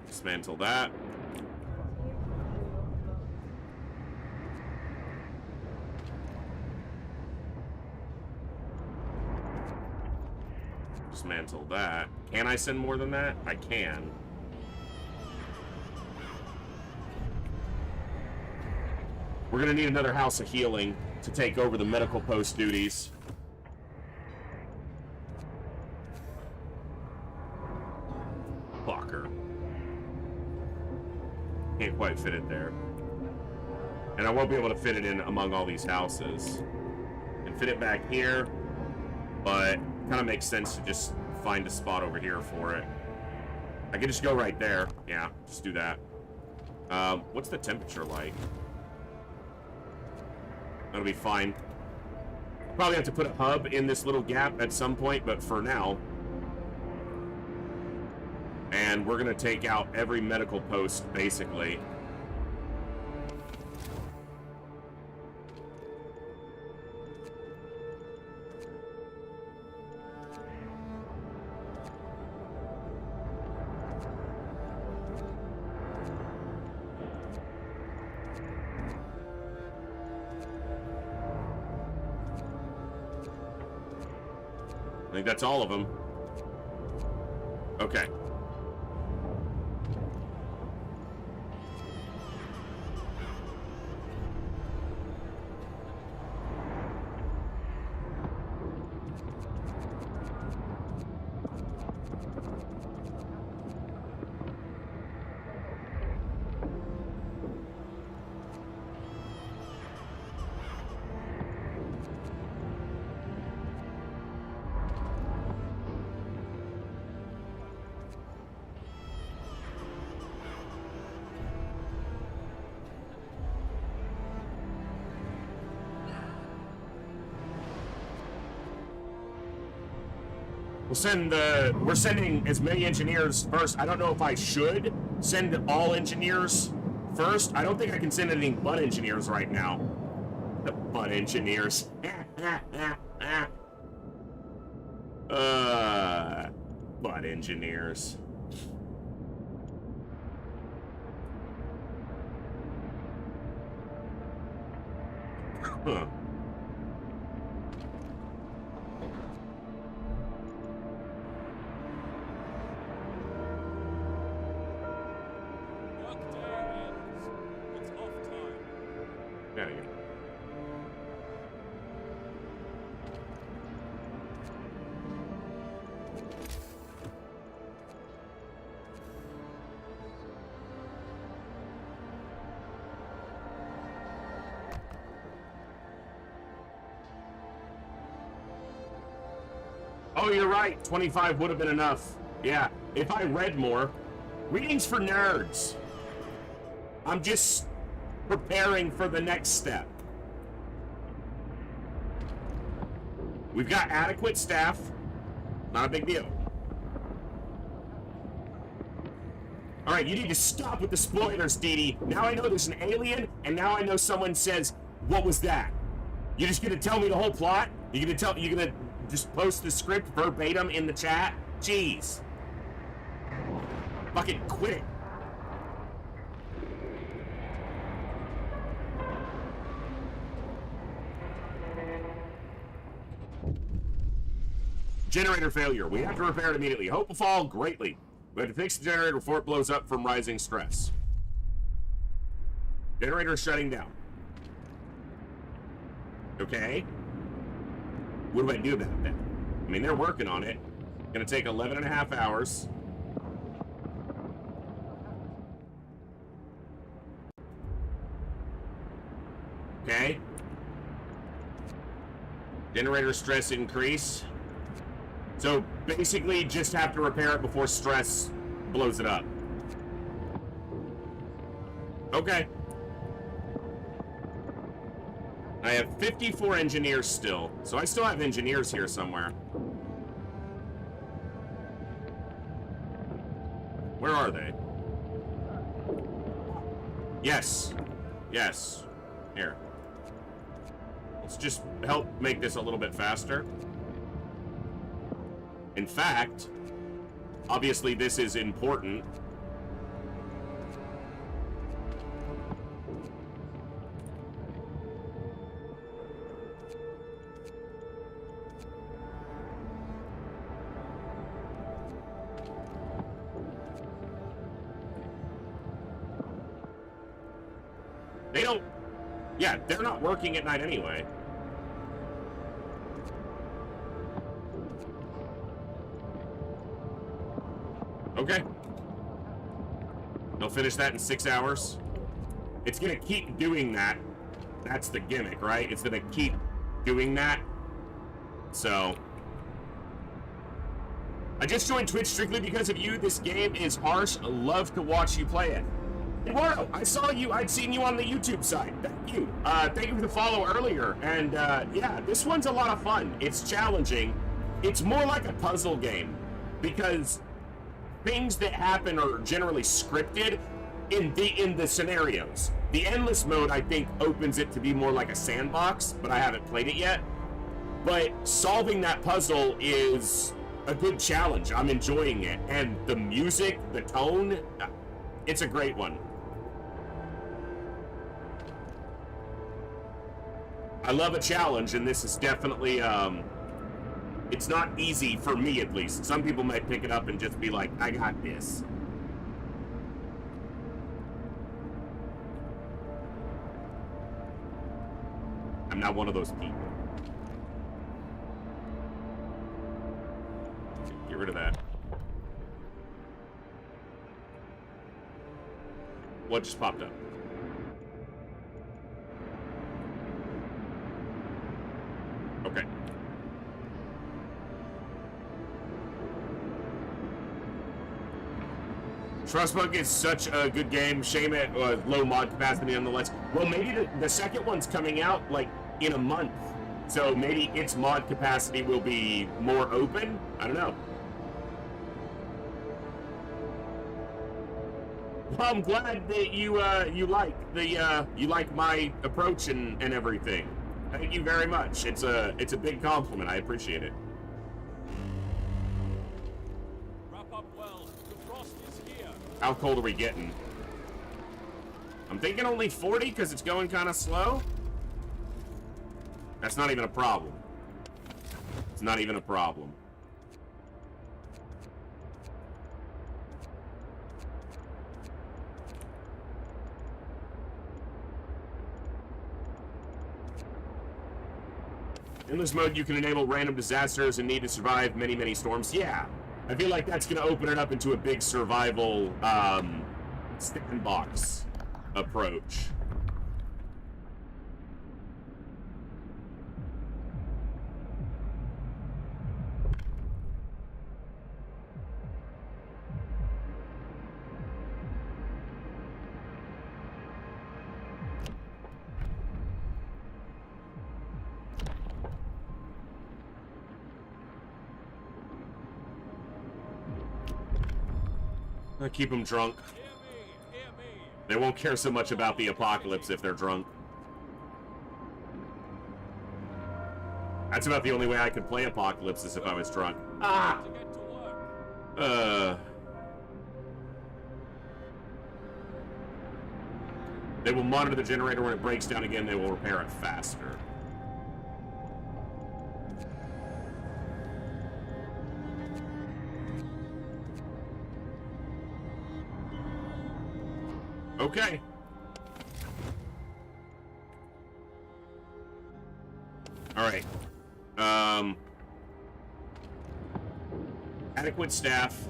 Dismantle that. Dismantle that. Can I send more than that? I can. We're gonna need another house of healing to take over the medical post duties. Fucker. Can't quite fit it there. And I won't be able to fit it in among all these houses. And fit it back here, but kind of makes sense to just find a spot over here for it. I could just go right there. Yeah, just do that. What's the temperature like? That'll be fine. Probably have to put a hub in this little gap at some point, but for now. And we're gonna take out every medical post, basically. I think that's all of them. Okay. We're sending as many engineers first. I don't know if I should send all engineers first. I don't think I can send any butt engineers right now. The butt engineers. Butt engineers. Huh. Oh, you're right. 25 would have been enough. Yeah, if I read more. Reading's for nerds. I'm just preparing for the next step. We've got adequate staff. Not a big deal. Alright, you need to stop with the spoilers, Dee Dee. Now I know there's an alien, and now I know someone says, what was that? You're just gonna tell me the whole plot? You're gonna just post the script verbatim in the chat? Jeez. Fucking quit it. Generator failure. We have to repair it immediately. Hope will fall greatly. We have to fix the generator before it blows up from rising stress. Generator is shutting down. Okay. What do I do about that? I mean, they're working on it. It's gonna take 11 and a half hours. Okay. Generator stress increase. So basically just have to repair it before stress blows it up. Okay. I have 54 engineers still, so I still have engineers here somewhere. Where are they? Yes. Yes. Here. Let's just help make this a little bit faster. In fact, obviously this is important. They don't... Yeah, they're not working at night anyway. Okay. They'll finish that in 6 hours. It's gonna keep doing that. That's the gimmick, right? It's gonna keep doing that. So... I just joined Twitch strictly because of you. This game is harsh. I love to watch you play it. Eduardo, I saw you. I'd seen you on the YouTube side. Thank you. Thank you for the follow earlier. And yeah, this one's a lot of fun. It's challenging. It's more like a puzzle game because things that happen are generally scripted in the scenarios. The endless mode, I think, opens it to be more like a sandbox, but I haven't played it yet. But solving that puzzle is a good challenge. I'm enjoying it. And the music, the tone, it's a great one. I love a challenge, and this is definitely, it's not easy for me, at least. Some people might pick it up and just be like, I got this. I'm not one of those people. Get rid of that. What just popped up? Okay. Frostpunk is such a good game. Shame it was low mod capacity nonetheless. Well, maybe the second one's coming out like in a month. So maybe its mod capacity will be more open. I don't know. Well, I'm glad that you like my approach and everything. Thank you very much. It's a big compliment. I appreciate it. Wrap up well. The frost is here. How cold are we getting? I'm thinking only 40 because it's going kind of slow. That's not even a problem. It's not even a problem. In this mode, you can enable random disasters and need to survive many, many storms. Yeah, I feel like that's going to open it up into a big survival sandbox approach. Keep them drunk. Hear me, hear me. They won't care so much about the apocalypse if they're drunk. That's about the only way I could play Apocalypse is if I was drunk. Ah! To get to work. They will monitor the generator. When it breaks down again, they will repair it faster. Okay. All right. Adequate staff.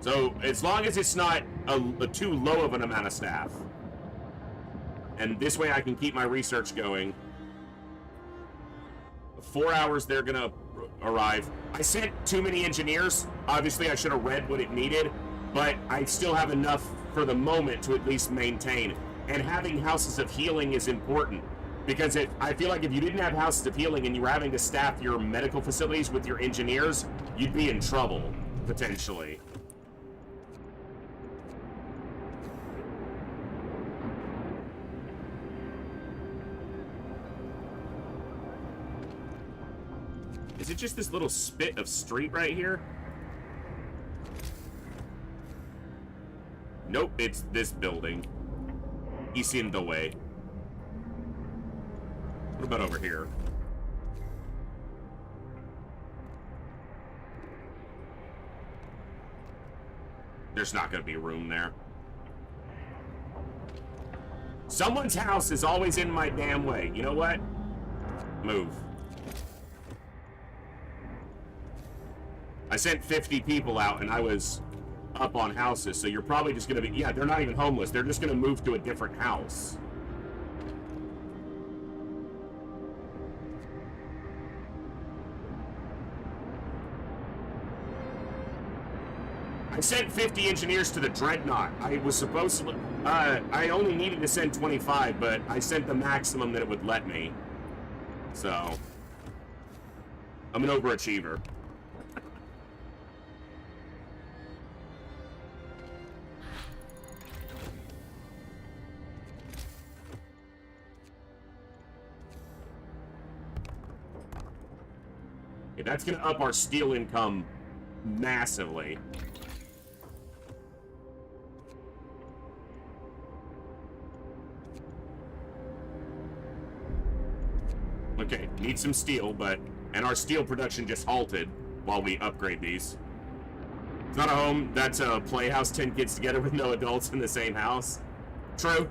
So, as long as it's not a too low of an amount of staff. And this way I can keep my research going. 4 hours, they're gonna arrive. I sent too many engineers. Obviously, I should have read what it needed, but I still have enough for the moment to at least maintain. And having houses of healing is important. Because I feel like if you didn't have houses of healing and you were having to staff your medical facilities with your engineers, you'd be in trouble, potentially. Is it just this little spit of street right here? Nope, it's this building. He's in the way. What about over here? There's not gonna be room there. Someone's house is always in my damn way. You know what? Move. I sent 50 people out and I was up on houses, so you're probably just gonna be, yeah, they're not even homeless. They're just gonna move to a different house. I sent 50 engineers to the Dreadnought. I was supposed to, I only needed to send 25, but I sent the maximum that it would let me. So, I'm an overachiever. Okay, that's gonna up our steel income massively. Okay, need some steel, and our steel production just halted while we upgrade these. It's not a home, that's a playhouse, 10 kids together with no adults in the same house. True.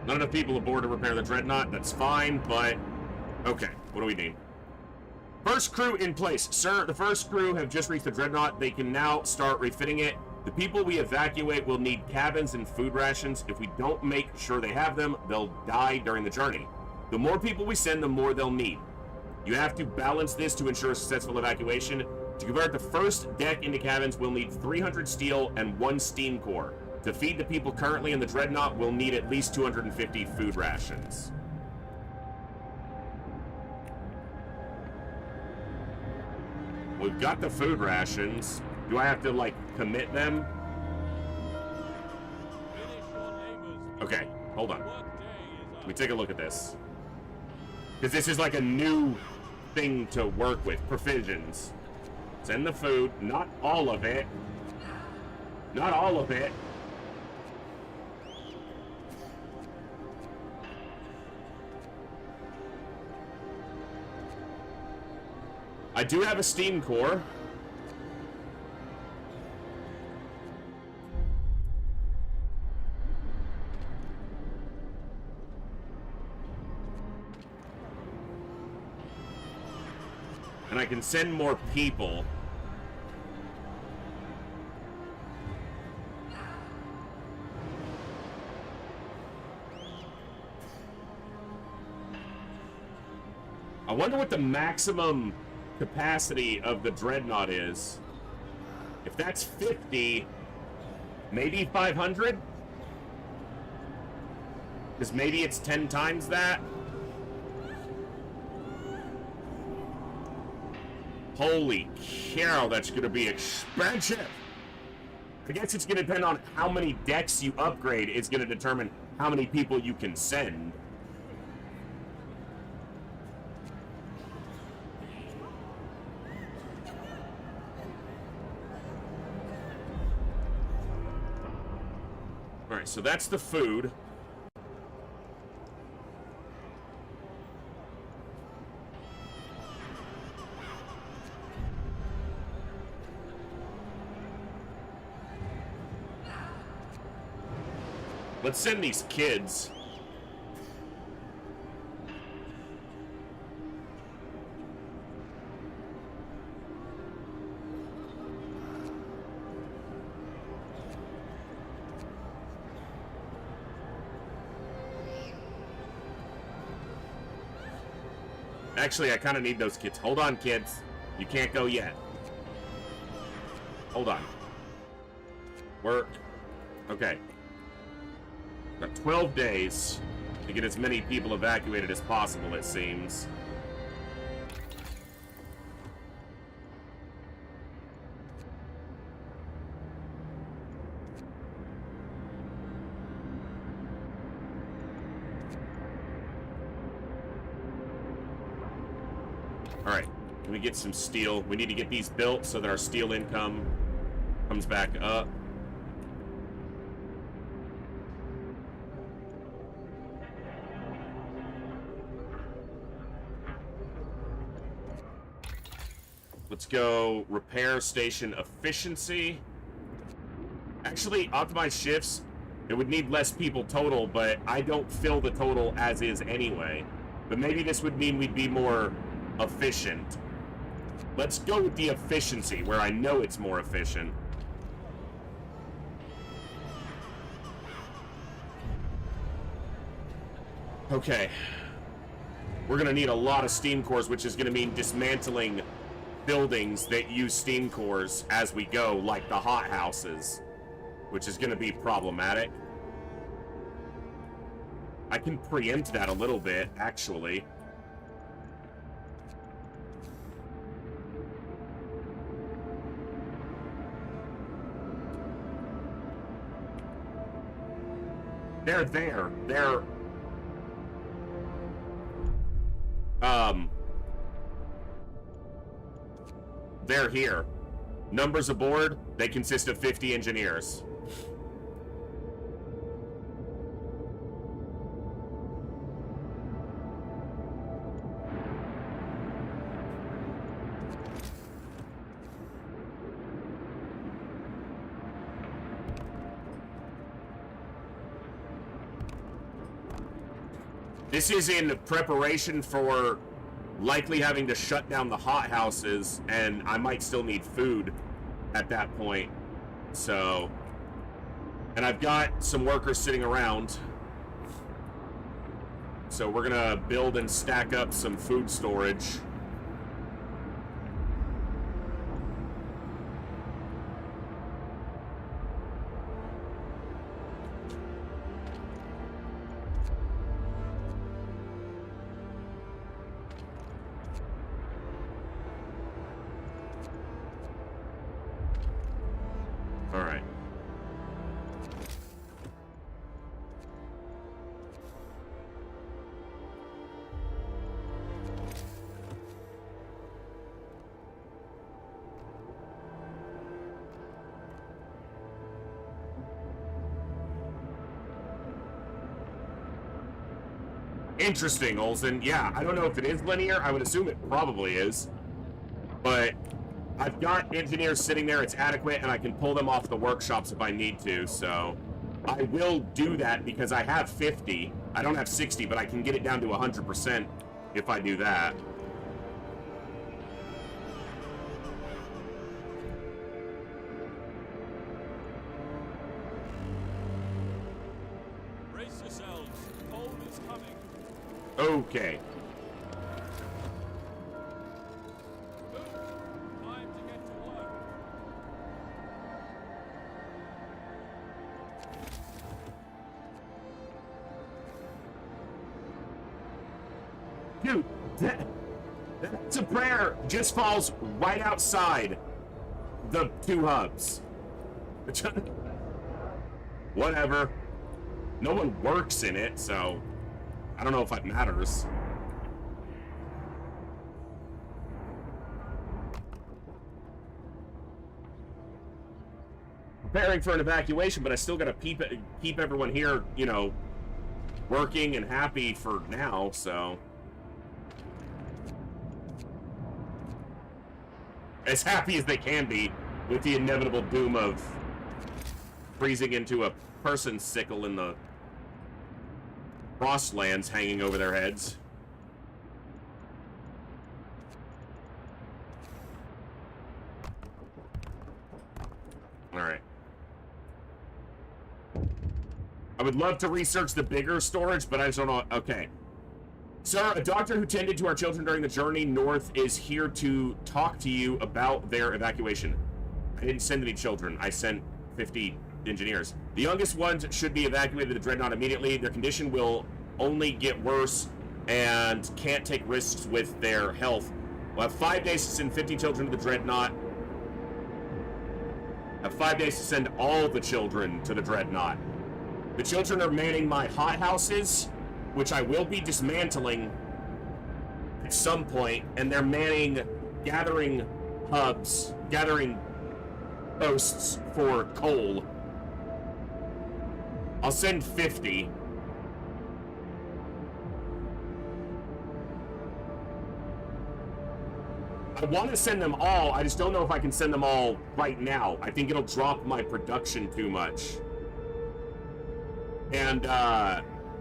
Not enough people aboard to repair the Dreadnought. That's fine, but... Okay, what do we need? First crew in place. Sir, the first crew have just reached the Dreadnought. They can now start refitting it. The people we evacuate will need cabins and food rations. If we don't make sure they have them, they'll die during the journey. The more people we send, the more they'll need. You have to balance this to ensure a successful evacuation. To convert the first deck into cabins, we'll need 300 steel and 1 steam core. To feed the people currently in the Dreadnought, we'll need at least 250 food rations. We've got the food rations. Do I have to, like, commit them? Okay, hold on. Let me take a look at this. Because this is like a new thing to work with. Provisions. Send the food. Not all of it. Not all of it. I do have a steam core. I can send more people. I wonder what the maximum capacity of the Dreadnought is. If that's 50, maybe 500? Because maybe it's 10 times that? Holy cow, that's going to be expensive! I guess it's going to depend on how many decks you upgrade is going to determine how many people you can send. Alright, so that's the food. Let's send these kids. Actually, I kind of need those kids. Hold on, kids. You can't go yet. Hold on. Work. Okay. Got 12 days to get as many people evacuated as possible, it seems. Alright, can we get some steel? We need to get these built so that our steel income comes back up. Let's go repair station efficiency. Actually, optimize shifts. It would need less people total, but I don't fill the total as is anyway. But maybe this would mean we'd be more efficient. Let's go with the efficiency, where I know it's more efficient. Okay. We're gonna need a lot of steam cores, which is gonna mean dismantling buildings that use steam cores as we go, like the hothouses, which is gonna be problematic. I can preempt that a little bit, actually. They're there. They're here. Numbers aboard, they consist of 50 engineers. This is in preparation for likely having to shut down the hothouses, and I might still need food at that point. So, and I've got some workers sitting around. So we're gonna build and stack up some food storage. Interesting, Olsen. Yeah, I don't know if it is linear. I would assume it probably is. But I've got engineers sitting there. It's adequate, and I can pull them off the workshops if I need to. So I will do that because I have 50. I don't have 60, but I can get it down to 100% if I do that. is coming. Okay. Move. Time to get to work. Dude, that's a prayer just falls right outside the 2 hubs. Whatever. No one works in it, so I don't know if it matters. Preparing for an evacuation, but I still gotta keep everyone here, you know, working and happy for now, so. As happy as they can be with the inevitable doom of freezing into a person's sickle in the frostlands hanging over their heads. Alright. I would love to research the bigger storage, but I just don't know. Okay. Sir, a doctor who tended to our children during the journey north is here to talk to you about their evacuation. I didn't send any children. I sent 50 engineers. The youngest ones should be evacuated to the Dreadnought immediately. Their condition will only get worse and can't take risks with their health. We'll have 5 days to send 50 children to the Dreadnought. Have 5 days to send all the children to the Dreadnought. The children are manning my hothouses, which I will be dismantling at some point, and they're manning gathering hubs, gathering posts for coal. I'll send 50. I want to send them all, I just don't know if I can send them all right now. I think it'll drop my production too much. And,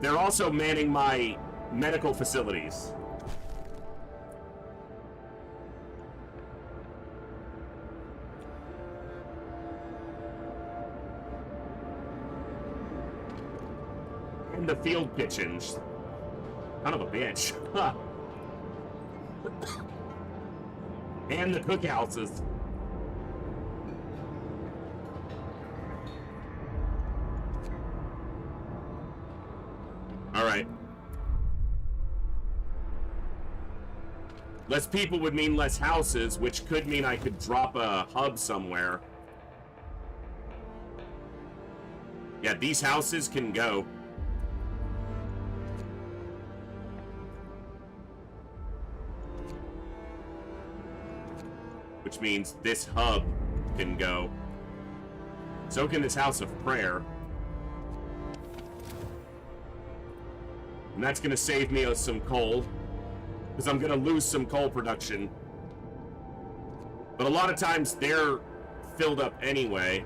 they're also manning my medical facilities. And the field kitchens. Kind of a bitch. And the cookhouses. Alright. Less people would mean less houses, which could mean I could drop a hub somewhere. Yeah, these houses can go. Which means this hub can go. So can this house of prayer. And that's going to save me some coal, because I'm going to lose some coal production. But a lot of times they're filled up anyway.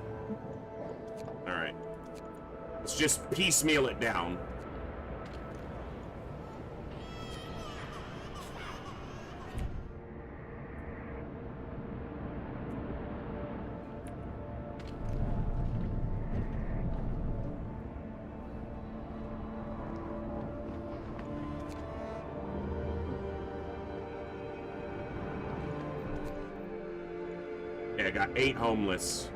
Alright. Let's just piecemeal it down. I got 8 homeless.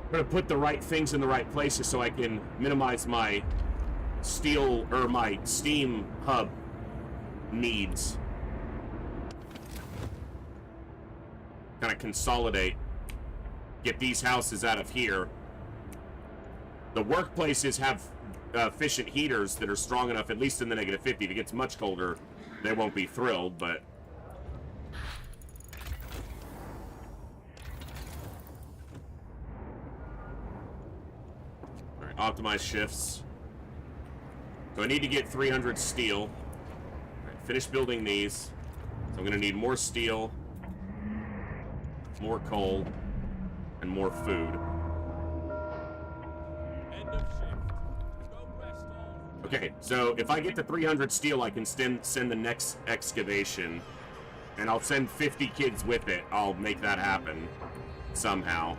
I'm gonna put the right things in the right places so I can minimize my steel or my steam hub needs. Kind of consolidate. Get these houses out of here. The workplaces have efficient heaters that are strong enough, at least in the -50. If it gets much colder, they won't be thrilled, but... Optimize shifts. So I need to get 300 steel. All right, finish building these. So I'm going to need more steel, more coal, and more food. End of shift. Go rest all. Okay, so if I get to 300 steel, I can send the next excavation. And I'll send 50 kids with it. I'll make that happen somehow.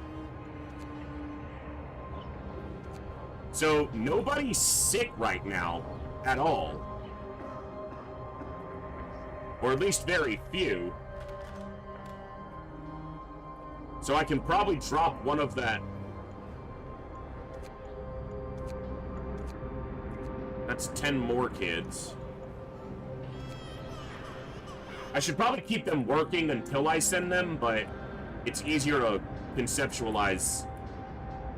So nobody's sick right now at all. Or at least very few. So I can probably drop one of that. That's 10 more kids. I should probably keep them working until I send them, but it's easier to conceptualize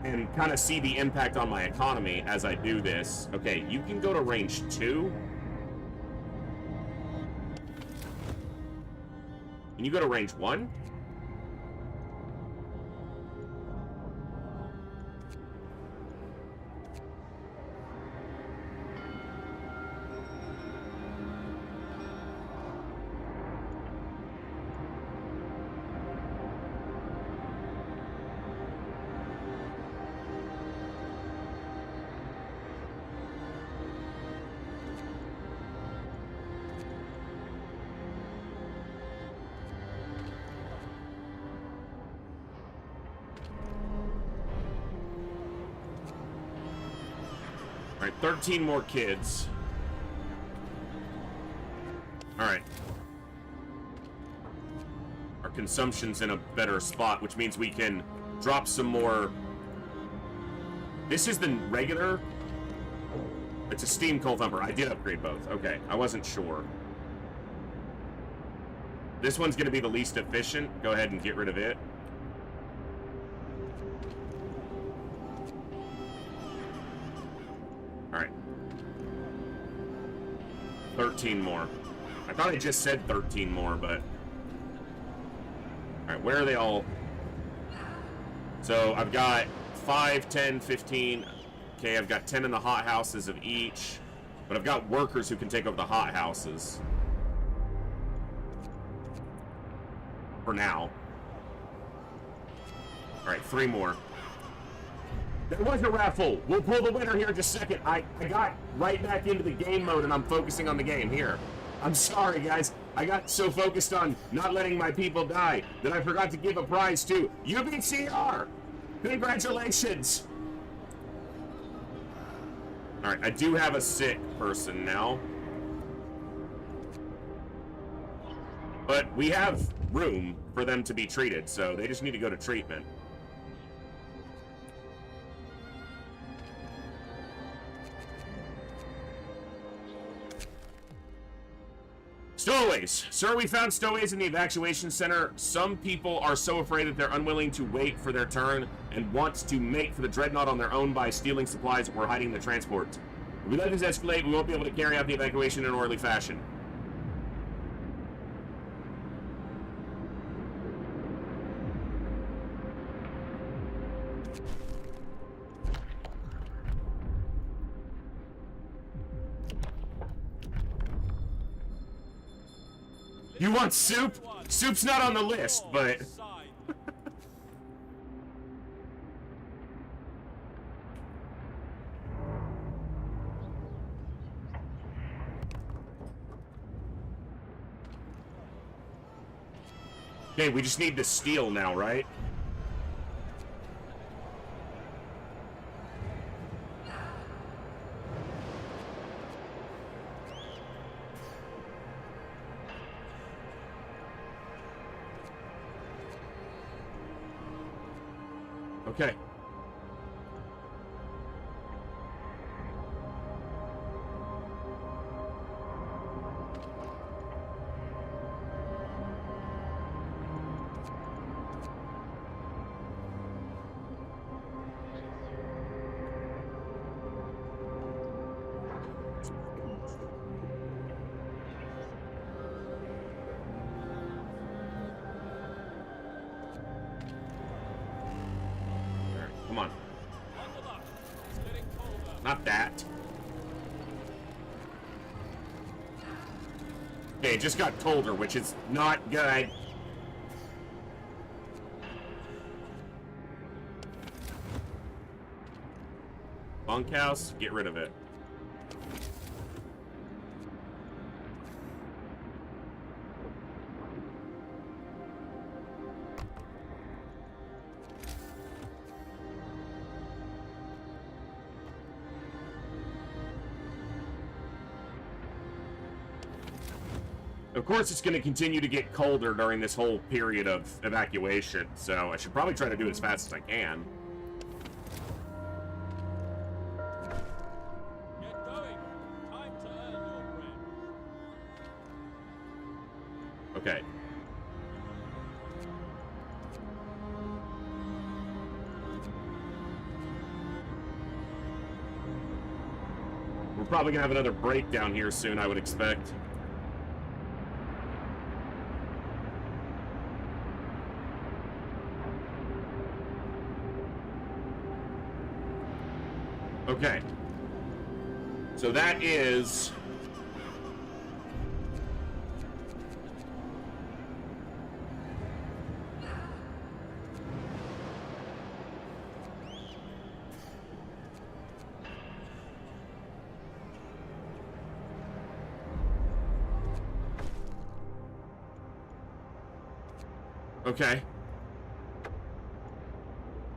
and kind of see the impact on my economy as I do this. Okay, you can go to range 2. Can you go to range 1? All right, 13 more kids. All right. Our consumption's in a better spot, which means we can drop some more. This is the regular. It's a steam coal thumper. I did upgrade both. Okay, I wasn't sure. This one's going to be the least efficient. Go ahead and get rid of it. All right. 13 more. I thought I just said 13 more, but... Alright, where are they all? So, I've got 5, 10, 15... Okay, I've got 10 in the hot houses of each. But I've got workers who can take over the hot houses. For now. Alright, 3 more. There was a raffle. We'll pull the winner here in just a second. I got right back into the game mode and I'm focusing on the game here. I'm sorry, guys. I got so focused on not letting my people die that I forgot to give a prize to UBCR. Congratulations. All right, I do have a sick person now. But we have room for them to be treated, so they just need to go to treatment. Stowaways. Sir, we found stowaways in the evacuation center. Some people are so afraid that they're unwilling to wait for their turn and want to make for the dreadnought on their own by stealing supplies or hiding the transport. If we let this escalate, we won't be able to carry out the evacuation in an orderly fashion. You want soup? Soup's not on the list, but... Okay, we just need the steel now, right? Okay. Come on. Bundle up. It's getting colder. Not that. Okay, it just got colder, which is not good. Bunkhouse, get rid of it. Of course, it's going to continue to get colder during this whole period of evacuation, so I should probably try to do it as fast as I can. Get going. Time to earn your bread. Okay. We're probably going to have another breakdown here soon, I would expect. Okay. So that is... Okay.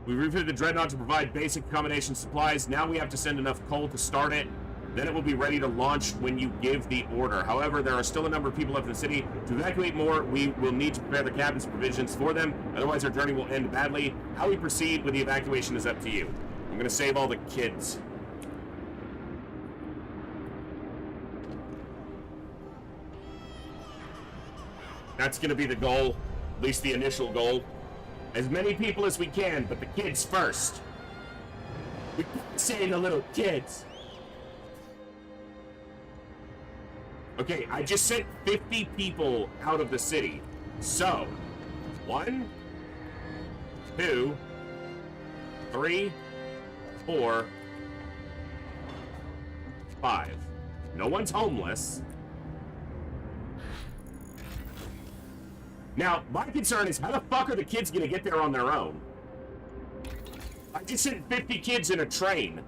We refitted the Dreadnought to provide basic accommodation supplies. Now we have to send enough coal to start it. Then it will be ready to launch when you give the order. However, there are still a number of people left in the city. To evacuate more, we will need to prepare the cabins provisions for them. Otherwise, our journey will end badly. How we proceed with the evacuation is up to you. I'm going to save all the kids. That's going to be the goal. At least the initial goal. As many people as we can, but the kids first. We can't save the little kids. Okay, I just sent 50 people out of the city. So, 1, 2, 3, 4, 5. No one's homeless. Now, my concern is how the fuck are the kids gonna get there on their own? I just sent 50 kids in a train.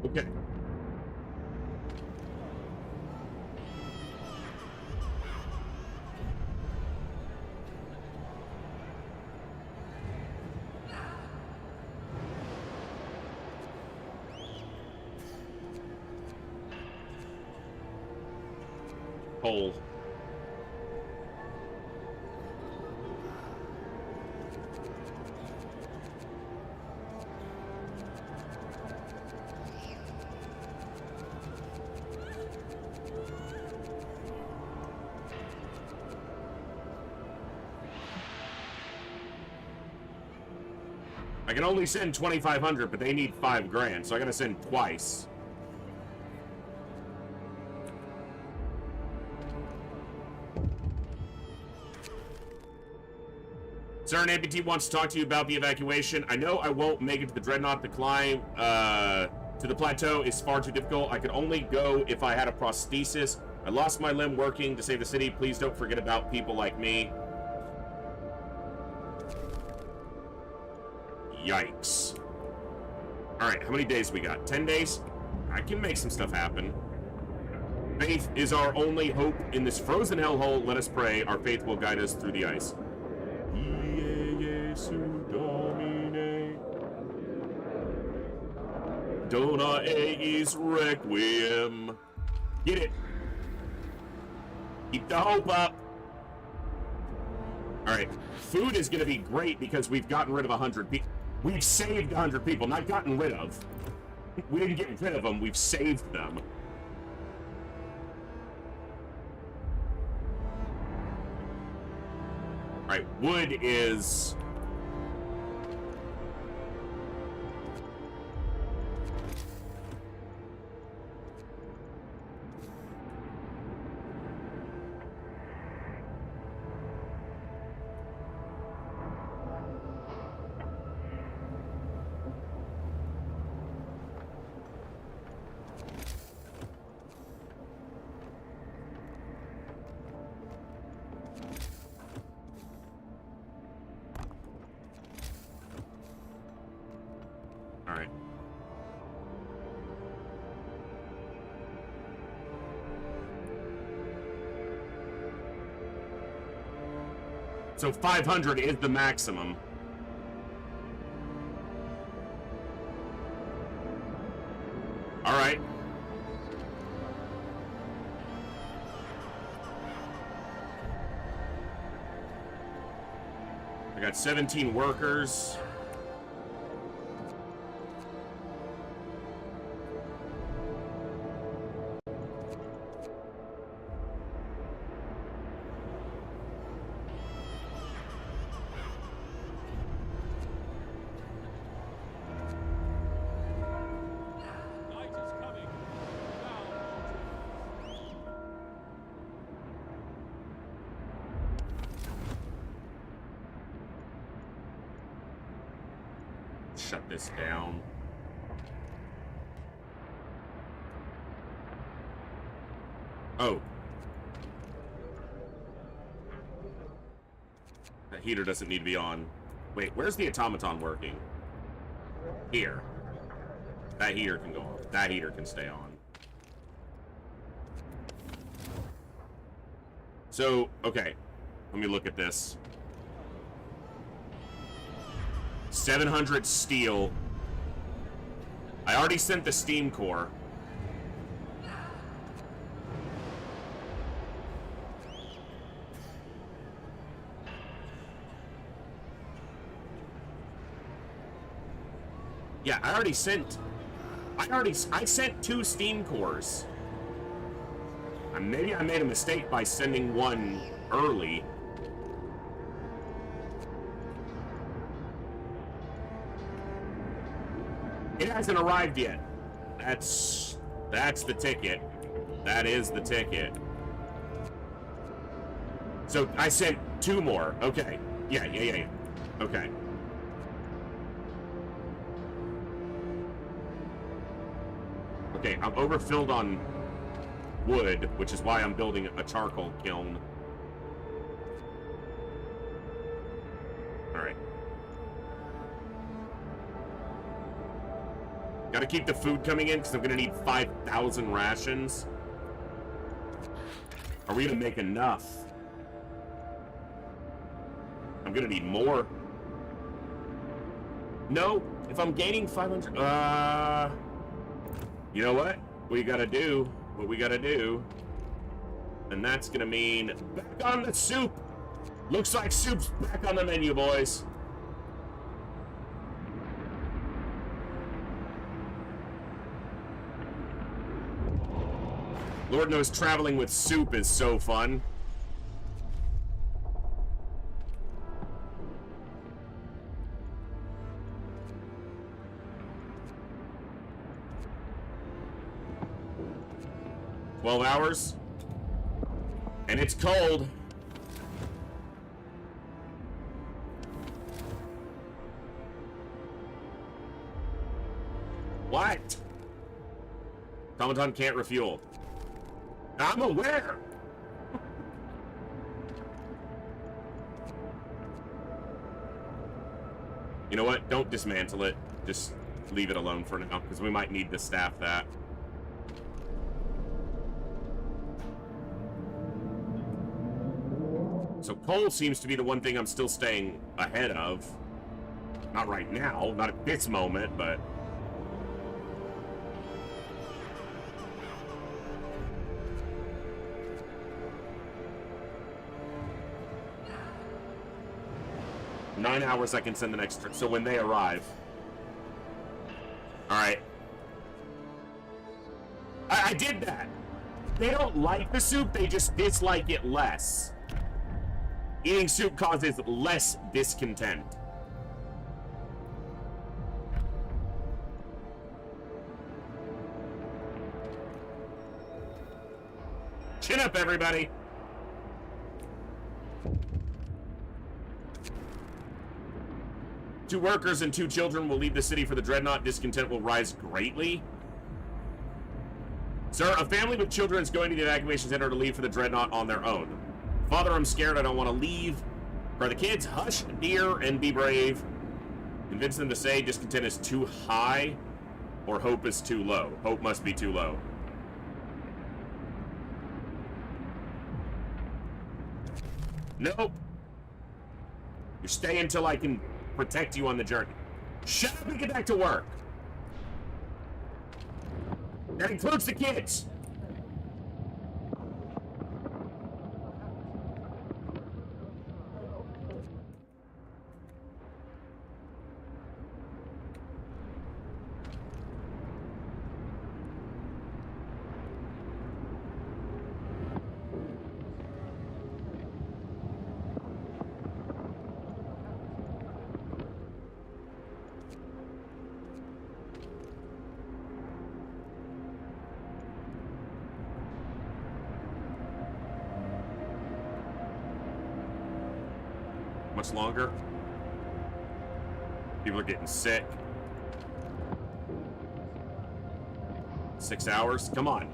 Okay. Hole. I can only send 2,500, but they need 5 grand, so I gotta send twice. Sir, an amputee wants to talk to you about the evacuation. I know I won't make it to the Dreadnought. The climb to the plateau is far too difficult. I could only go if I had a prosthesis. I lost my limb working to save the city. Please don't forget about people like me. Yikes. Alright, how many days we got? 10 days? I can make some stuff happen. Faith is our only hope in this frozen hellhole. Let us pray. Our faith will guide us through the ice. Dona eis requiem. Get it. Keep the hope up. Alright, food is going to be great because we've gotten rid of 100 people. We've saved 100 people, not gotten rid of. We didn't get rid of them, we've saved them. Alright, wood is... Alright. So 500 is the maximum. Alright. I got 17 workers. Night is coming. Shut this down. Oh. That heater doesn't need to be on. Wait, where's the automaton working? Here. That heater can go on. That heater can stay on. So, okay. Let me look at this. 700 steel. I already sent the steam core. Yeah, I sent 2 steam cores. Maybe I made a mistake by sending one early. It hasn't arrived yet. That's the ticket. That is the ticket. So I sent 2 more. Okay. Yeah. Okay. Okay, I'm overfilled on wood, which is why I'm building a charcoal kiln. Alright. Gotta keep the food coming in, because I'm gonna need 5,000 rations. Are we gonna make enough? I'm gonna need more. No, if I'm gaining 500... You know what? What we gotta do, and that's gonna mean back on the soup. Looks like soup's back on the menu, boys. Lord knows traveling with soup is so fun. $12 and it's cold. What? Automaton can't refuel. I'm aware. You know what? Don't dismantle it. Just leave it alone for now, because we might need to staff that. So coal seems to be the one thing I'm still staying ahead of. Not right now, not at this moment, but... Nine hours I can send the next trip, so when they arrive. Alright. I did that! They don't like the soup, they just dislike it less. Eating soup causes less discontent. Chin up, everybody. Two workers and two children will leave the city for the dreadnought. Discontent will rise greatly. Sir, a family with children is going to the evacuation center to leave for the dreadnought on their own. Father, I'm scared. I don't want to leave. For the kids, hush, dear, and be brave. Convince them to say discontent is too high or hope is too low. Hope must be too low. Nope. You stay until I can protect you on the journey. Shut up and get back to work. That includes the kids. Much longer. People are getting sick. 6 hours? Come on.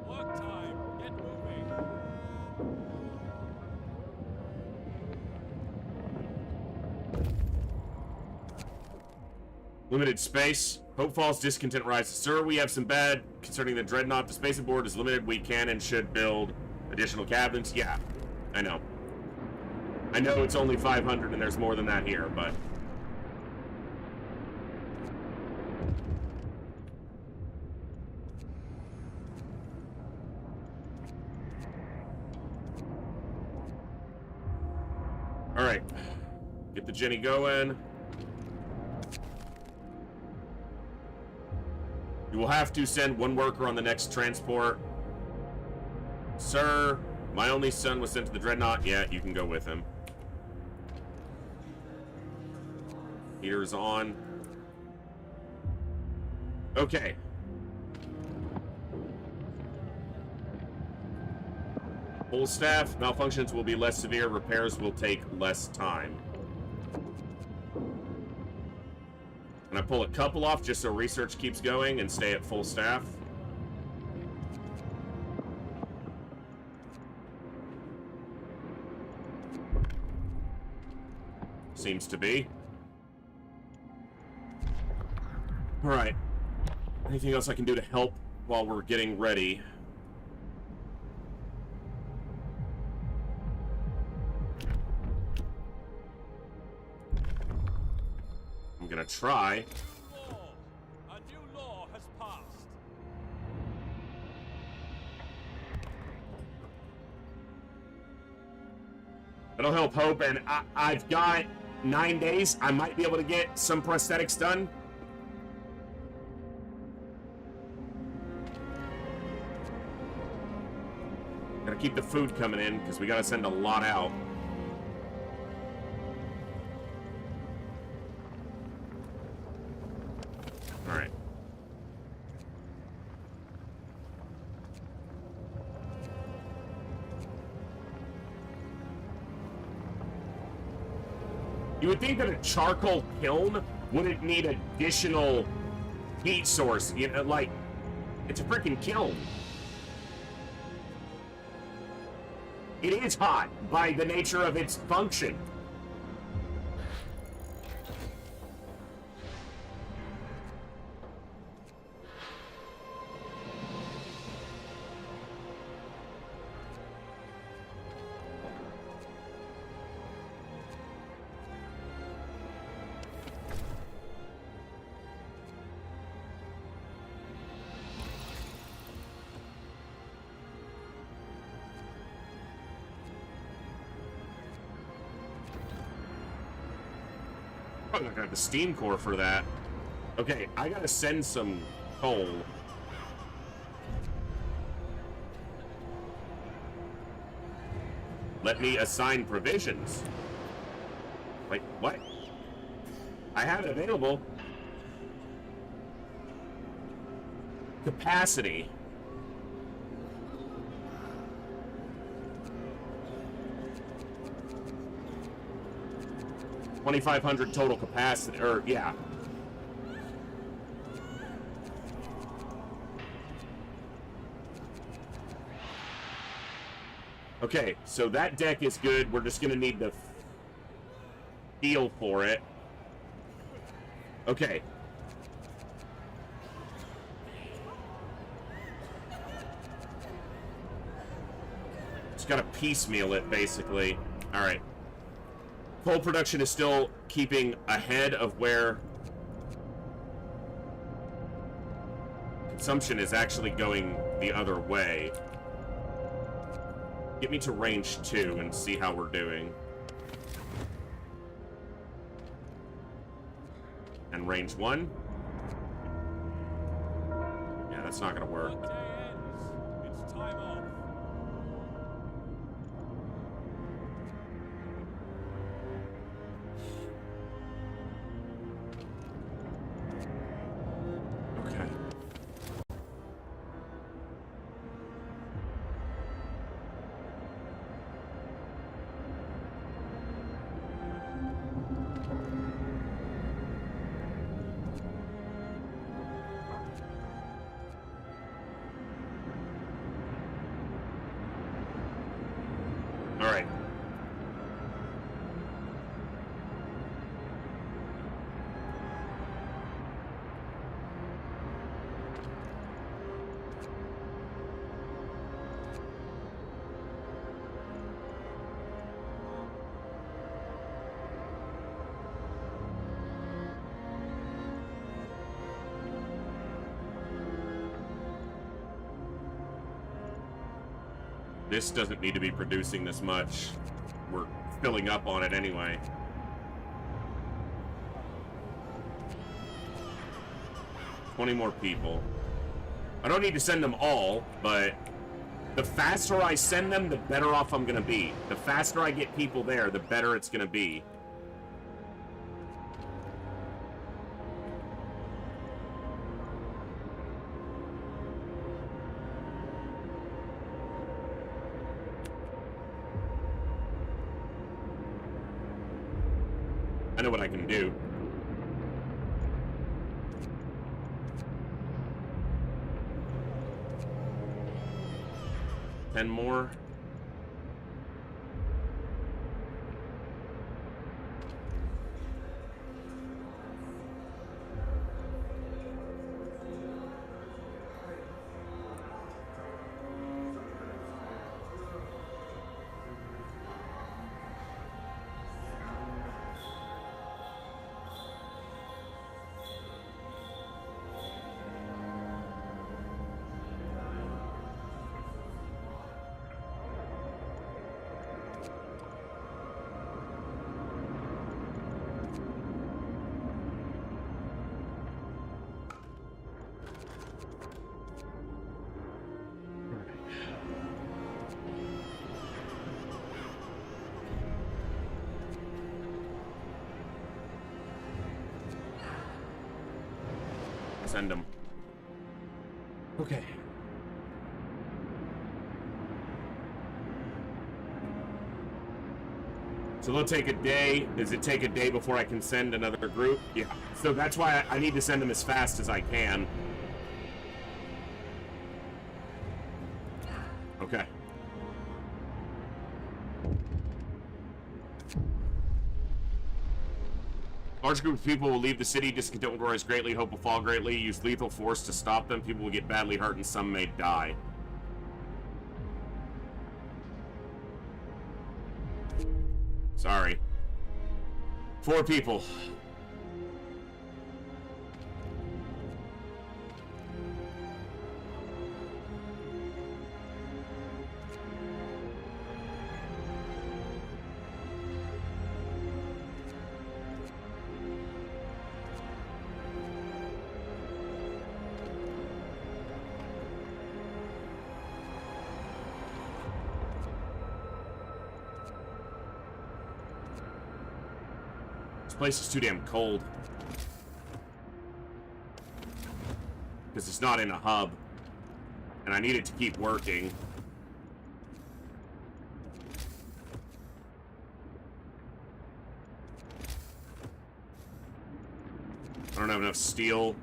Work time. Get moving. Limited space. Hope falls, discontent rises. Sir, we have some bad concerning the dreadnought. The space aboard is limited. We can and should build additional cabins. Yeah, I know. I know it's only 500 and there's more than that here, but... Alright. Get the Jenny going. You will have to send one worker on the next transport. Sir, my only son was sent to the dreadnought. Yeah, you can go with him. Heater's on. Okay. Full staff. Malfunctions will be less severe. Repairs will take less time. Can I pull a couple off just so research keeps going and stay at full staff? Seems to be. Alright. Anything else I can do to help while we're getting ready? I'm gonna try. Law. A new law has passed. That'll help Hope, and I've got 9 days. I might be able to get some prosthetics done. Gotta keep the food coming in, because we gotta send a lot out. Alright. You would think that a charcoal kiln wouldn't need additional heat source. You know, like, it's a freaking kiln. It is hot by the nature of its function. I'm not gonna have the steam core for that. Okay, I gotta send some coal. let me assign provisions. Wait, what? I have it available. Capacity. $2,500 total capacity, or yeah. Okay, so that deck is good. We're just gonna need the feel for it. Okay. Just gotta piecemeal it, basically. Alright. Coal production is still keeping ahead of where consumption is actually going the other way. Get me to range 2 and see how we're doing. And range 1? Yeah, that's not gonna work. Workday ends. It's time off. Okay. All right. This doesn't need to be producing this much. We're filling up on it anyway. $20 more people. I don't need to send them all, but the faster I send them, the better off I'm gonna be. The faster I get people there, the better it's gonna be. I know what I can do. Ten more. Send them. Okay. So they'll take a day. Does it take a day before I can send another group? Yeah. So that's why I need to send them as fast as I can. Okay. Large group of people will leave the city. Discontent will rise greatly. Hope will fall greatly. Use lethal force to stop them. People will get badly hurt and some may die. Sorry. 4 people. place is too damn cold. Because it's not in a hub. And I need it to keep working. I don't have enough steel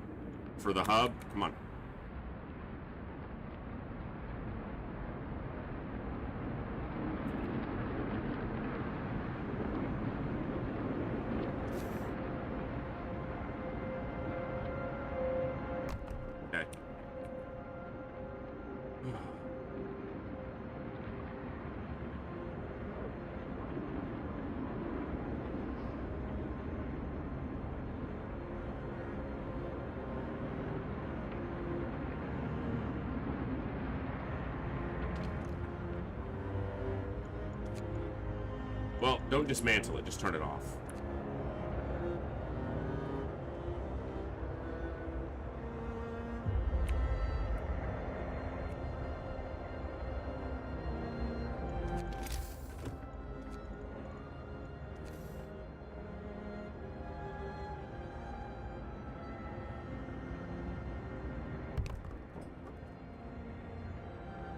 for the hub. Come on. Okay. Well, don't dismantle it, just turn it off.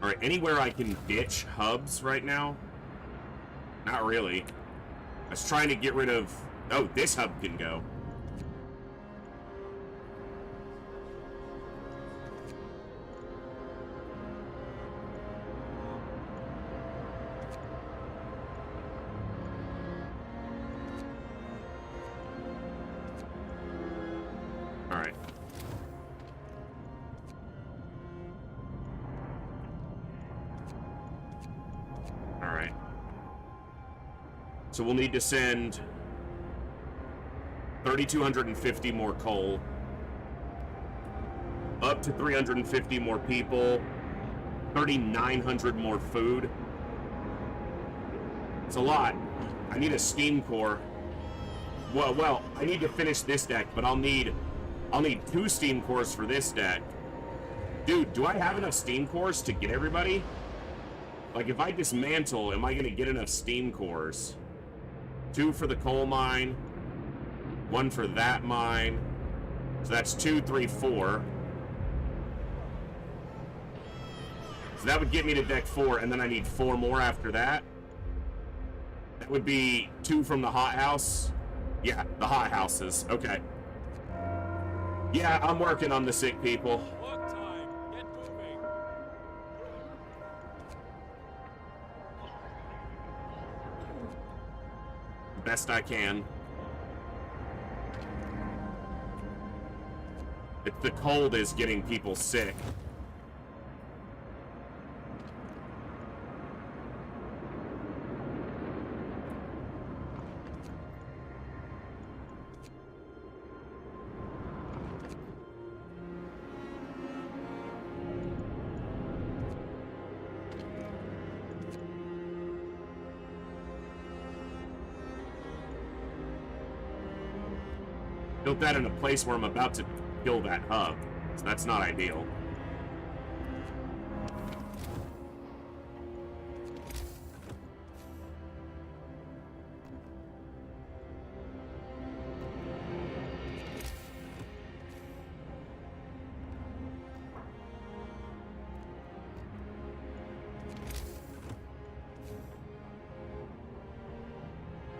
Alright, anywhere I can ditch hubs right now? Not really. I was trying to get rid of... Oh, this hub can go. Alright. Alright. So we'll need to send 3,250 more coal, up to 350 more people, 3,900 more food. It's a lot. I need a steam core. Well, I need to finish this deck, but I'll need 2 steam cores for this deck. Dude, do I have enough steam cores to get everybody? Like, if I dismantle, am I gonna get enough steam cores? 2 for the coal mine, 1 for that mine. So that's 2, 3, 4. So that would get me to deck 4, and then I need 4 more after that. That would be 2 from the hothouse. Yeah, the hothouses. Okay. Yeah, I'm working on the sick people. Work time. Get moving. Best I can. The cold is getting people sick. Built that in a place where I'm about to kill that hub, so that's not ideal.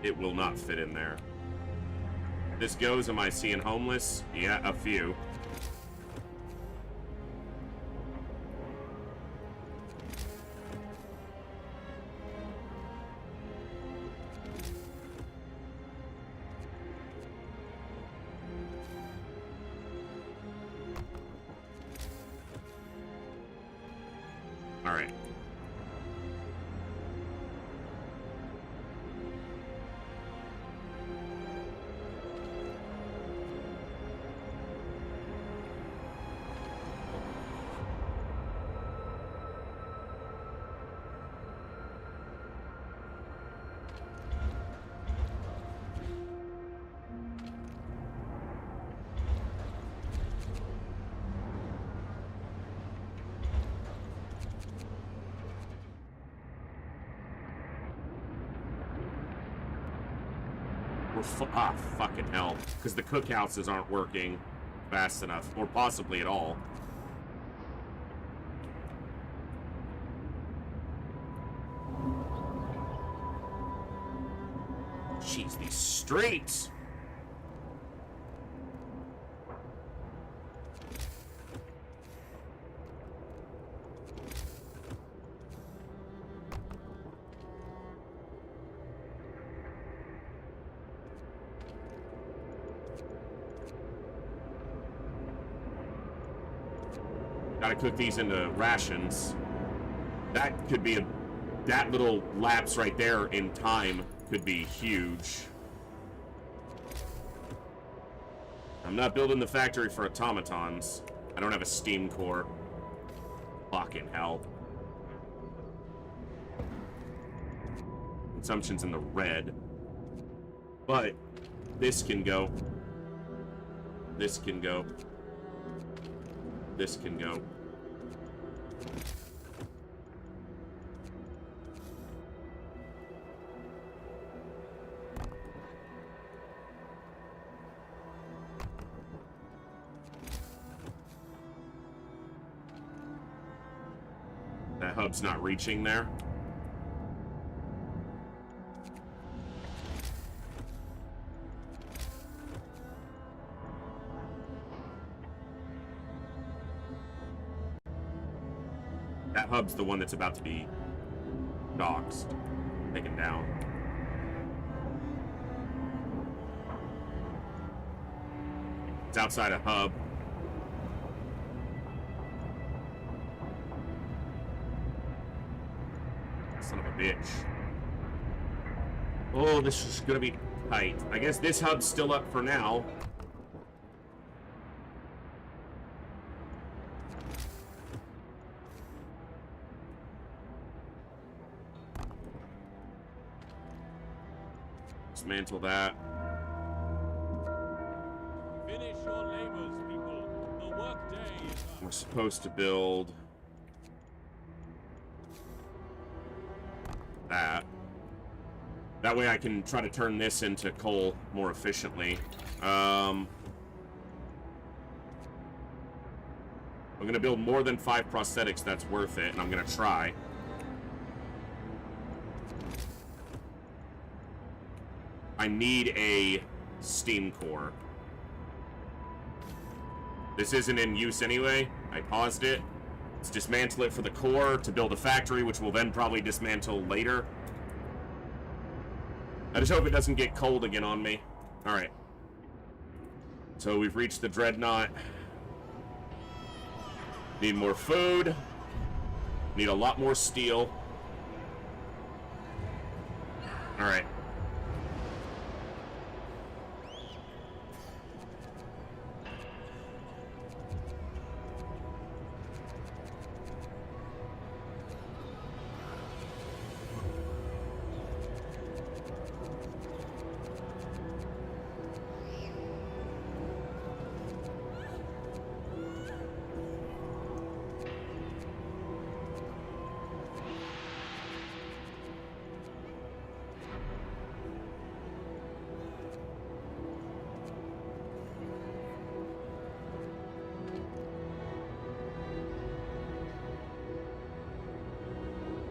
It will not fit in there. This goes, am I seeing homeless? Yeah, a few. All right. Fucking hell. Because the cookhouses aren't working fast enough, or possibly at all. Jeez, these streets! Gotta cook these into rations. That could be that little lapse right there in time could be huge. I'm not building the factory for automatons. I don't have a steam core. Fucking hell. Consumption's in the red. But this can go. This can go. This can go. That hub's not reaching there. That hub's the one that's about to be doxed, taken down. It's outside a hub. Son of a bitch. Oh, this is gonna be tight. I guess this hub's still up for now. Dismantle that. Finish your labors, people. The work day is up. We're supposed to build that. That way I can try to turn this into coal more efficiently. I'm going to build more than 5 prosthetics that's worth it, and I'm going to try. I need a steam core. This isn't in use anyway. I paused it. Let's dismantle it for the core to build a factory, which we'll then probably dismantle later. I just hope it doesn't get cold again on me. Alright. So we've reached the dreadnought. Need more food. Need a lot more steel. Alright.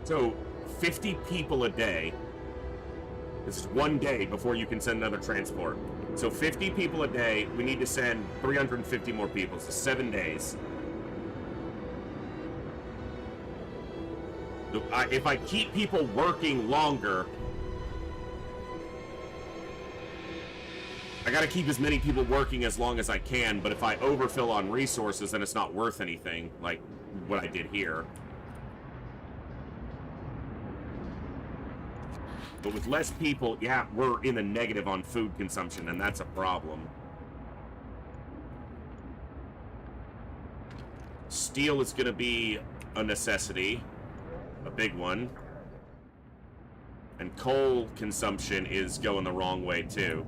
So, 50 people a day. This is one day before you can send another transport. So 50 people a day, we need to send 350 more people. So 7 days. If I keep people working longer, I gotta keep as many people working as long as I can, but if I overfill on resources, then it's not worth anything, like what I did here. But with less people, yeah, we're in the negative on food consumption, and that's a problem. Steel is going to be a necessity, a big one. And coal consumption is going the wrong way, too.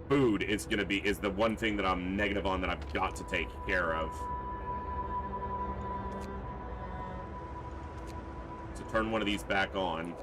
Food is going to be, is the one thing that I'm negative on that I've got to take care of. Turn one of these back on.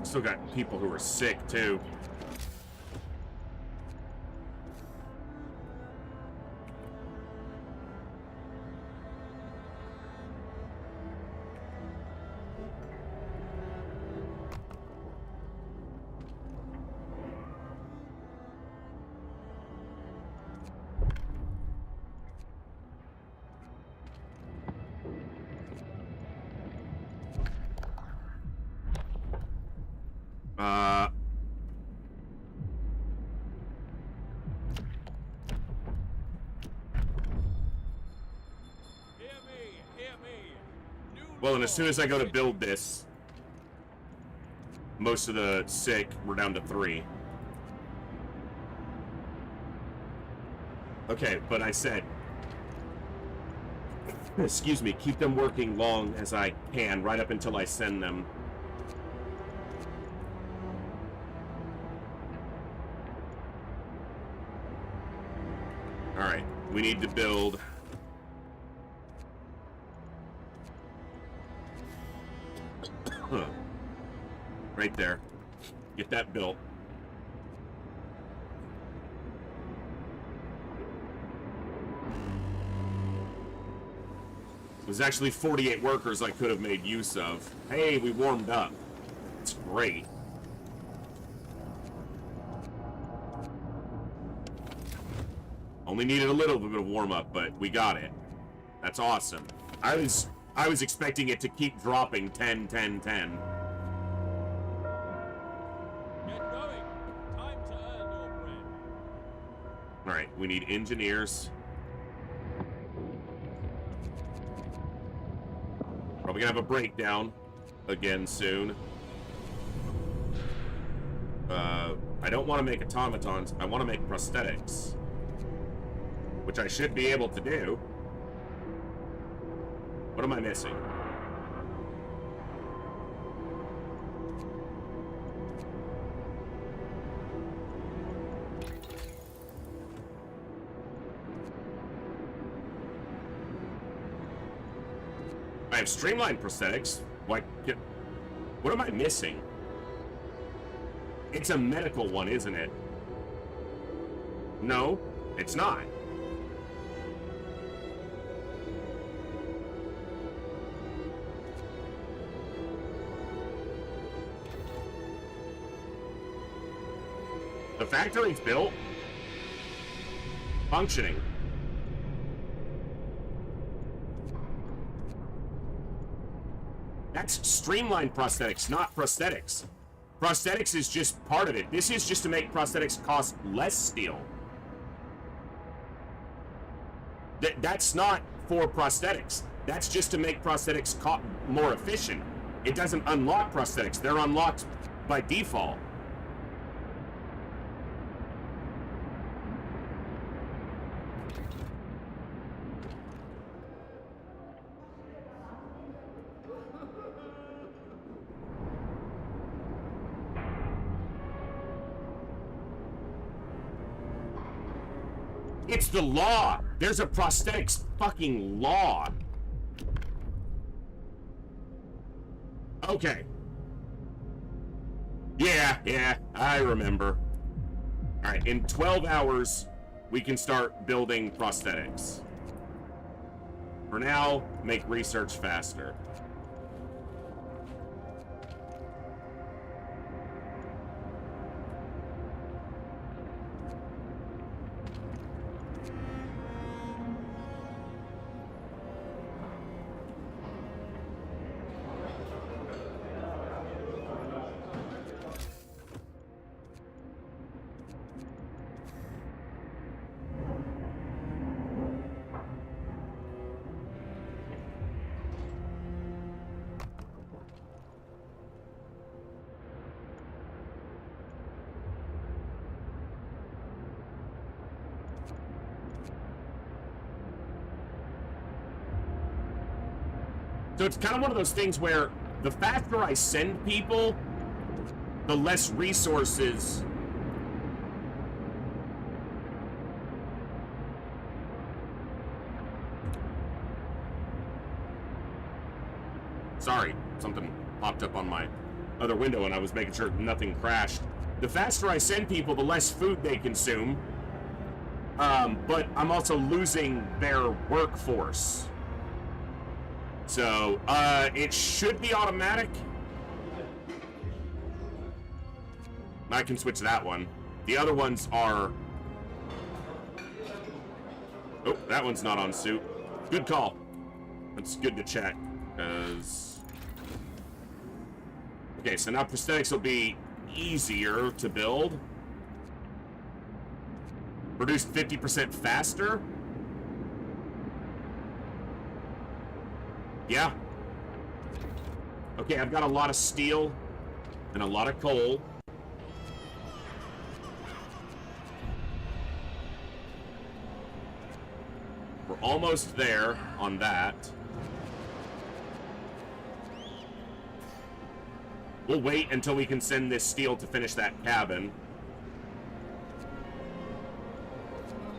Still got people who are sick, too. Hear me. New Well, and as soon as I go to law. build this, most of the sick were down to 3. Okay, but I said, excuse me, keep them working long as I can, right up until I send them. Alright, we need to build... Right there. Get that built. There's actually 48 workers I could have made use of. Hey, we warmed up. It's great. Only needed a little bit of warm-up, but we got it. That's awesome. I was expecting it to keep dropping 10, 10, 10. Get going. Time to earn your bread. Alright, we need engineers. Probably gonna have a breakdown again soon. I don't want to make automatons. I want to make prosthetics. Which I should be able to do. What am I missing? I have streamlined prosthetics. What am I missing? It's a medical one, isn't it? No, it's not. The factory's built. Functioning. That's streamlined prosthetics, not prosthetics. Prosthetics is just part of it. This is just to make prosthetics cost less steel. That's not for prosthetics. That's just to make prosthetics more efficient. It doesn't unlock prosthetics. They're unlocked by default. It's the law. There's a prosthetics fucking law. Okay. Yeah, I remember. Alright, in 12 hours, we can start building prosthetics. For now, make research faster. So it's kind of one of those things where the faster I send people, the less resources. Sorry, something popped up on my other window and I was making sure nothing crashed. The faster I send people, the less food they consume. But I'm also losing their workforce. So, it should be automatic. I can switch that one. The other ones are... Oh, that one's not on suit. Good call. That's good to check, because... Okay, so now prosthetics will be easier to build. Produced 50% faster? Yeah. Okay, I've got a lot of steel and a lot of coal. We're almost there on that. We'll wait until we can send this steel to finish that cabin.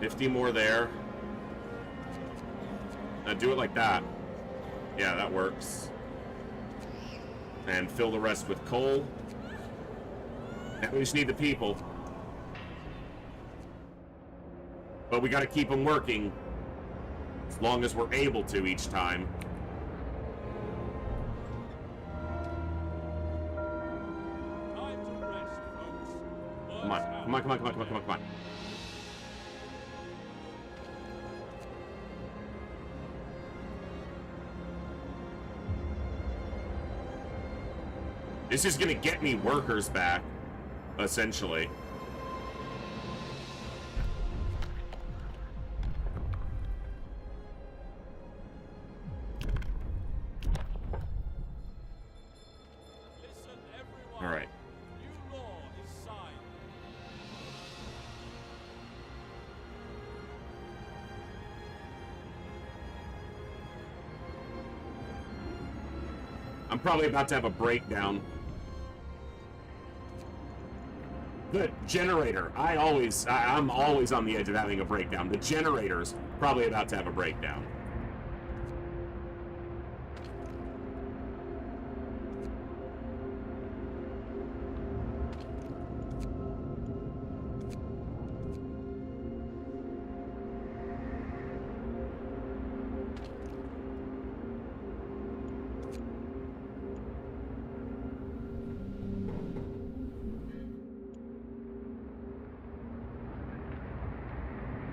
50 more there. Now do it like that. Yeah, that works. And fill the rest with coal. Now we just need the people. But we gotta keep them working as long as we're able to each time. Time to rest, folks. Come on, come on, come on, come on, come on, come on, come on. This is gonna get me workers back, essentially. Listen, everyone. All right. New law is signed. I'm probably about to have a breakdown. The generator. I'm always on the edge of having a breakdown. The generator's probably about to have a breakdown.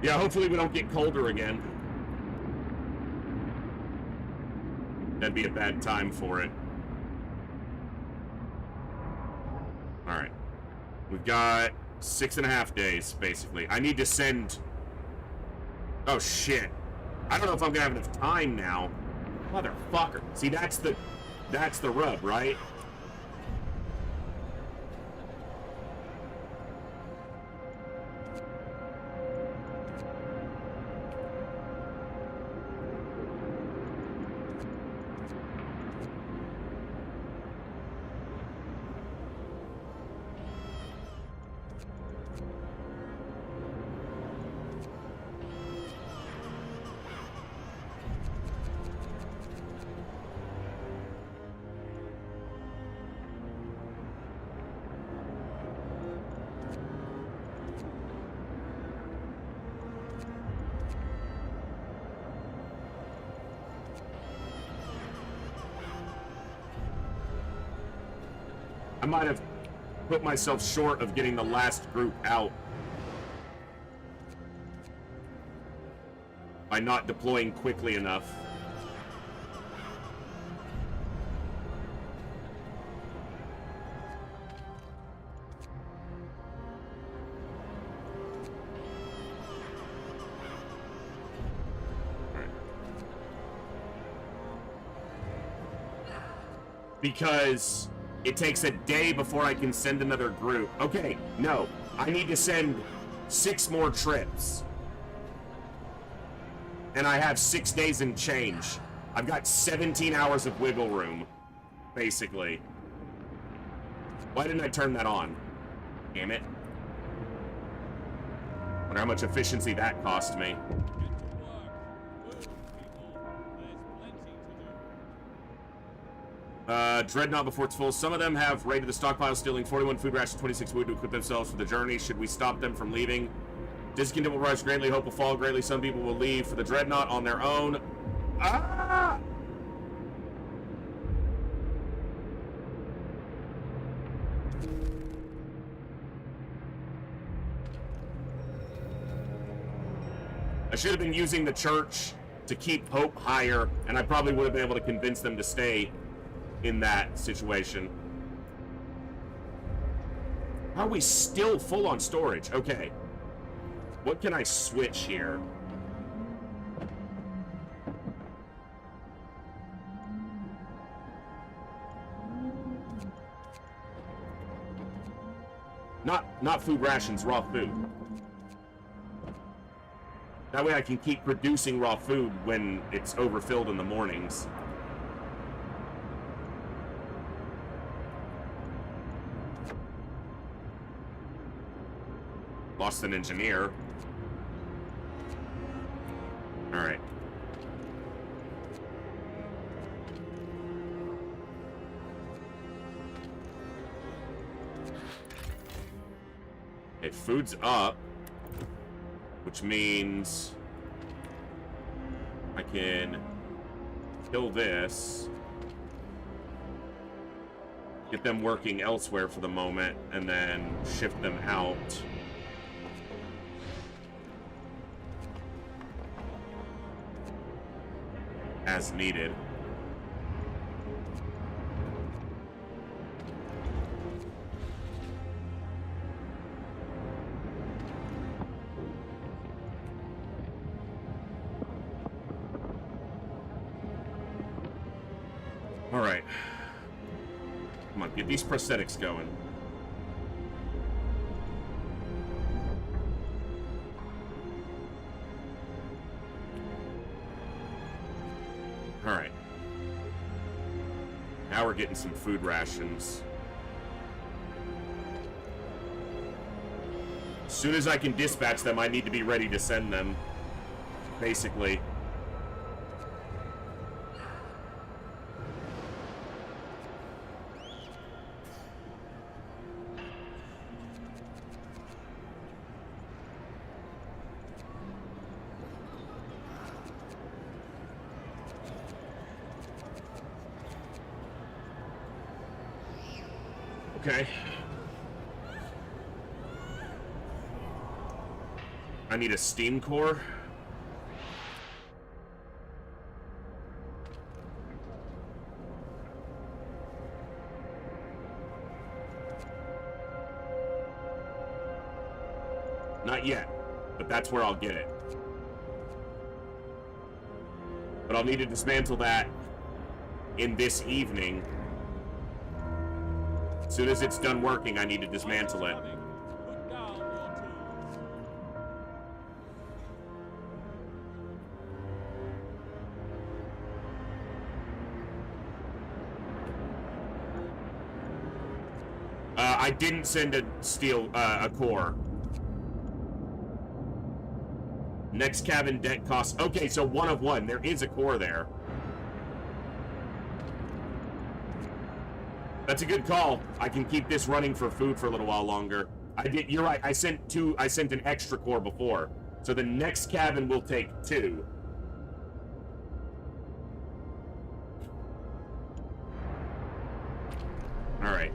Yeah, hopefully we don't get colder again. That'd be a bad time for it. Alright. We've got 6.5 days, basically. I need to send... Oh, shit. I don't know if I'm gonna have enough time now. Motherfucker. See, that's the rub, right? I might have put myself short of getting the last group out by not deploying quickly enough. All right. Because it takes a day before I can send another group. Okay, no. I need to send 6 more trips. And I have 6 days and change. I've got 17 hours of wiggle room, basically. Why didn't I turn that on? Damn it. Wonder how much efficiency that cost me. Get to work. Move, people. There's plenty to do. 1 Dreadnought before it's full. Some of them have raided the stockpile, stealing 41 food rations, 26 wood to equip themselves for the journey. Should we stop them from leaving? Discontent will rise greatly, hope will fall greatly. Some people will leave for the Dreadnought on their own. Ah! I should have been using the church to keep hope higher, and I probably would have been able to convince them to stay in that situation. Are we still full on storage? Okay. What can I switch here? Not food rations, raw food. That way I can keep producing raw food when it's overfilled in the mornings. Lost an engineer. Alright. Okay, food's up. Which means I can kill this, get them working elsewhere for the moment, and then shift them out. As needed. All right. Come on, get these prosthetics going. All right. Now we're getting some food rations. As soon as I can dispatch them, I need to be ready to send them. Basically. Okay. I need a steam core. Not yet, but that's where I'll get it. But I'll need to dismantle that in this evening. As soon as it's done working, I need to dismantle it. Put down your tools. I didn't send a core. Next cabin deck costs. Okay, so 1 of 1. There is a core there. That's a good call. I can keep this running for food for a little while longer. You're right. I sent an extra core before. So the next cabin will take 2. All right.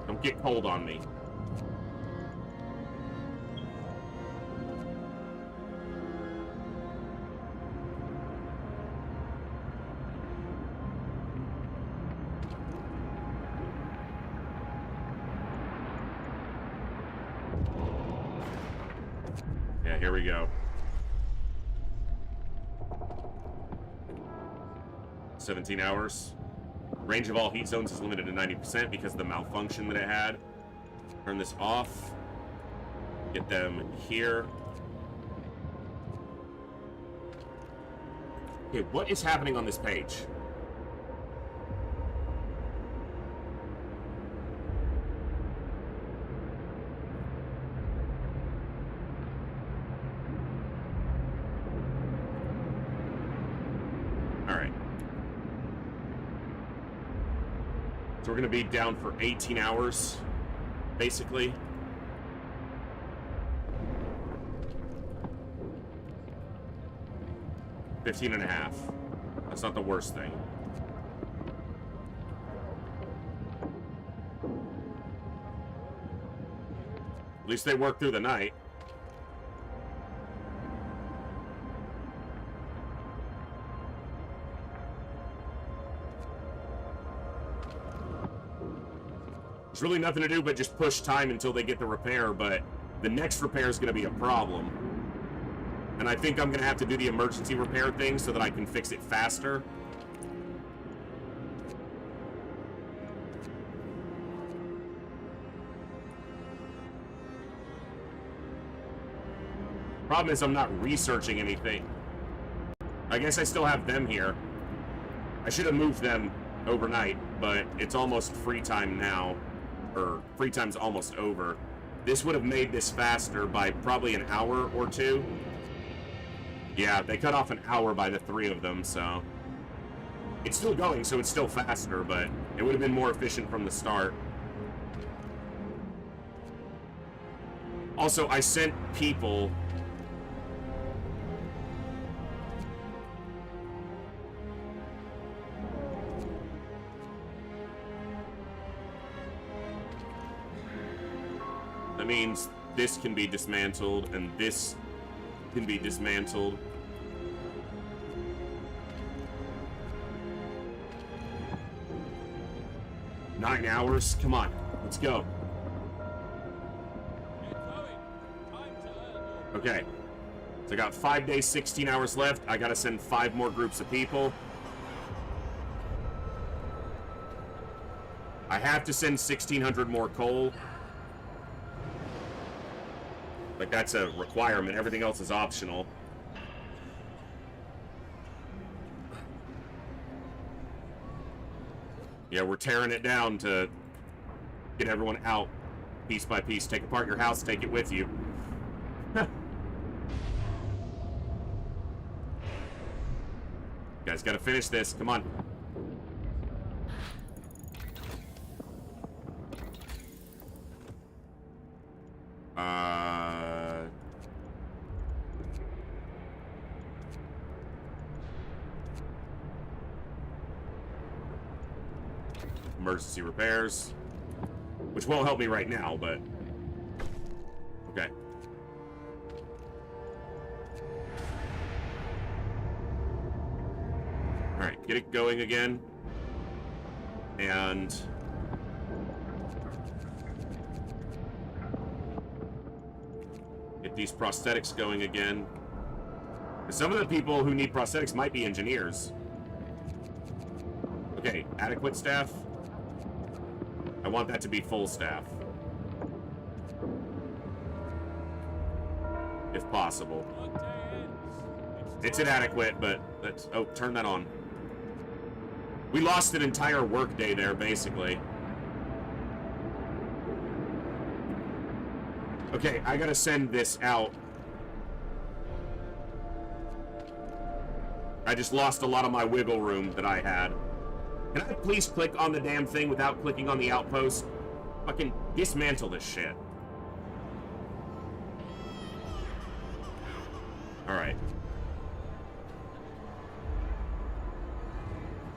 Don't get cold on me. Yeah, here we go. 17 hours. Range of all heat zones is limited to 90% because of the malfunction that it had. Turn this off. Get them here. Okay, what is happening on this page? So we're gonna be down for 18 hours, basically. $15 and a half. That's not the worst thing. At least they work through the night. There's really nothing to do but just push time until they get the repair, but the next repair is going to be a problem. And I think I'm going to have to do the emergency repair thing so that I can fix it faster. Problem is I'm not researching anything. I guess I still have them here. I should have moved them overnight, but it's almost free time now. Or free time's almost over. This would have made this faster by probably an hour or two. Yeah, they cut off an hour by the 3 of them, so... It's still going, so it's still faster, but it would have been more efficient from the start. Also, I sent people... That means this can be dismantled, and this can be dismantled. Nine hours? Come on, let's go. Okay. So I got 5 days, 16 hours left. I gotta send 5 more groups of people. I have to send 1,600 more coal. Like, that's a requirement. Everything else is optional. Yeah, we're tearing it down to get everyone out piece by piece. Take apart your house, take it with you. Guys, gotta finish this. Come on. Emergency repairs, which won't help me right now, but okay. All right, get it going again, and get these prosthetics going again. Some of the people who need prosthetics might be engineers. Okay, adequate staff. I want that to be full staff. If possible. It's inadequate, but that's... Oh, turn that on. We lost an entire workday there, basically. Okay, I gotta send this out. I just lost a lot of my wiggle room that I had. Can I please click on the damn thing without clicking on the outpost? Fucking dismantle this shit. Alright.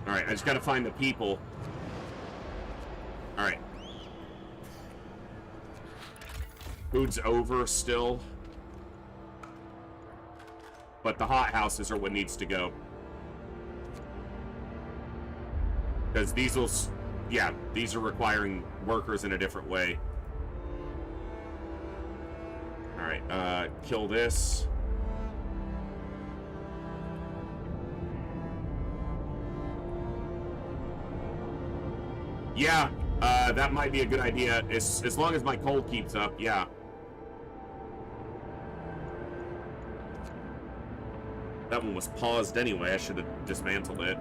Alright, I just gotta find the people. Alright. Food's over still. But the hot houses are what needs to go. Because these will, yeah, these are requiring workers in a different way. Alright, kill this. Yeah, that might be a good idea, as long as my coal keeps up, yeah. That one was paused anyway, I should have dismantled it.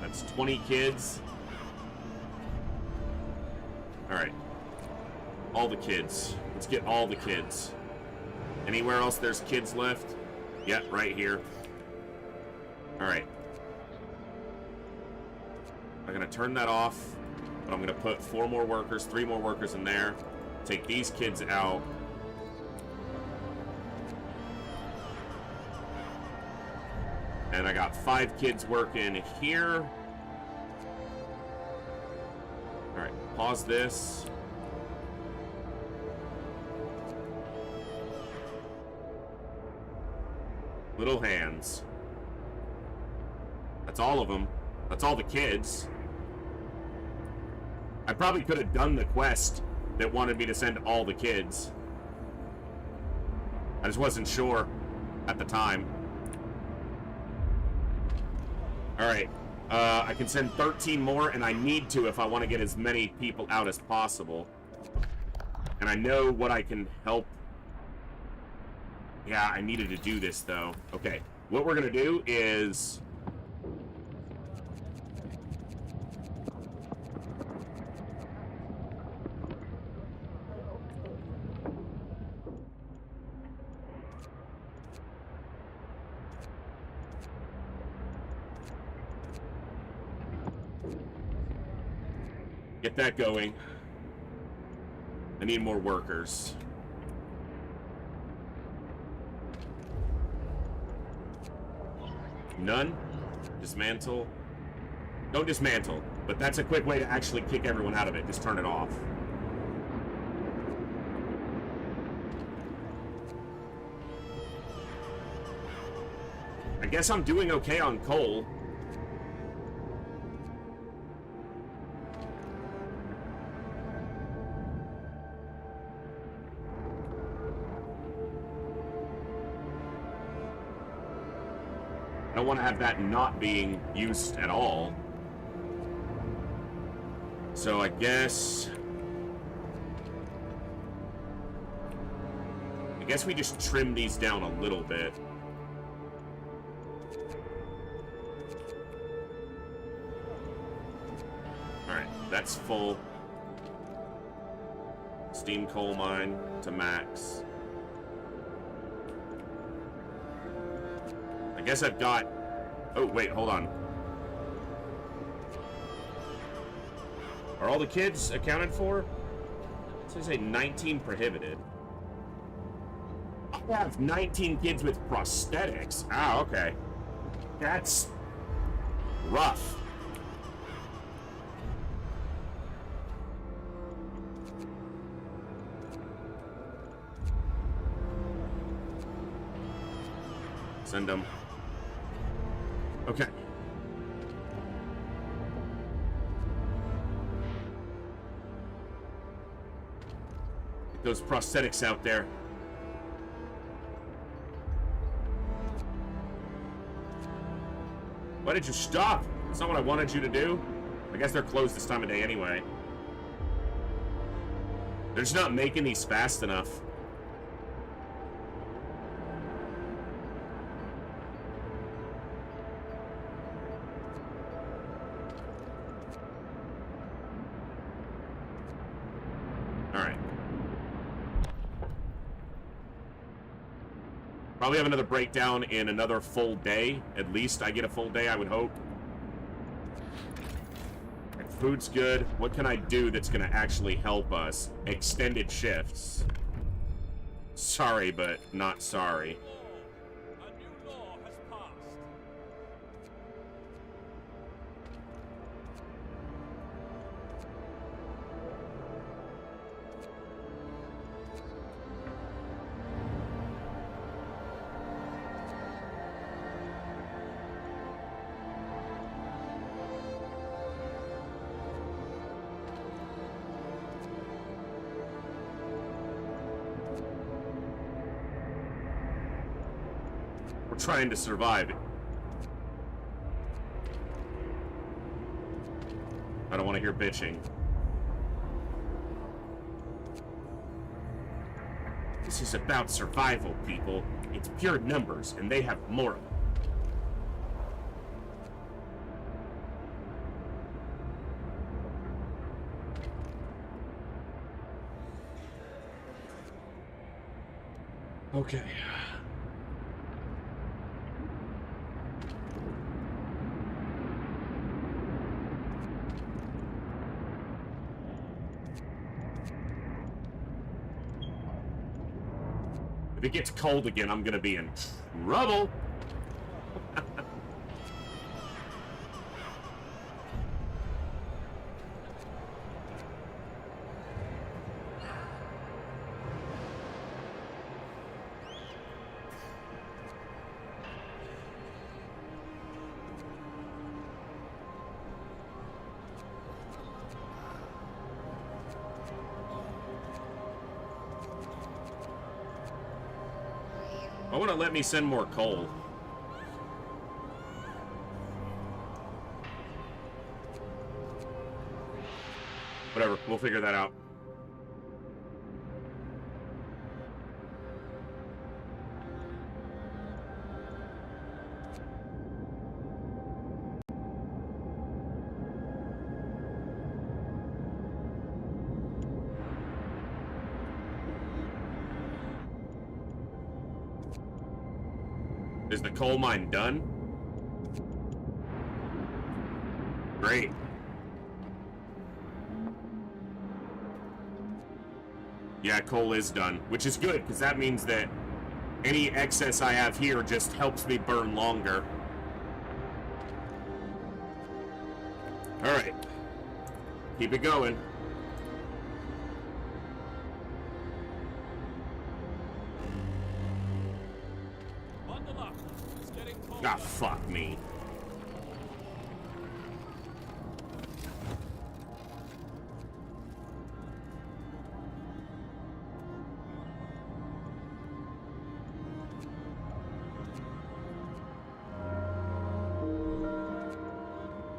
That's 20 kids. Alright. All the kids. Let's get all the kids. Anywhere else there's kids left? Yeah, right here. Alright. I'm gonna turn that off, but I'm gonna put 4 more workers, 3 more workers in there. Take these kids out. And I got 5 kids working here. Alright, pause this. Little hands. That's all of them. That's all the kids. I probably could have done the quest that wanted me to send all the kids. I just wasn't sure at the time. Alright. I can send 13 more, and I need to if I want to get as many people out as possible. And I know what I can help. Yeah, I needed to do this, though. Okay. What we're going to do is... get that going. I need more workers. None? Dismantle? Don't dismantle, but that's a quick way to actually kick everyone out of it. Just turn it off. I guess I'm doing okay on coal. I don't want to have that not being used at all. So I guess we just trim these down a little bit. Alright, that's full. Steam coal mine to max. I guess I've got... Oh, wait, hold on. Are all the kids accounted for? It says a 19 prohibited. I have 19 kids with prosthetics. Ah, okay. That's rough. Send them. Okay. Get those prosthetics out there. Why did you stop? That's not what I wanted you to do. I guess they're closed this time of day anyway. They're just not making these fast enough. Probably have another breakdown in another full day. At least I get a full day, I would hope. Right, food's good. What can I do that's going to actually help us? Extended shifts. Sorry, but not sorry. A new law has passed. Trying to survive. I don't want to hear bitching. This is about survival, people. It's pure numbers, and they have more of them. Okay. If it gets cold again, I'm gonna be in trouble. I want to let me send more coal. Whatever, we'll figure that out. Is the coal mine done? Great. Yeah, coal is done, which is good, because that means that any excess I have here just helps me burn longer. Alright. Keep it going. Bundle up. It's getting cold. Ah, fuck me.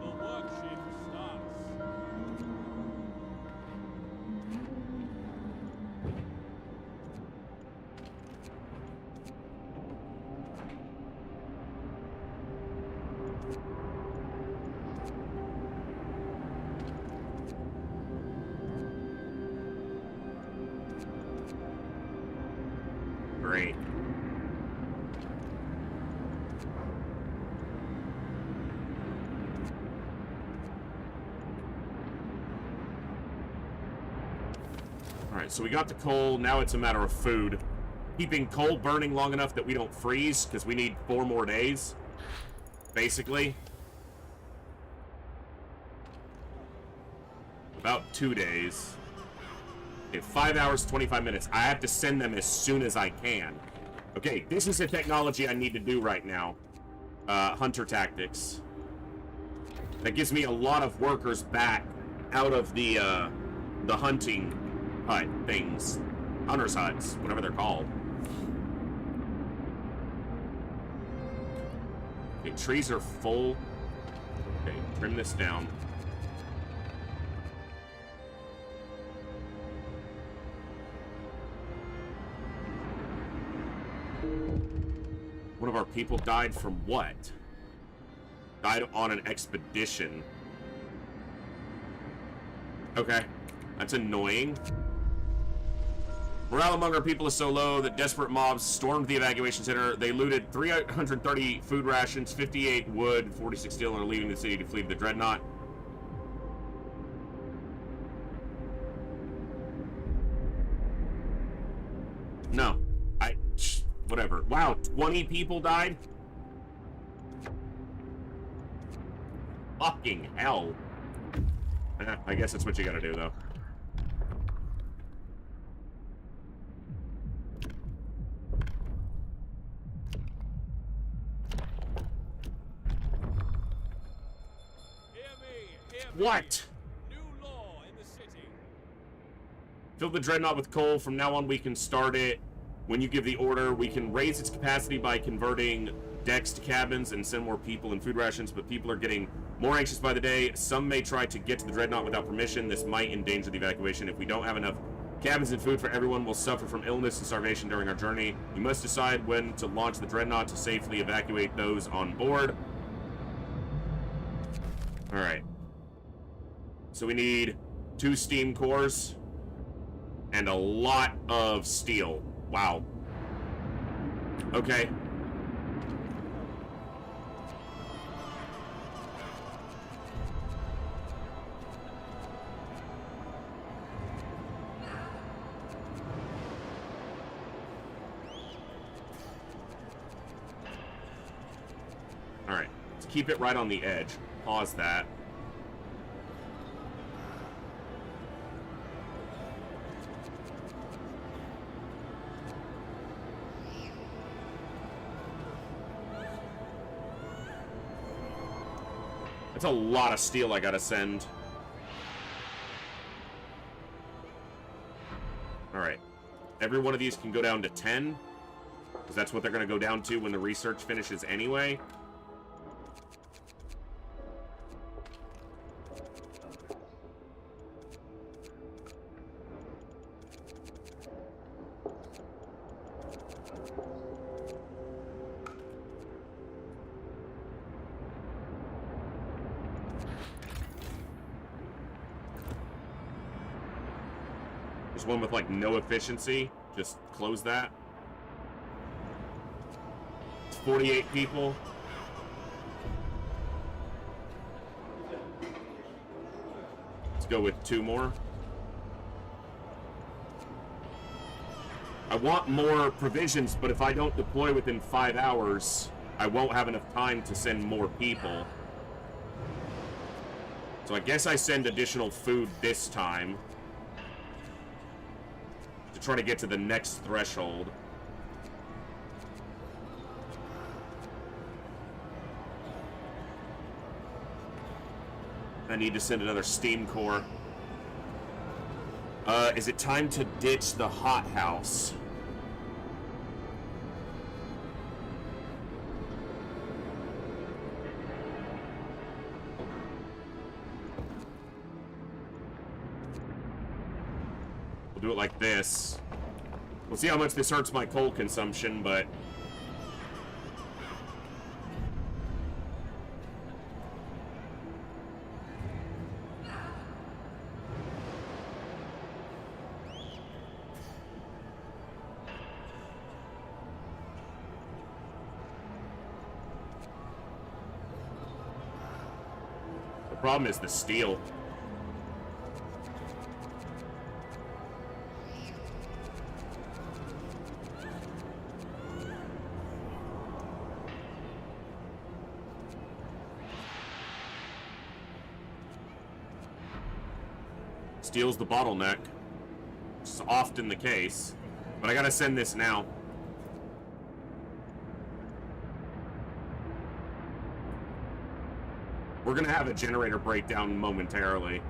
The work shift starts. Great. Alright, so we got the coal, now it's a matter of food. Keeping coal burning long enough that we don't freeze, because we need 4 more days. Basically. About 2 days. Okay, 5 hours, 25 minutes. I have to send them as soon as I can. Okay, this is the technology I need to do right now. Hunter tactics. That gives me a lot of workers back out of the hunting hut things. Hunter's huts, whatever they're called. Okay, trees are full. Okay, trim this down. One of our people died from what? Died on an expedition. Okay. That's annoying. Morale among our people is so low that desperate mobs stormed the evacuation center. They looted 330 food rations, 58 wood, 46 steel, and are leaving the city to flee to the Dreadnought. No. Whatever. Wow, 20 people died? Fucking hell. I guess that's what you gotta do, though. Hear me. What? New law in the city. Fill the Dreadnought with coal. From now on, we can start it. When you give the order, we can raise its capacity by converting decks to cabins and send more people and food rations, but people are getting more anxious by the day. Some may try to get to the Dreadnought without permission. This might endanger the evacuation. If we don't have enough cabins and food for everyone, we'll suffer from illness and starvation during our journey. You must decide when to launch the Dreadnought to safely evacuate those on board. Alright. So we need 2 steam cores and a lot of steel. Wow. Okay. Alright. Let's keep it right on the edge. Pause that. That's a lot of steel I gotta send. Alright. Every one of these can go down to 10. Because that's what they're gonna go down to when the research finishes anyway. There's one with, like, no efficiency. Just close that. It's 48 people. Let's go with 2 more. I want more provisions, but if I don't deploy within 5 hours, I won't have enough time to send more people. So I guess I send additional food this time. To try to get to the next threshold. I need to send another steam core. Is it time to ditch the hothouse? We'll do it like this. We'll see how much this hurts my coal consumption, but... the problem is the steel. Steel's the bottleneck. It's often the case. But I gotta send this now. We're gonna have a generator breakdown momentarily.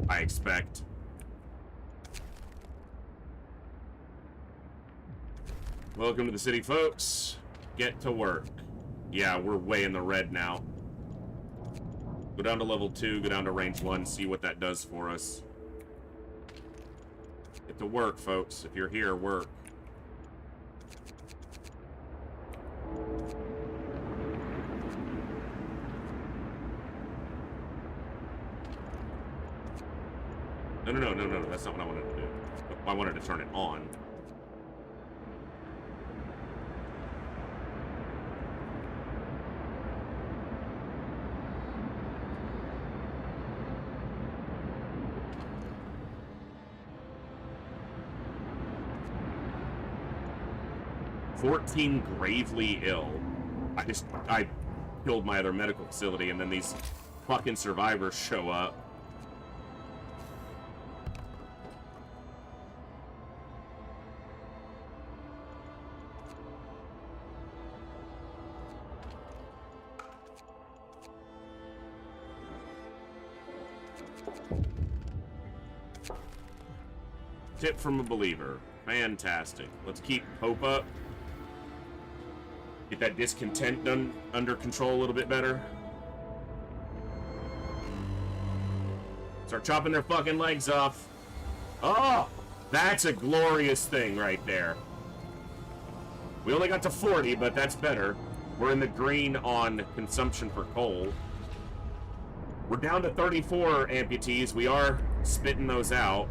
I expect. Welcome to the city, folks. Get to work. Yeah, we're way in the red now. Go down to level 2, go down to range 1, see what that does for us. Get to work, folks. If you're here, work. No, that's not what I wanted to do. I wanted to turn it on. "14 gravely ill." I killed my other medical facility, and then these fucking survivors show up. Tip from a believer. Fantastic. Let's keep hope up. Get that discontent done under control a little bit better. Start chopping their fucking legs off. Oh, that's a glorious thing right there. We only got to 40, but that's better. We're in the green on consumption for coal. We're down to 34 amputees. We are spitting those out.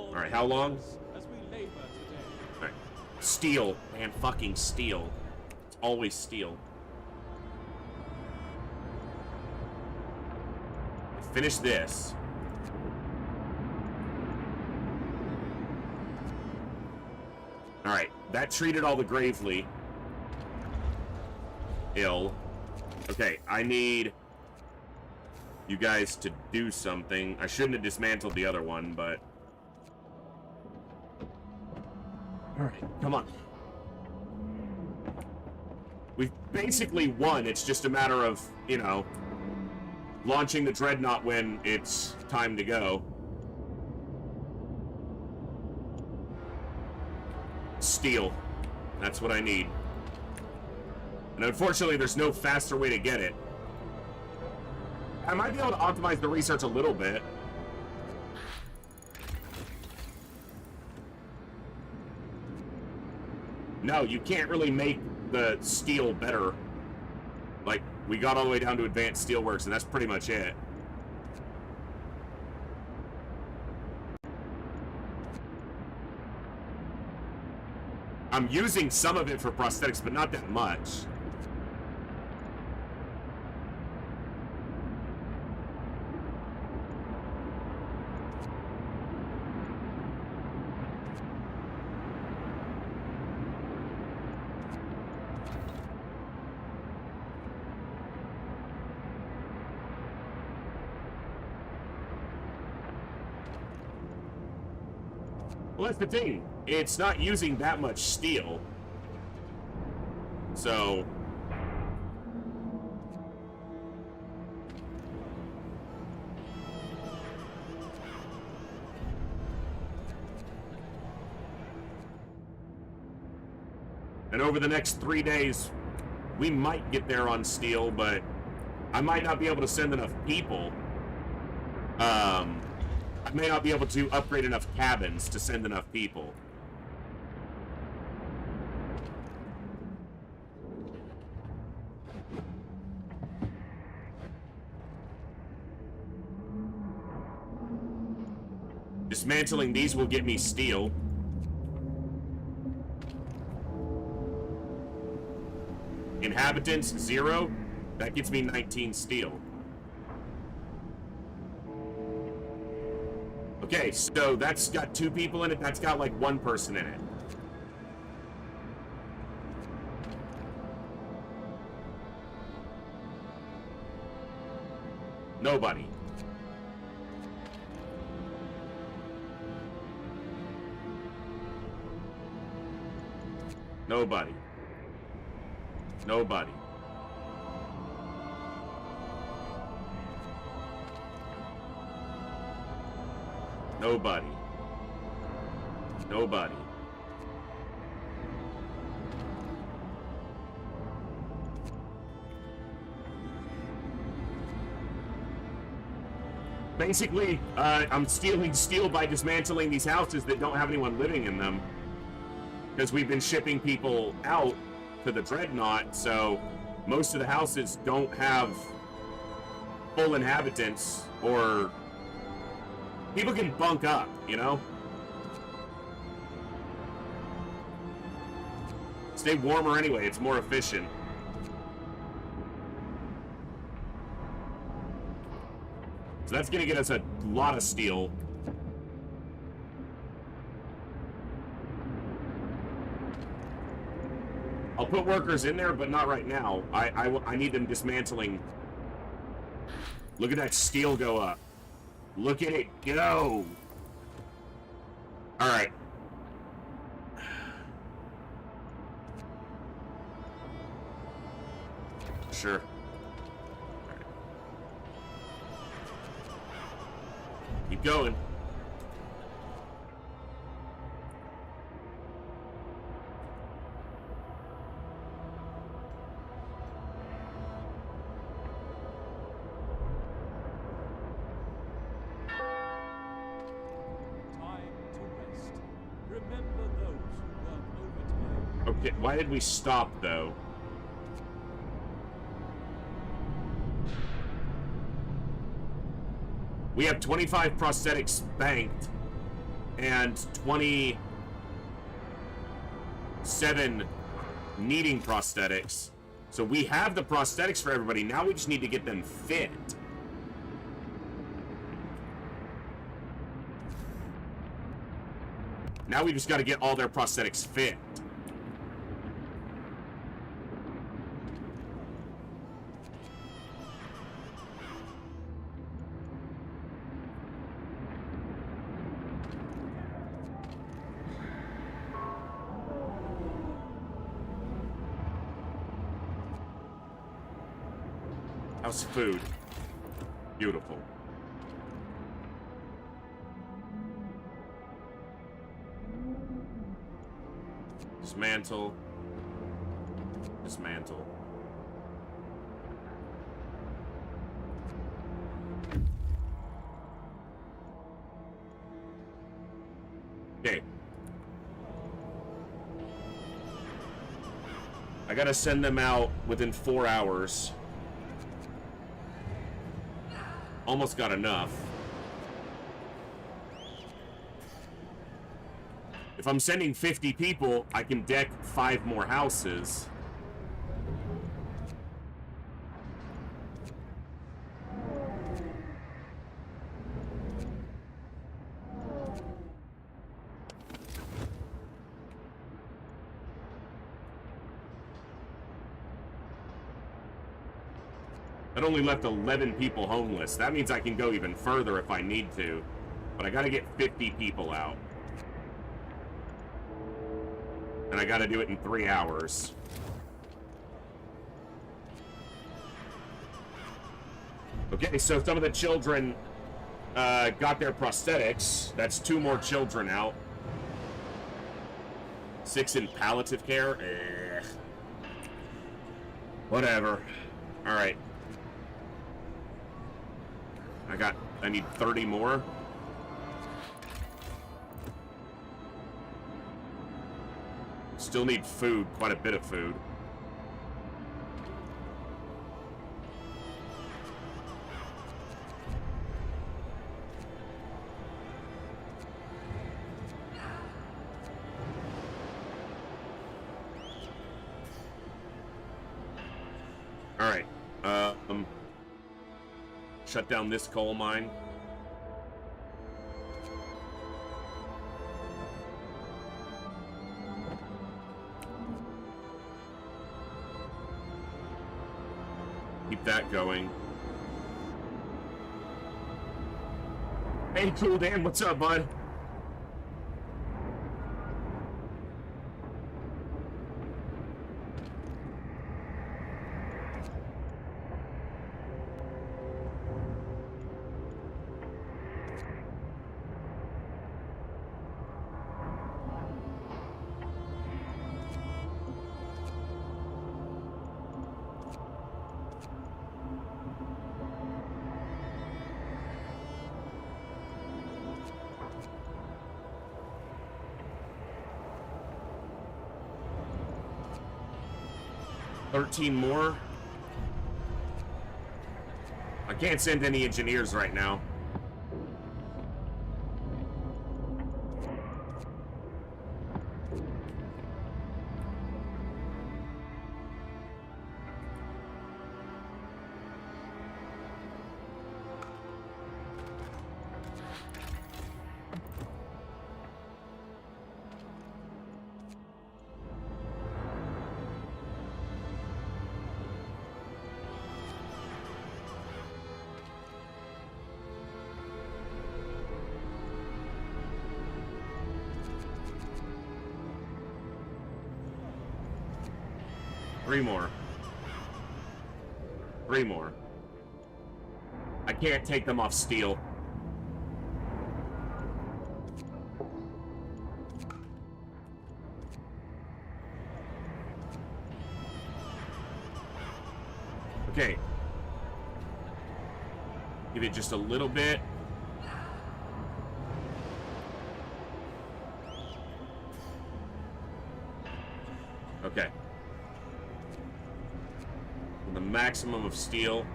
all Alright, how long? as we labor today. Alright. Steel. Man, fucking steel. It's always steel. Finish this. Alright, that treated all the gravely ill. Okay, I need you guys to do something. I shouldn't have dismantled the other one, but... Alright, come on. We've basically won. It's just a matter of, you know, launching the dreadnought when it's time to go. Steel. That's what I need. And unfortunately, there's no faster way to get it. I might be able to optimize the research a little bit. No, you can't really make the steel better. Like, we got all the way down to advanced steelworks, and that's pretty much it. I'm using some of it for prosthetics, but not that much. Well, that's the thing. It's not using that much steel. So... And over the next 3 days, we might get there on steel, but I might not be able to send enough people. I may not be able to upgrade enough cabins to send enough people. Dismantling these will get me steel. Inhabitants, 0. That gets me 19 steel. Okay, so that's got 2 people in it. That's got like 1 person in it. Nobody. Nobody. Nobody. Nobody. Nobody. Basically, I'm stealing steel by dismantling these houses that don't have anyone living in them. Because we've been shipping people out to the dreadnought, so most of the houses don't have full inhabitants, or people can bunk up, you know? Stay warmer anyway, it's more efficient. So that's gonna get us a lot of steel. I'll put workers in there, but not right now. I need them dismantling. Look at that steel go up. Look at it go. All right. Sure. Keep going. Okay, why did we stop, though? We have 25 prosthetics banked, and 27 needing prosthetics. So we have the prosthetics for everybody. Now we just need to get them fit. Now we just got to get all their prosthetics fit. How's food? Beautiful. Dismantle. Dismantle. Okay. I gotta send them out within 4 hours. Almost got enough. If I'm sending 50 people, I can deck 5 more houses. That only left 11 people homeless. That means I can go even further if I need to. But I gotta get 50 people out. And I gotta do it in 3 hours. Okay, so some of the children got their prosthetics. That's 2 more children out. 6 in palliative care. Whatever. Alright. I need 30 more. Still need food, quite a bit of food. All right. Shut down this coal mine. Keep that going. Hey, Cool Dan, what's up, bud? More. I can't send any engineers right now. Three more. I can't take them off steel. Okay. Give it just a little bit. Okay. The maximum of steel.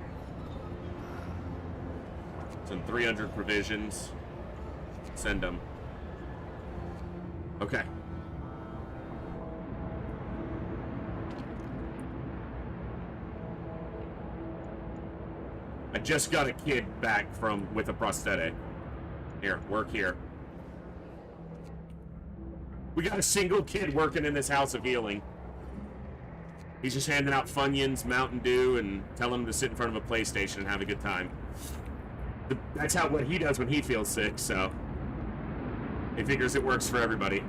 It's in 300 provisions. Send them. Okay. I just got a kid back with a prosthetic. Here, work here. We got a single kid working in this house of healing. He's just handing out Funyuns, Mountain Dew, and telling him to sit in front of a PlayStation and have a good time. That's what he does when he feels sick, so he figures it works for everybody.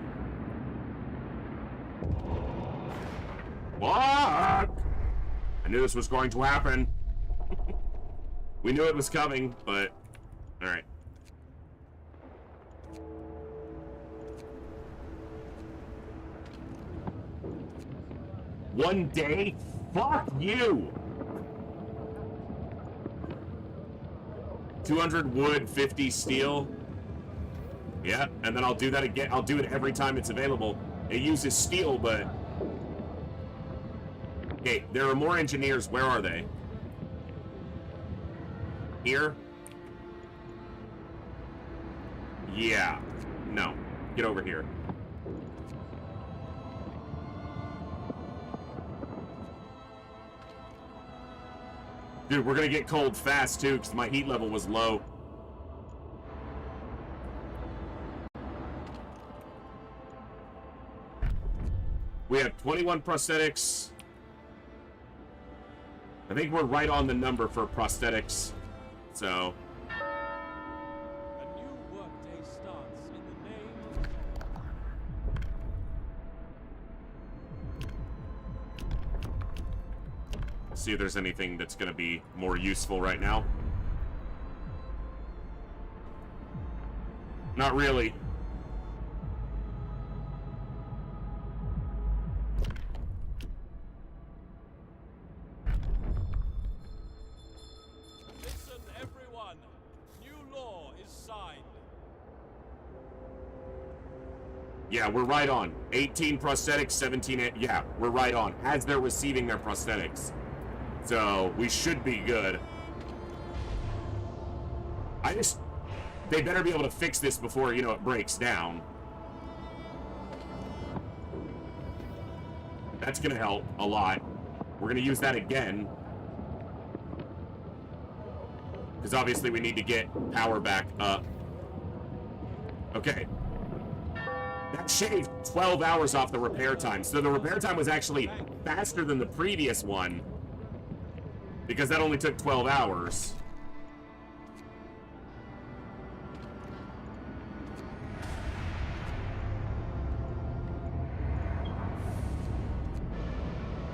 What? I knew this was going to happen. We knew it was coming, but all right. One day? Fuck you! 200 wood, 50 steel. Yeah, and then I'll do that again. I'll do it every time it's available. It uses steel, but... Okay, there are more engineers. Where are they? Here? Yeah. No. Get over here. Dude, we're gonna get cold fast, too, because my heat level was low. We have 21 prosthetics. I think we're right on the number for prosthetics. So... A new workday starts in the name of... See if there's anything that's going to be more useful right now. Not really. Listen, everyone. New law is signed. Yeah, we're right on. 18 prosthetics, 17... Yeah, we're right on. As they're receiving their prosthetics. So, we should be good. They better be able to fix this before, it breaks down. That's gonna help a lot. We're gonna use that again. Because obviously we need to get power back up. Okay. That shaved 12 hours off the repair time. So the repair time was actually faster than the previous one. Because that only took 12 hours.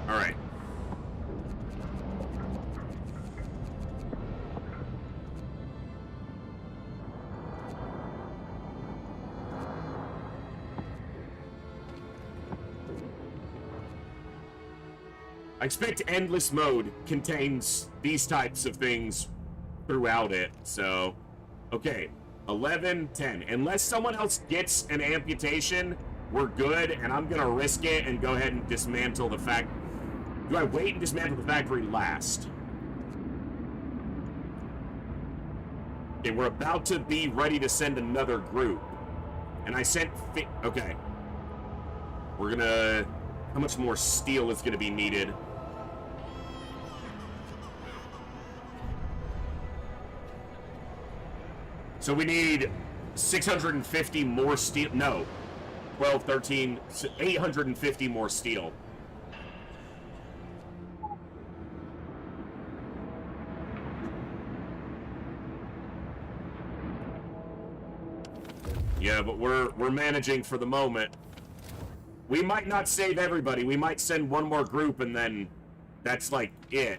All right. I expect endless mode contains these types of things throughout it, so... Okay, 11, 10. Unless someone else gets an amputation, we're good, and I'm gonna risk it and go ahead and dismantle the fact... Do I wait and dismantle the factory last? Okay, we're about to be ready to send another group. And I sent... Okay. We're gonna... How much more steel is gonna be needed? So we need 650 more steel. No. 12, 13, 850 more steel. Yeah, but we're managing for the moment. We might not save everybody. We might send one more group and then that's like it.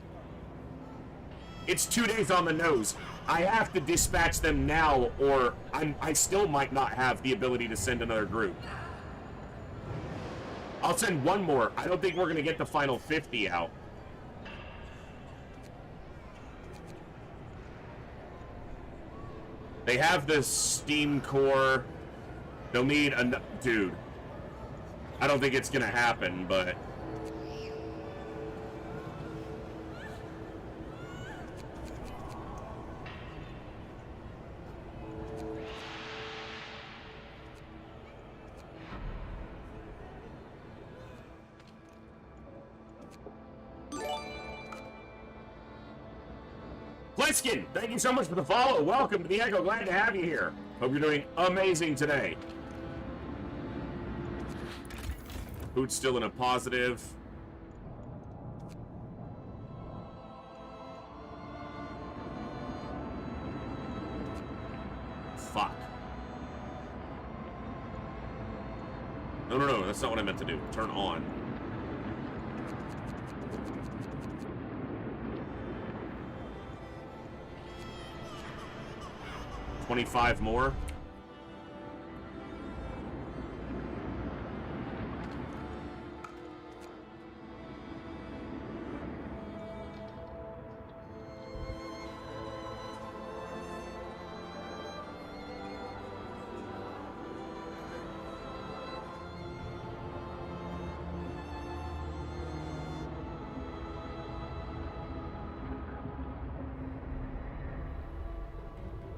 It's 2 days on the nose. I have to dispatch them now, or I still might not have the ability to send another group. I'll send one more. I don't think we're going to get the final 50 out. They have the steam core. They'll need a... Dude. I don't think it's going to happen, but... Pliskin, thank you so much for the follow. Welcome to the Echo. Glad to have you here. Hope you're doing amazing today. Food's still in a positive. Fuck. No, that's not what I meant to do. Turn on. $25 more.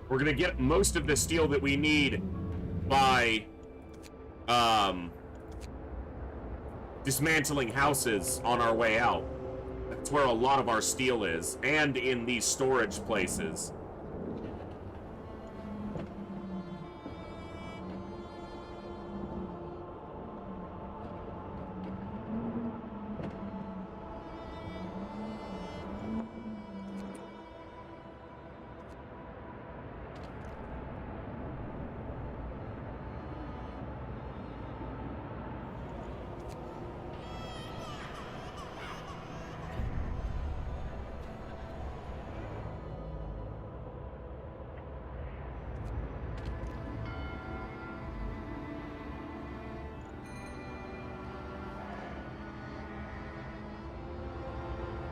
We're gonna get most of the steel that we need by dismantling houses on our way out. That's where a lot of our steel is, and in these storage places.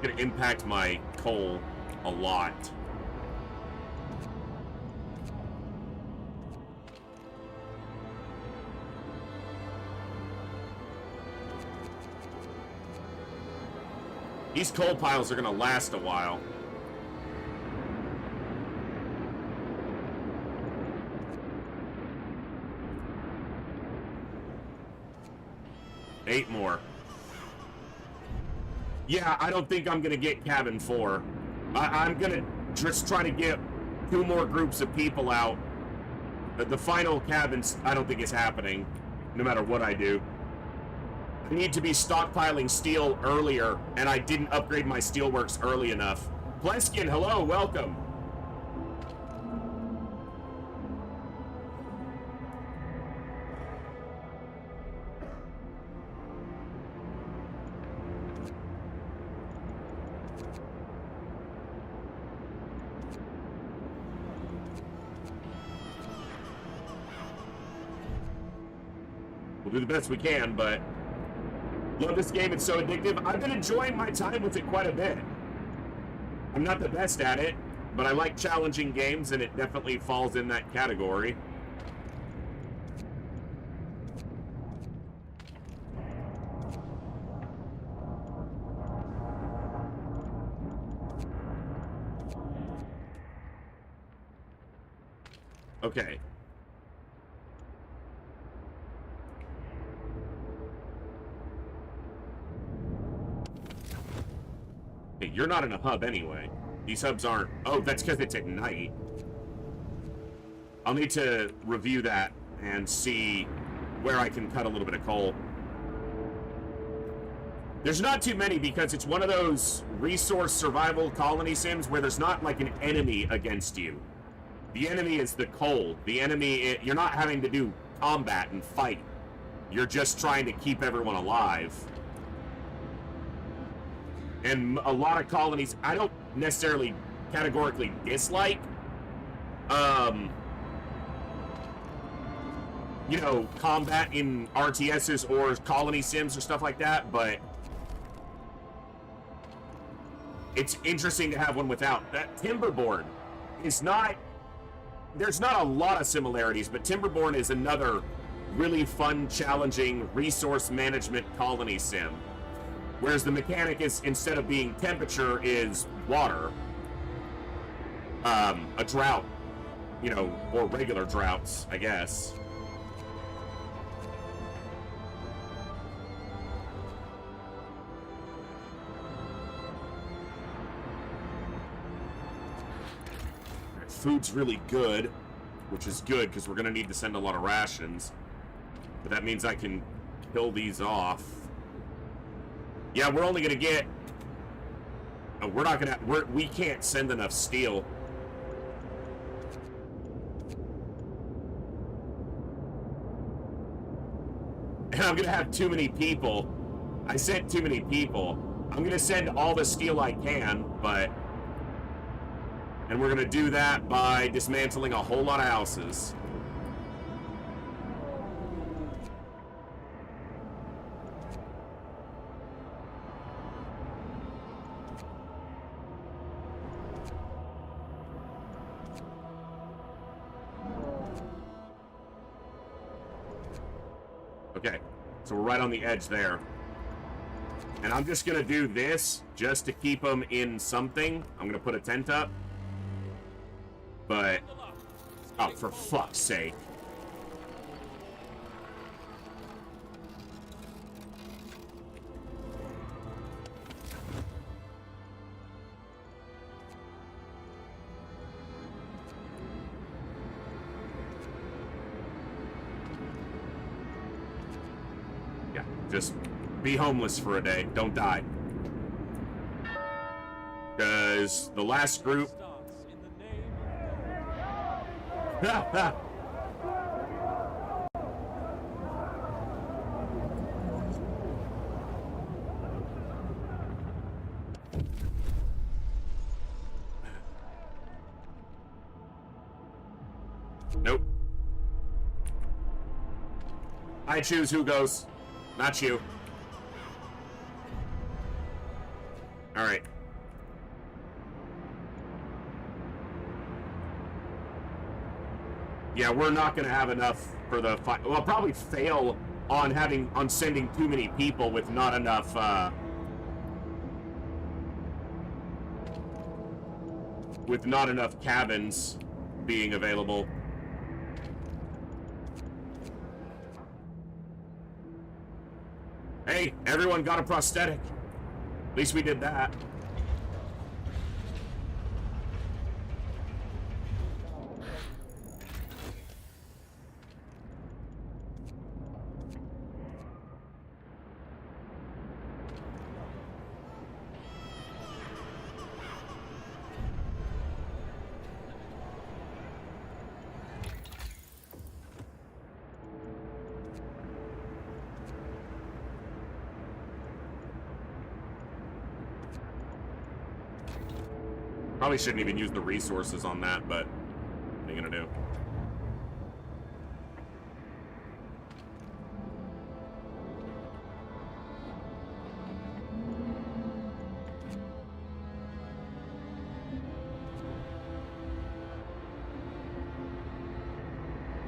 Gonna impact my coal a lot. These coal piles are gonna last a while. Eight more. Yeah, I don't think I'm gonna get cabin 4. I'm gonna just try to get 2 more groups of people out. The final cabins, I don't think is happening, no matter what I do. I need to be stockpiling steel earlier, and I didn't upgrade my steelworks early enough. Pleskin, hello, welcome. We'll do the best we can, but love this game. It's so addictive. I've been enjoying my time with it quite a bit. I'm not the best at it, but I like challenging games, and it definitely falls in that category. Okay. Hey, you're not in a hub anyway. These hubs aren't... Oh, that's because it's at night. I'll need to review that and see where I can cut a little bit of coal. There's not too many because it's one of those resource survival colony sims where there's not like an enemy against you. The enemy is the coal. The enemy... You're not having to do combat and fight. You're just trying to keep everyone alive. And a lot of colonies, I don't necessarily categorically dislike, you know, combat in RTSs or colony sims or stuff like that, but it's interesting to have one without. That Timberborn is not, there's not a lot of similarities, but Timberborn is another really fun, challenging resource management colony sim. Whereas the mechanic is, instead of being temperature, is water. A drought, you know, or regular droughts, I guess. food's really good, which is good because we're gonna need to send a lot of rations. But that means I can kill these off. Yeah, we're only gonna get. We're not gonna. We can't send enough steel. And I'm gonna have too many people. I sent too many people. I'm gonna send all the steel I can, but. And we're gonna do that by dismantling a whole lot of houses. Okay, so we're right on the edge there. And I'm just gonna do this just to keep them in something. I'm gonna put a tent up. But, oh, for fuck's sake. Yeah, just be homeless for a day. Don't die. Because the last group... Nope. I choose who goes. Not you. Alright. Yeah, we're not going to have enough for the fight. We'll probably fail on sending too many people with not enough, cabins being available. Hey, everyone got a prosthetic. At least we did that. Probably shouldn't even use the resources on that, but what are you gonna do?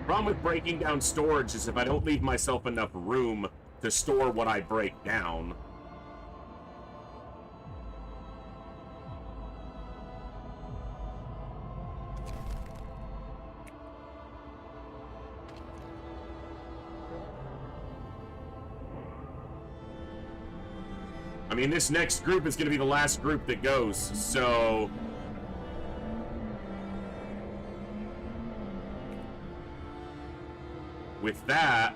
Problem with breaking down storage is if I don't leave myself enough room to store what I break down. I mean, this next group is going to be the last group that goes, so... With that...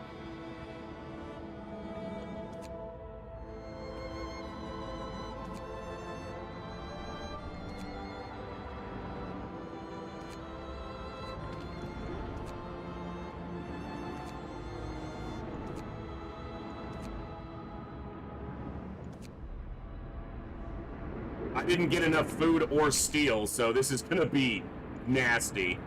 I didn't get enough food or steel, so this is gonna be nasty.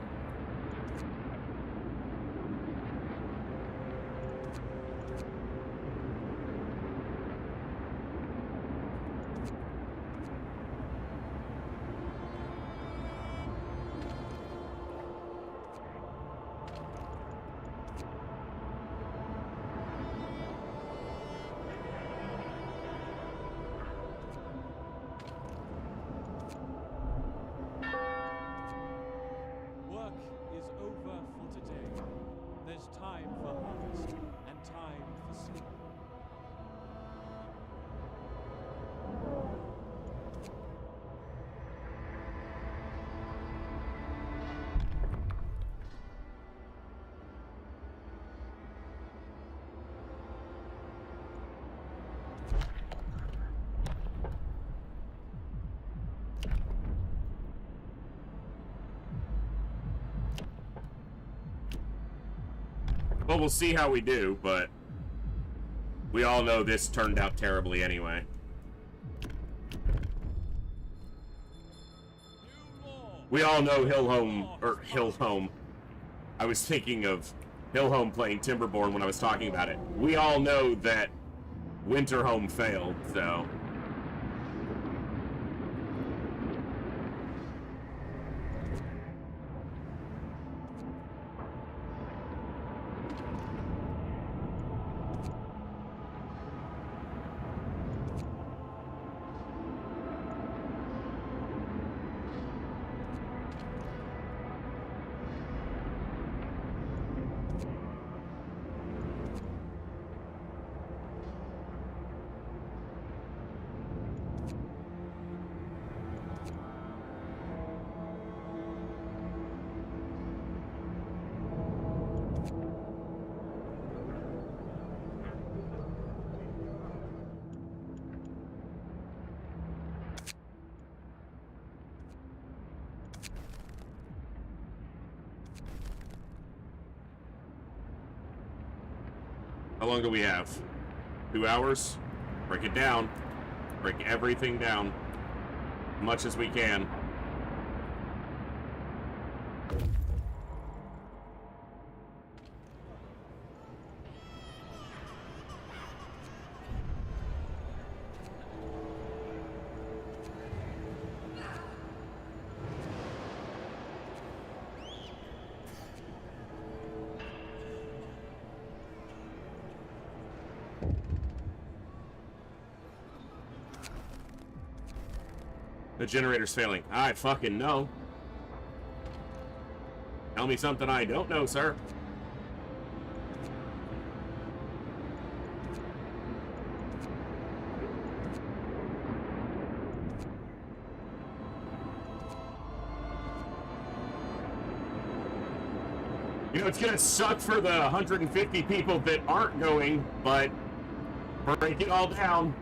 Well, we'll see how we do, but we all know this turned out terribly anyway. We all know Hillhome. I was thinking of Hillhome playing Timberborn when I was talking about it. We all know that Winterhome failed, so... How long do we have? 2 hours? Break it down. Break everything down. As much as we can. The generator's failing. I fucking know. Tell me something I don't know, sir. You know, it's gonna suck for the 150 people that aren't going, but break it all down.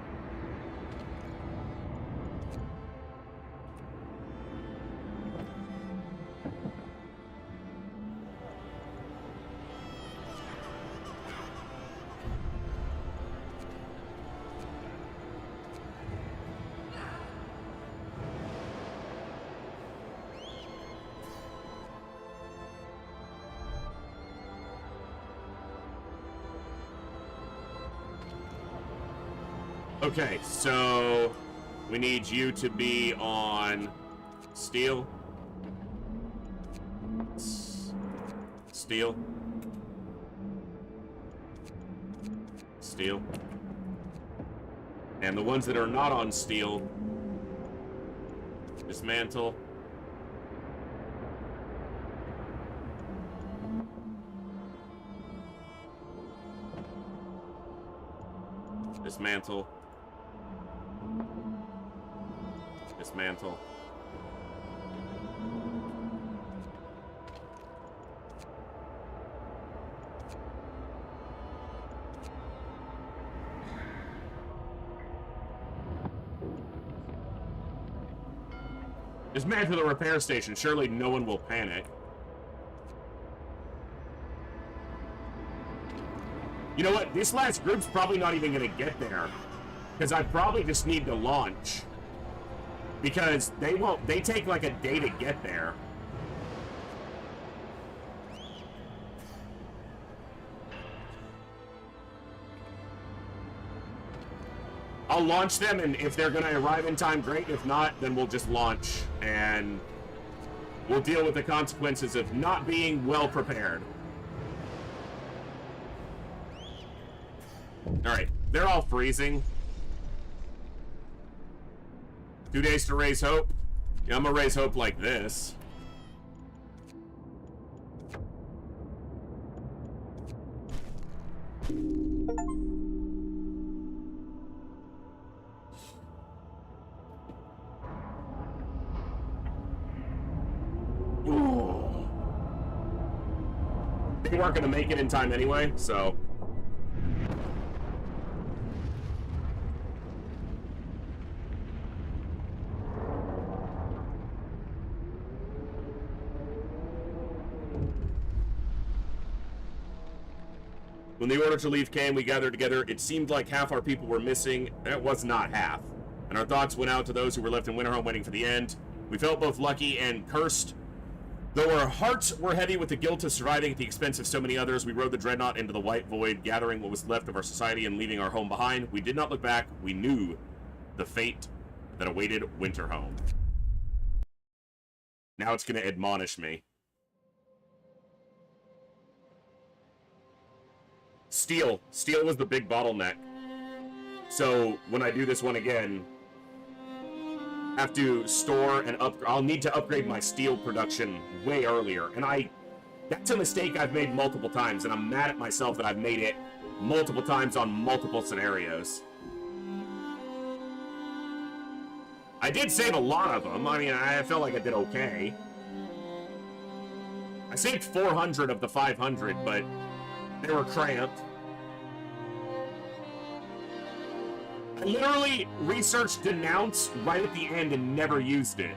Okay, so we need you to be on steel. Steel. Steel. And the ones that are not on steel, dismantle. Dismantle. Dismantle. Dismantle the repair station. Surely no one will panic. You know what? This last group's probably not even going to get there. Because I probably just need to launch. Because they take like a day to get there. I'll launch them, and if they're gonna arrive in time, great. If not, then we'll just launch, and we'll deal with the consequences of not being well prepared. Alright, they're all freezing. 2 days to raise hope. Yeah, I'm gonna raise hope like this. Ooh. They weren't gonna make it in time anyway, so... When the order to leave came, we gathered together. It seemed like half our people were missing. It was not half. And our thoughts went out to those who were left in Winterhome waiting for the end. We felt both lucky and cursed. Though our hearts were heavy with the guilt of surviving at the expense of so many others, we rode the dreadnought into the white void, gathering what was left of our society and leaving our home behind. We did not look back. We knew the fate that awaited Winterhome. Now it's going to admonish me. Steel. Steel was the big bottleneck. So when I do this one again, I have to store and I'll need to upgrade my steel production way earlier. And that's a mistake I've made multiple times, and I'm mad at myself that I've made it multiple times on multiple scenarios. I did save a lot of them. I mean, I felt like I did okay. I saved 400 of the 500, but they were cramped. I literally researched denounce right at the end and never used it.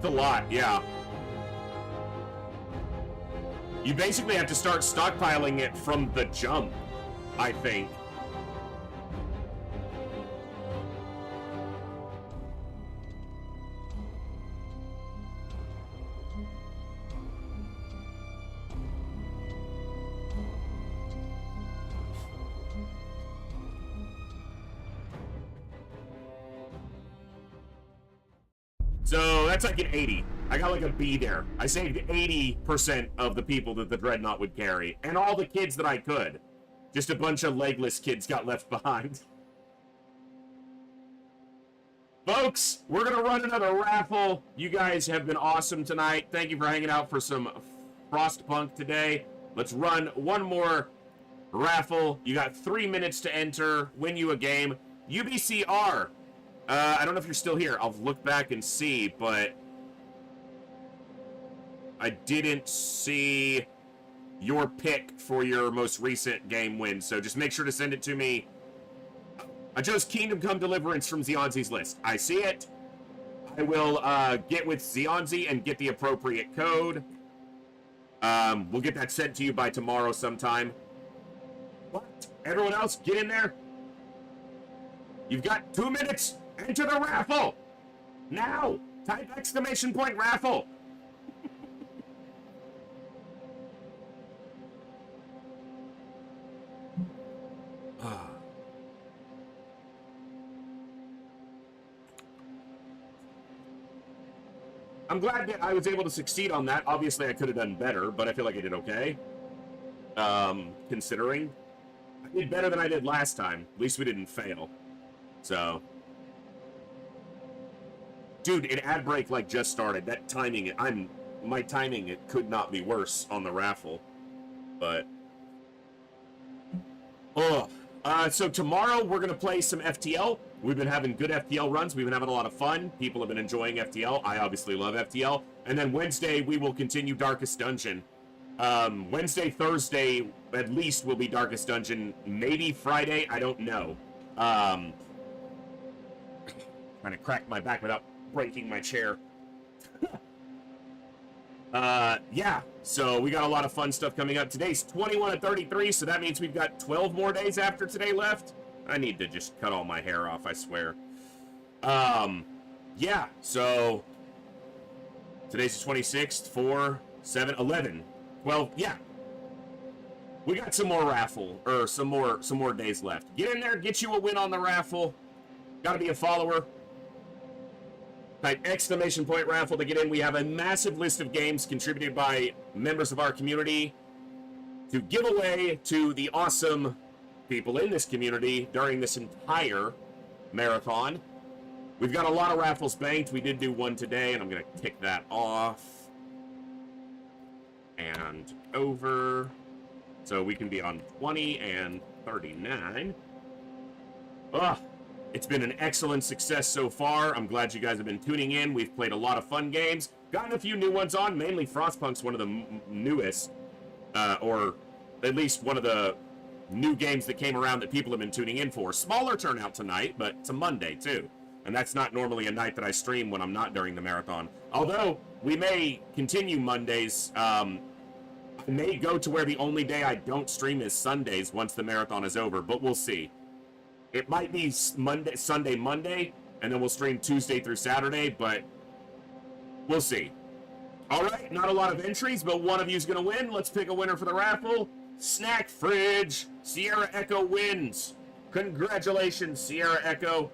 A lot, yeah. You basically have to start stockpiling it from the jump, I think. So that's like an 80. I got like a B there. I saved 80% of the people that the Dreadnought would carry. And all the kids that I could. Just a bunch of legless kids got left behind. Folks, we're going to run another raffle. You guys have been awesome tonight. Thank you for hanging out for some Frostpunk today. Let's run one more raffle. You got 3 minutes to enter. Win you a game. UBCR. I don't know if you're still here. I'll look back and see, but I didn't see your pick for your most recent game win, so just make sure to send it to me. I chose Kingdom Come Deliverance from Zionzi's list. I see it. I will get with Zionzi and get the appropriate code. We'll get that sent to you by tomorrow sometime. What? Everyone else, get in there. You've got 2 minutes. Enter the raffle! Now! Type exclamation point raffle! I'm glad that I was able to succeed on that. Obviously, I could have done better, but I feel like I did okay. Considering. I did better than I did last time. At least we didn't fail. So... Dude, an ad break like just started. That timing, my timing, it could not be worse on the raffle. But, so tomorrow we're gonna play some FTL. We've been having good FTL runs. We've been having a lot of fun. People have been enjoying FTL. I obviously love FTL. And then Wednesday we will continue Darkest Dungeon. Wednesday, Thursday, at least will be Darkest Dungeon. Maybe Friday, I don't know. Trying to crack my back without breaking my chair. Yeah, so we got a lot of fun stuff coming up. Today's 21 and 33, so that means we've got 12 more days after today left. I need to just cut all my hair off, I swear. Yeah, so today's the 26th, 4, 7, 11, 12, yeah. We got some more raffle, or some more days left. Get in there, get you a win on the raffle. Gotta be a follower. Type exclamation point raffle to get in. We have a massive list of games contributed by members of our community to give away to the awesome people in this community during this entire marathon. We've got a lot of raffles banked. We did do one today, and I'm going to tick that off. And over. So we can be on 20 and 39. Ugh. It's been an excellent success so far. I'm glad you guys have been tuning in. We've played a lot of fun games. Gotten a few new ones on. Mainly Frostpunk's one of the newest. Or at least one of the new games that came around that people have been tuning in for. Smaller turnout tonight, but it's a Monday too. And that's not normally a night that I stream when I'm not during the marathon. Although, we may continue Mondays. I may go to where the only day I don't stream is Sundays once the marathon is over, but we'll see. It might be Sunday, Monday, and then we'll stream Tuesday through Saturday, but we'll see. All right, not a lot of entries, but one of you's going to win. Let's pick a winner for the raffle. Snack Fridge. Sierra Echo wins. Congratulations, Sierra Echo.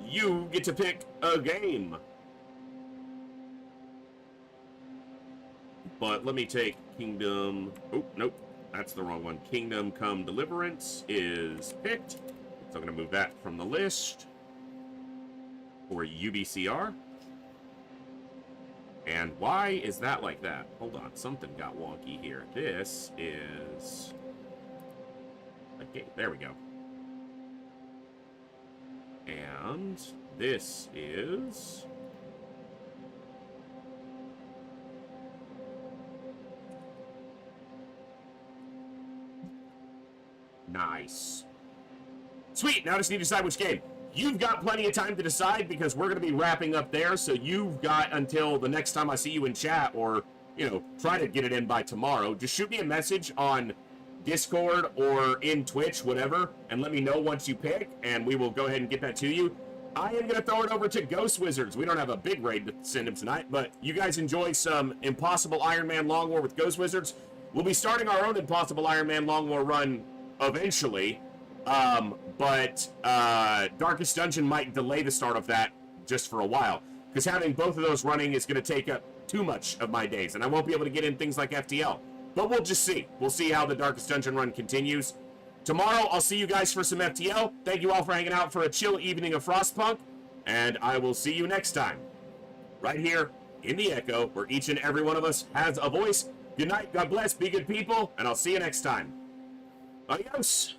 You get to pick a game. But let me take Kingdom... Oh, nope. That's the wrong one. Kingdom Come Deliverance is picked. So I'm going to move that from the list for UBCR. And why is that like that? Hold on. Something got wonky here. This is... Okay, there we go. And this is... Nice. Sweet, now I just need to decide which game. You've got plenty of time to decide because we're going to be wrapping up there, so you've got until the next time I see you in chat or, you know, try to get it in by tomorrow. Just shoot me a message on Discord or in Twitch, whatever, and let me know once you pick, and we will go ahead and get that to you. I am going to throw it over to Ghost Wizards. We don't have a big raid to send him tonight, but you guys enjoy some Impossible Iron Man Long War with Ghost Wizards. We'll be starting our own Impossible Iron Man Long War run eventually, but Darkest Dungeon might delay the start of that just for a while, because having both of those running is going to take up too much of my days, and I won't be able to get in things like FTL. But we'll just see. We'll see how the Darkest Dungeon run continues. Tomorrow, I'll see you guys for some FTL. Thank you all for hanging out for a chill evening of Frostpunk, and I will see you next time, right here in the Echo, where each and every one of us has a voice. Good night, God bless, be good people, and I'll see you next time. Adios!